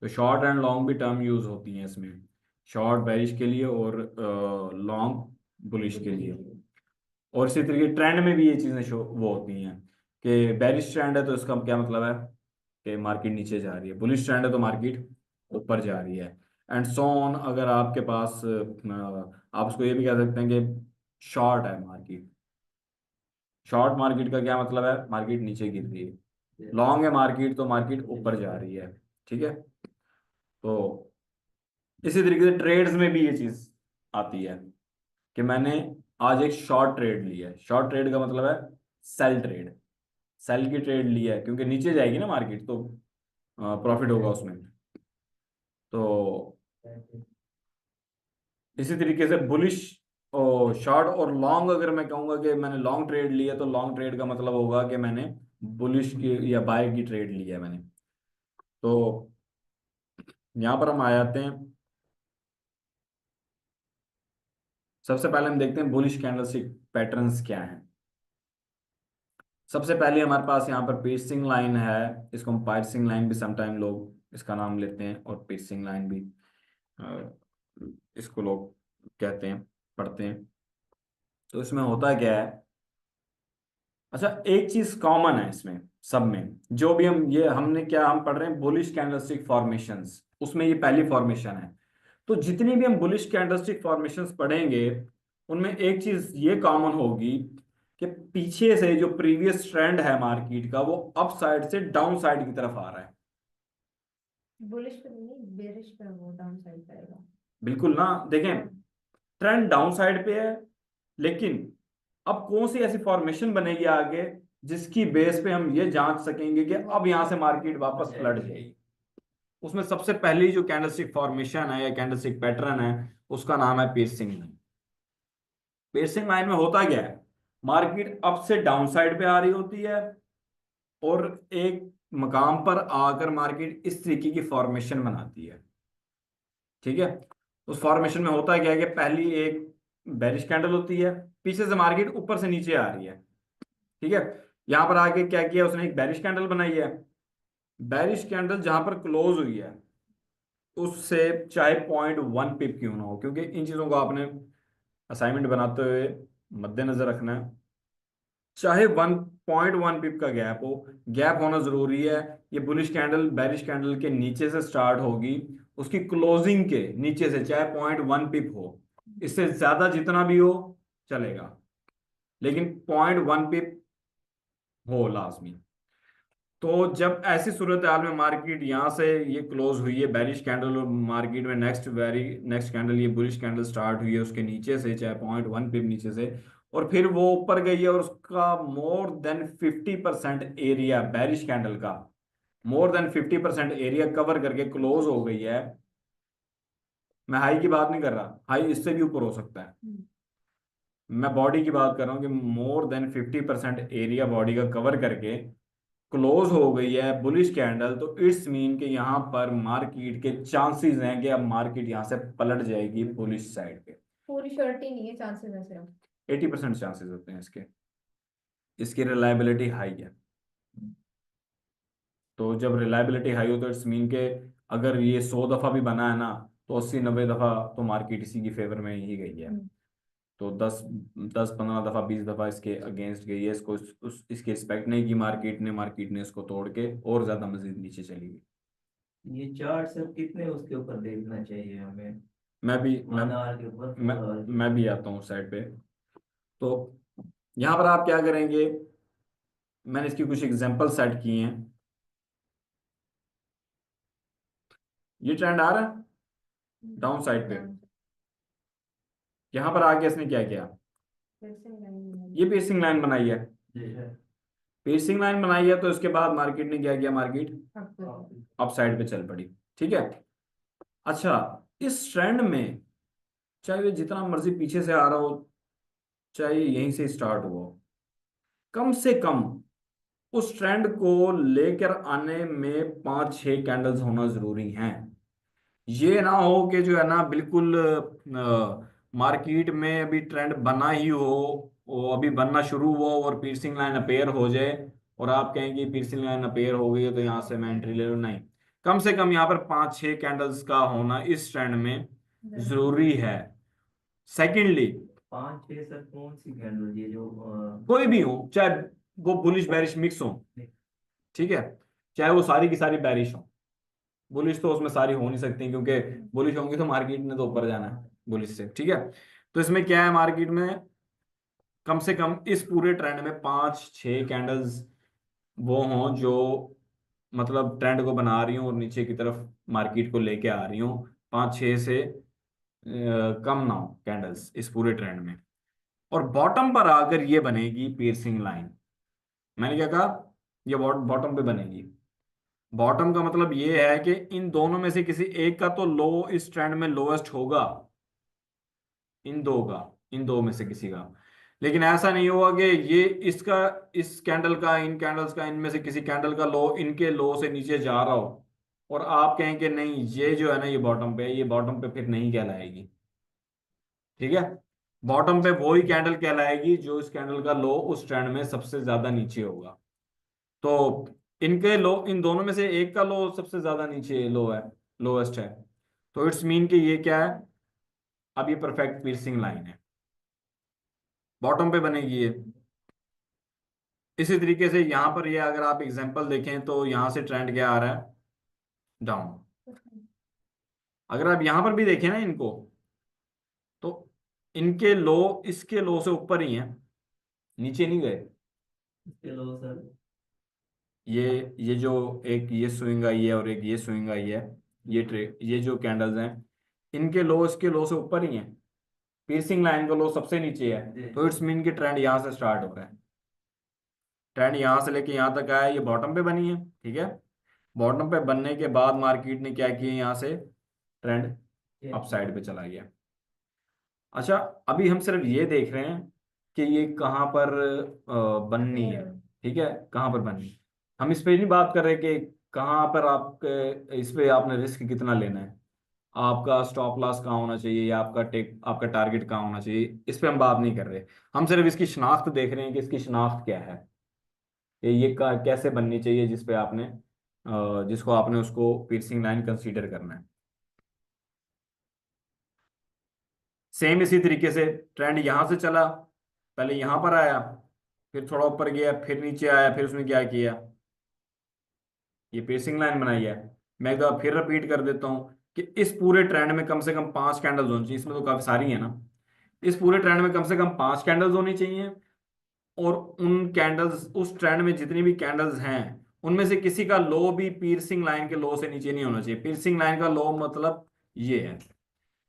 तो शॉर्ट एंड लॉन्ग भी टर्म यूज होती हैं इसमें, शॉर्ट बेरिश के लिए और लॉन्ग बुलिश के लिए। और इसी तरीके ट्रेंड में भी ये चीज़ें शो वो होती हैं कि बेरिश ट्रेंड है तो इसका क्या मतलब है कि मार्केट नीचे जा रही है, बुलिश ट्रेंड है तो मार्केट ऊपर जा रही है, एंड सो ऑन। अगर आपके पास आप उसको ये भी कह सकते हैं कि शॉर्ट है मार्केट, शॉर्ट मार्केट का क्या मतलब है, मार्केट नीचे गिर रही है। लॉन्ग है मार्केट तो मार्केट ऊपर जा रही है। ठीक है, तो इसी तरीके से ट्रेड्स में भी ये चीज़ आती है कि मैंने आज एक शॉर्ट ट्रेड लिया है। शॉर्ट ट्रेड का मतलब है सेल ट्रेड, सेल की ट्रेड लिया है क्योंकि नीचे जाएगी ना मार्केट तो प्रॉफिट होगा उसमें। तो इसी तरीके से बुलिश और शॉर्ट और लॉन्ग, अगर मैं कहूंगा कि मैंने लॉन्ग ट्रेड लिया तो लॉन्ग ट्रेड का मतलब होगा कि मैंने बुलिश की या बाय की ट्रेड लिया है मैंने। तो यहाँ पर हम आ जाते हैं, सबसे पहले हम देखते हैं बुलिश कैंडलस्टिक पैटर्न्स क्या हैं। सबसे पहले हमारे पास यहाँ पर पिर्सिंग लाइन है, इसको हम पायर्सिंग लाइन भी समटाइम लोग इसका नाम लेते हैं, और पिर्सिंग लाइन भी इसको लोग कहते हैं, पढ़ते हैं। तो इसमें होता क्या है, अच्छा एक चीज कॉमन है इसमें सब में, जो भी हम ये हमने क्या हम पढ़ रहे हैं बुलिश कैंडलस्टिक फॉर्मेशंस, उसमें ये पहली फॉर्मेशन है। तो जितनी भी हम बुलिश कैंडलस्टिक फॉर्मेशंस पढ़ेंगे उनमें एक चीज ये कॉमन होगी कि पीछे से जो प्रीवियस ट्रेंड है मार्केट का वो अप साइड से डाउन साइड की तरफ आ रहा है। बुलिश पे नहीं, बेरिश पे वो डाउन साइड जाएगा। बिल्कुल ना, देखें ट्रेंड डाउन साइड पे है, लेकिन अब कौन सी ऐसी फॉर्मेशन बनेगी आगे जिसकी बेस पे हम ये जांच सकेंगे कि अब यहां से मार्केट वापस पलट जाएगी। उसमें सबसे पहली जो कैंडलस्टिक फॉर्मेशन है या कैंडलस्टिक पैटर्न है उसका नाम है पियर्सिंग लाइन। पियर्सिंग लाइन में होता क्या है, मार्केट अप से डाउन साइड पे आ रही होती है और एक मकाम पर आकर मार्केट इस तरीके की फॉर्मेशन बनाती है, ठीक है। उस फॉर्मेशन में होता है क्या है कि पहली एक बेरिश कैंडल होती है, पीछे से मार्केट ऊपर से नीचे आ रही है, ठीक है। यहां पर आके क्या किया उसने, एक बेरिश कैंडल बनाई है। बेरिश कैंडल जहां पर क्लोज हुई है उससे चाहे 0.1 पिप क्यों ना हो, क्योंकि इन चीजों को आपने असाइनमेंट बनाते हुए मद्देनजर रखना है। चाहे 1.1 पिप का गैप हो, गैप होना जरूरी है। ये बुलिश कैंडल बेरिश कैंडल के नीचे से स्टार्ट होगी, उसकी क्लोजिंग के नीचे से चाहे 0.1 पिप हो, इससे ज्यादा जितना भी हो चलेगा, लेकिन 0.1 पिप हो लाजमी। तो जब ऐसी सूरत हाल में मार्केट यहाँ से ये क्लोज हुई है बेरिश कैंडल, और मार्केट में नेक्स्ट कैंडल ये बुलिश कैंडल स्टार्ट हुई है उसके नीचे से चाहे 0.1 पिप नीचे से, और फिर वो ऊपर गई है और उसका more than 50% area bearish candle का मोर देन 50% एरिया कवर करके क्लोज हो गई है। मैं हाई की बात नहीं कर रहा, हाई इससे भी ऊपर हो सकता है, मैं बॉडी की बात कर रहा हूँ कि मोर देन 50% एरिया बॉडी का कवर करके क्लोज हो गई है बुलिश कैंडल, तो इट्स मीन कि यहाँ पर मार्केट के चांसेस हैं कि अब मार्केट यहाँ से पलट जाएगी बुलिश साइड पे। पूरी श्योरिटी नहीं है, चांसेस है सिर्फ। 80% चांसेस होते हैं इसके, इसकी रिलायबिलिटी हाई है। तो जब रिलायबिलिटी हाई हो तो इट्स मीन के अगर ये 100 दफा भी बना है ना, तो 80-90 दफा तो मार्केट इसी की फेवर में ही गई है। तो 10-15 दफा 20 दफा इसके अगेंस्ट गई है, इसकी रिस्पेक्ट नहीं की मार्केट ने इसको तोड़ के और ज्यादा मजीद नीचे चली गई। ये चार्ट सर कितने उसके ऊपर देखना चाहिए हमें? मैं भी 1 आवर के ऊपर, 4 आवर के मैं भी आता हूँ साइड पे। तो यहाँ पर आप क्या करेंगे, मैंने इसकी कुछ एग्जांपल सेट किए हैं। ये ट्रेंड आ रहा है डाउन साइड पे, यहाँ पर आके इसने क्या किया, ये पियर्सिंग लाइन बनाई है। ऊपर? पियर्सिंग लाइन बनाई है तो इसके बाद मार्केट ने क्या किया, मार्केट अप साइड पे चल पड़ी, ठीक है। अच्छा, इस ट्रेंड में चाहे ये जितना मर्जी पीछे से आ रहा हो, चाहे यहीं से स्टार्ट हुआ हो, कम से कम उस ट्रेंड को लेकर आने में 5-6 कैंडल्स होना जरूरी हैं। ये ना हो कि जो है ना बिल्कुल मार्केट में अभी ट्रेंड बना ही हो, वो अभी बनना शुरू हुआ और पीर्सिंग लाइन अपेयर हो जाए और आप कहें कि पीर्सिंग लाइन अपेयर हो गई है तो यहाँ से मैं एंट्री ले लूँ, नहीं। कम से कम यहाँ पर 5-6 कैंडल्स का होना इस ट्रेंड में जरूरी है। सेकेंडली, 5-6 सर कौन सी कैंडल, ये जो कोई भी हो, चाहे वो बुलिश बेरिश मिक्स हो, ठीक है, चाहे वो सारी की सारी बेरिश हो। बुलिश तो उसमें सारी हो नहीं सकती, क्योंकि बुलिश होंगी तो मार्केट ने तो ऊपर जाना है बुलिश से, ठीक है। तो इसमें क्या है, मार्केट में कम से कम इस पूरे ट्रेंड में 5-6 कैंडल्स वो हों जो मतलब ट्रेंड को बना रही हूँ और नीचे की तरफ मार्केट को लेके आ रही हूँ। 5-6 से कम ना हो कैंडल्स इस पूरे ट्रेंड में। और बॉटम पर आकर ये बनेगी पियर्सिंग लाइन। मैंने क्या कहा, ये बॉटम पे बनेगी। बॉटम का मतलब ये है कि इन दोनों में से किसी एक का तो लो इस ट्रेंड में लोएस्ट होगा, इन दो में से किसी का। लेकिन ऐसा नहीं होगा कि ये इसका, इस कैंडल का, इन कैंडल्स का, इनमें से किसी कैंडल का लो इनके लो से नीचे जा रहा हो और आप कहें कि नहीं ये जो है ना ये बॉटम पे है, ये बॉटम पे फिर नहीं कहलाएगी, ठीक है। बॉटम पे वही कैंडल कहलाएगी जो इस कैंडल का लो उस ट्रेंड में सबसे ज्यादा नीचे होगा। तो इनके लो, इन दोनों में से एक का लो सबसे ज्यादा नीचे लो है, लोएस्ट है, तो इट्स मीन कि ये क्या है, अब ये परफेक्ट पियर्सिंग लाइन है, बॉटम पे बनेगी ये। इसी तरीके से यहाँ पर ये अगर आप एग्जांपल देखें तो यहाँ से ट्रेंड क्या आ रहा है, डाउन। अगर आप यहाँ पर भी देखें ना इनको, तो इनके लो इसके लो से ऊपर ही हैं, नीचे नहीं गए। इसके लो सर, ये जो एक ये स्विंग आई है और एक ये स्विंग आई है, ये जो कैंडल्स हैं इनके लो इसके लो से ऊपर ही हैं, पियर्सिंग लाइन का लो सबसे नीचे है, तो इट्स मीन कि ट्रेंड यहाँ से स्टार्ट हो रहा है। ट्रेंड यहाँ से लेके यहाँ तक आया, ये बॉटम पे बनी है, ठीक है। बॉटम पे बनने के बाद मार्केट ने क्या किया, यहाँ से ट्रेंड अप साइड पे चला गया। अच्छा, अभी हम सिर्फ ये देख रहे हैं कि ये कहाँ पर बननी है, ठीक है, कहाँ पर बननी है। हम इस पे नहीं बात कर रहे कि कहाँ पर आपके इस पे आपने रिस्क कितना लेना है, आपका स्टॉप लॉस कहाँ होना चाहिए या आपका टेक आपका टारगेट कहाँ होना चाहिए, इस पे हम बात नहीं कर रहे। हम सिर्फ इसकी शनाख्त देख रहे हैं कि इसकी शनाख्त क्या है, ये कैसे बननी चाहिए जिस पे आपने जिसको आपने उसको पियर्सिंग लाइन कंसीडर करना है। सेम इसी तरीके से ट्रेंड यहाँ से चला, पहले यहाँ पर आया, फिर थोड़ा ऊपर गया, फिर नीचे आया, फिर उसने क्या किया, ये पियर्सिंग लाइन बनाई है। मैं एक बार फिर रिपीट कर देता हूँ कि इस पूरे ट्रेंड में कम से कम 5 कैंडल्स होनी चाहिए, इसमें तो काफी सारी है ना। इस पूरे ट्रेंड में कम से कम 5 कैंडल्स होनी चाहिए, और उन कैंडल्स उस ट्रेंड में जितनी भी कैंडल्स हैं उनमें से किसी का लो भी पियर्सिंग लाइन के लो से नीचे नहीं होना चाहिए। पियर्सिंग लाइन का लो मतलब ये है,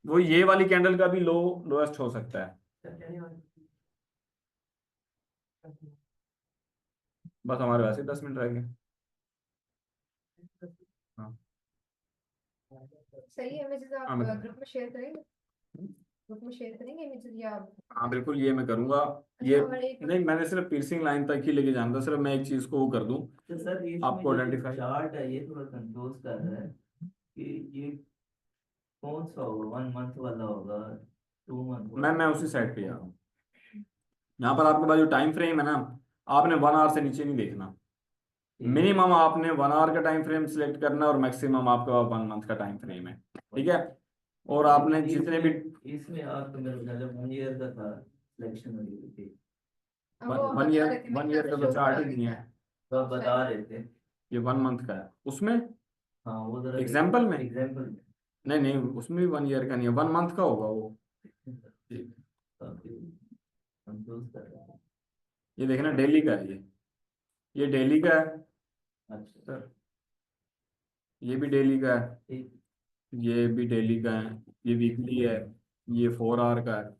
वो ये वाली कैंडल का भी लो लोएस्ट हो सकता है। बस हमारे वैसे 10 मिनट रह गए। हाँ सही है, इमेजेस आप हाँ मैं ग्रुप में शेयर करेंगे? ग्रुप में शेयर करेंगे इमेजेस या आप? हाँ बिल्कुल ये मैं करूंगा। ये अच्छा, और एक नहीं, मैंने सिर्फ पियर्सिंग लाइन तक ही लेके जाना था, सिर्फ मैं एक चीज को वो कर दूं, तो सर इसमें आपको जो आइडेंटिफाई। चार्ट है ये थोड़ा कंफ्यूज कर रहा है कि ये कौन सा होगा, 1 मंथ वाला होगा, 2 मंथ मैं वाला? उसी साइड पे जा रहा हूँ। यहाँ पर आपके पास जो टाइम फ्रेम है ना, आपने 1 आवर से नीचे नहीं देखना। मिनिमम आपने 1 आवर का टाइम फ्रेम सिलेक्ट करना है और मैक्सिमम आपका 1 मंथ का टाइम फ्रेम है, ठीक है। और आपने लेकिन जितने भी इसमें आप तो मेरे ख्याल 1 ईयर का था सिलेक्शन वाली थी, वो आप वन बता ईयर रहे थे, मेरे 1 ईयर ख्याल का से तो शो चार्ट करा ही नहीं देता है। है। तो आप बता रहे थे। ये 1 मंथ का है उसमें, हाँ वो जरा एग्जाम्पल में। एग्जाम्पल नहीं नहीं, उसमें भी 1 ईयर का नहीं है, 1 मंथ का होगा वो। कंफ्यूज कर रहा है। ये देखना डेली का है, ये डेली का है अच्छा सर, ये भी डेली का है, ठीक। ये भी डेली का है, ये वीकली है, ये 4 आवर का है,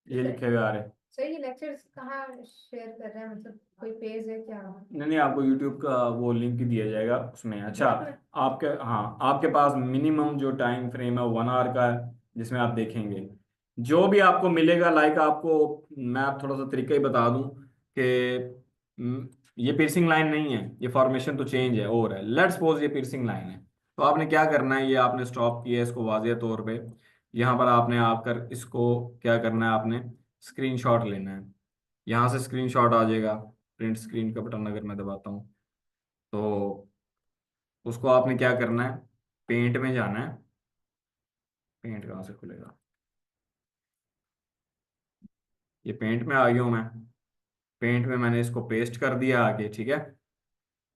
ये लिखे हुए आ रहे हैं। सही, ये लेक्चर्स कहाँ शेयर कर रहे हैं, मतलब कोई पेज है क्या? नहीं नहीं, आपको यूट्यूब का वो लिंक दिया जाएगा उसमें। अच्छा, ग्रुप में? आपके हाँ आपके पास मिनिमम जो टाइम फ्रेम है 1 आवर का है, जिसमें आप देखेंगे जो भी आपको मिलेगा। लाइक आपको मैं आप थोड़ा सा तरीका ही बता दूं कि ये पियर्सिंग लाइन नहीं है, ये फॉर्मेशन तो चेंज है और है। लेट्स सपोज ये पियर्सिंग लाइन है, तो आपने क्या करना है, ये आपने स्टॉप किया है इसको वाज़ेह तौर पे, यहाँ पर आपने आकर इसको क्या करना है, आपने स्क्रीनशॉट लेना है। यहाँ से स्क्रीनशॉट आ जाएगा, प्रिंट स्क्रीन का बटन अगर मैं दबाता हूँ तो उसको आपने क्या करना है, पेंट में जाना है। पेंट कहाँ से खुलेगा, ये पेंट में आ गया हूँ मैं। पेंट में मैंने इसको पेस्ट कर दिया आगे, ठीक है,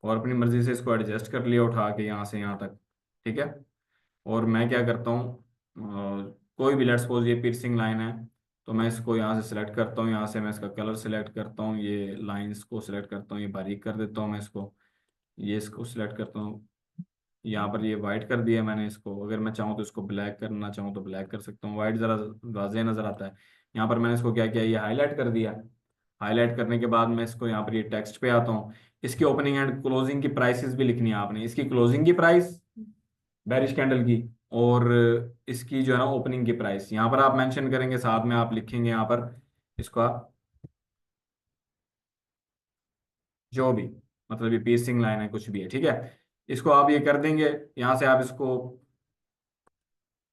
और अपनी मर्जी से इसको एडजस्ट कर लिया उठा के यहाँ से यहाँ तक, ठीक है। और मैं क्या करता हूँ, कोई भी लेट्स सपोज ये पियर्सिंग लाइन है, तो मैं इसको यहाँ से सिलेक्ट करता हूँ, यहाँ से मैं इसका कलर सिलेक्ट करता हूँ, ये लाइंस को सिलेक्ट करता हूँ, ये बारीक कर देता हूँ मैं इसको, ये इसको सिलेक्ट करता हूँ, यहाँ पर ये वाइट कर दिया मैंने इसको। अगर मैं चाहूँ तो इसको ब्लैक करना चाहूँ तो ब्लैक कर सकता हूँ, वाइट ज़रा वाज़ेह नज़र आता है। यहाँ पर मैंने इसको क्या किया, ये हाईलाइट कर दिया। हाईलाइट करने के बाद मैं इसको यहाँ पर ये टेक्स्ट पे आता हूँ। इसकी ओपनिंग एंड क्लोजिंग की प्राइसेस भी लिखनी है आपने, इसकी क्लोजिंग की प्राइस बेरिश कैंडल की, और इसकी जो है ना ओपनिंग की प्राइस यहाँ पर आप मेंशन करेंगे, साथ में आप लिखेंगे यहाँ पर इसका जो भी, मतलब ये पीसिंग लाइन है कुछ भी है, ठीक है। इसको आप ये कर देंगे, यहाँ से आप इसको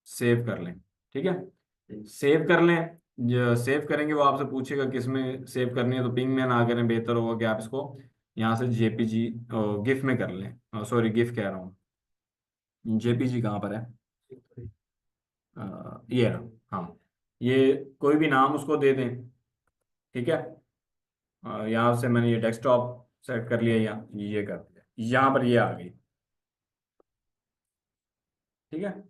सेव कर लें, ठीक है। सेव कर लें, जो सेव करेंगे वो आपसे पूछेगा किस में सेव करनी है, तो पिंग में ना करें, बेहतर होगा कि आप इसको यहाँ से जेपीजी गिफ में कर लें। सॉरी गिफ कह रहा हूँ, जेपीजी कहाँ पर है, ये रहा। हाँ, ये कोई भी नाम उसको दे दें, ठीक है। यहाँ से मैंने ये डेस्कटॉप सेट कर लिया, यहाँ ये कर दिया, यहाँ पर ये आ गई, ठीक है।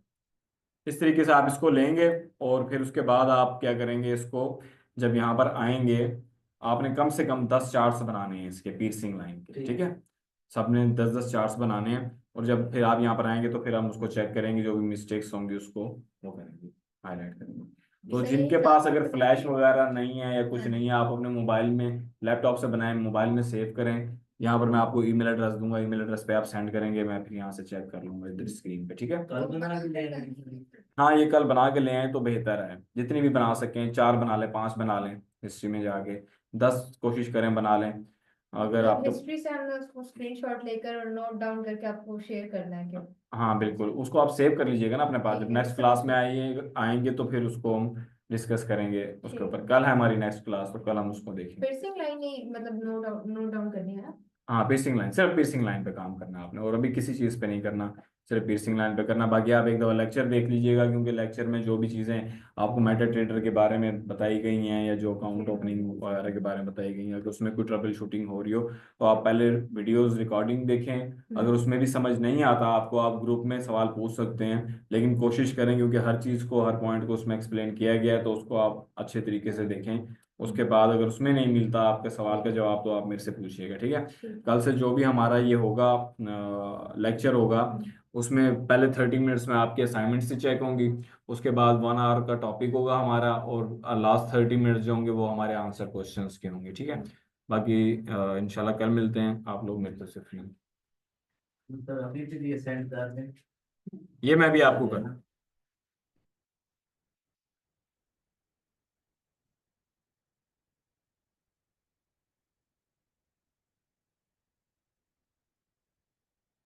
इस तरीके से आप इसको लेंगे, और फिर उसके बाद आप क्या करेंगे, इसको जब यहाँ पर आएंगे आपने कम से कम 10 चार्ट्स बनाने हैं इसके पीसिंग लाइन के, ठीक है। सबने 10-10 चार्ट्स बनाने हैं, और जब फिर आप यहाँ पर आएंगे तो फिर हम उसको चेक करेंगे, जो भी मिस्टेक्स होंगी उसको वो करेंगे, हाईलाइट करेंगे। तो सही, जिनके कल पास अगर फ्लैश वगैरह नहीं है या कुछ हाँ। नहीं है, आप अपने मोबाइल में लैपटॉप से बनाएं, मोबाइल में सेव करें। यहाँ पर मैं आपको ईमेल एड्रेस दूंगा, ईमेल एड्रेस पे आप सेंड करेंगे, मैं फिर यहाँ से चेक कर लूंगा इधर स्क्रीन पे, ठीक है। कल वो बना बना के ले कर आएंगे। हाँ ये कल बना के ले आए तो बेहतर है, जितनी भी बना सकें, 4 बना लें, 5 बना लें, हिस्ट्री में जाके 10 कोशिश करें बना लें। अगर आपको हिस्ट्री से हमने उसको स्क्रीनशॉट लेकर और नोट डाउन करके आपको शेयर करना है क्या? हाँ बिल्कुल, उसको आप सेव कर लीजिएगा ना अपने पास, जब ठीक है, नेक्स्ट क्लास में आएंगे तो फिर उसको हम डिस्कस करेंगे उसके ठीक ऊपर। है। कल है हमारी नेक्स्ट क्लास, तो कल हम उसको देखेंगे। फिरसिंग लाइन ही मतलब नोट डाउन करनी है ना? हाँ पियर्सिंग लाइन, सिर्फ पियर्सिंग लाइन पे काम करना है आपने, और अभी किसी चीज़ पे नहीं करना, सिर्फ पियर्सिंग लाइन पे करना। बाकी आप एक दफ़ा लेक्चर देख लीजिएगा, क्योंकि लेक्चर में जो भी चीज़ें आपको मेटा ट्रेडर के बारे में बताई गई हैं या जो अकाउंट ओपनिंग वगैरह के बारे में बताई गई हैं, अगर उसमें कोई ट्रबल शूटिंग हो रही हो तो आप पहले वीडियोज़ रिकॉर्डिंग देखें। अगर उसमें भी समझ नहीं आता आपको, आप ग्रुप में सवाल पूछ सकते हैं, लेकिन कोशिश करें क्योंकि हर चीज़ को, हर पॉइंट को उसमें एक्सप्लेन किया गया है, तो उसको आप अच्छे तरीके से देखें। उसके बाद अगर उसमें नहीं मिलता आपके सवाल का जवाब, तो आप मेरे से पूछिएगा, ठीक है। कल से जो भी हमारा ये होगा लेक्चर होगा, उसमें पहले 30 मिनट्स में आपकी असाइनमेंट्स से चेक होंगी, उसके बाद 1 आवर का टॉपिक होगा हमारा, और लास्ट 30 मिनट्स जो होंगे वो हमारे आंसर क्वेश्चंस के होंगे, ठीक है। बाकी इंशाल्लाह कल मिलते हैं, आप लोग मेरे से फ्री। सर अभी भी ये सेंड कर दें। ये मैं भी आपको कर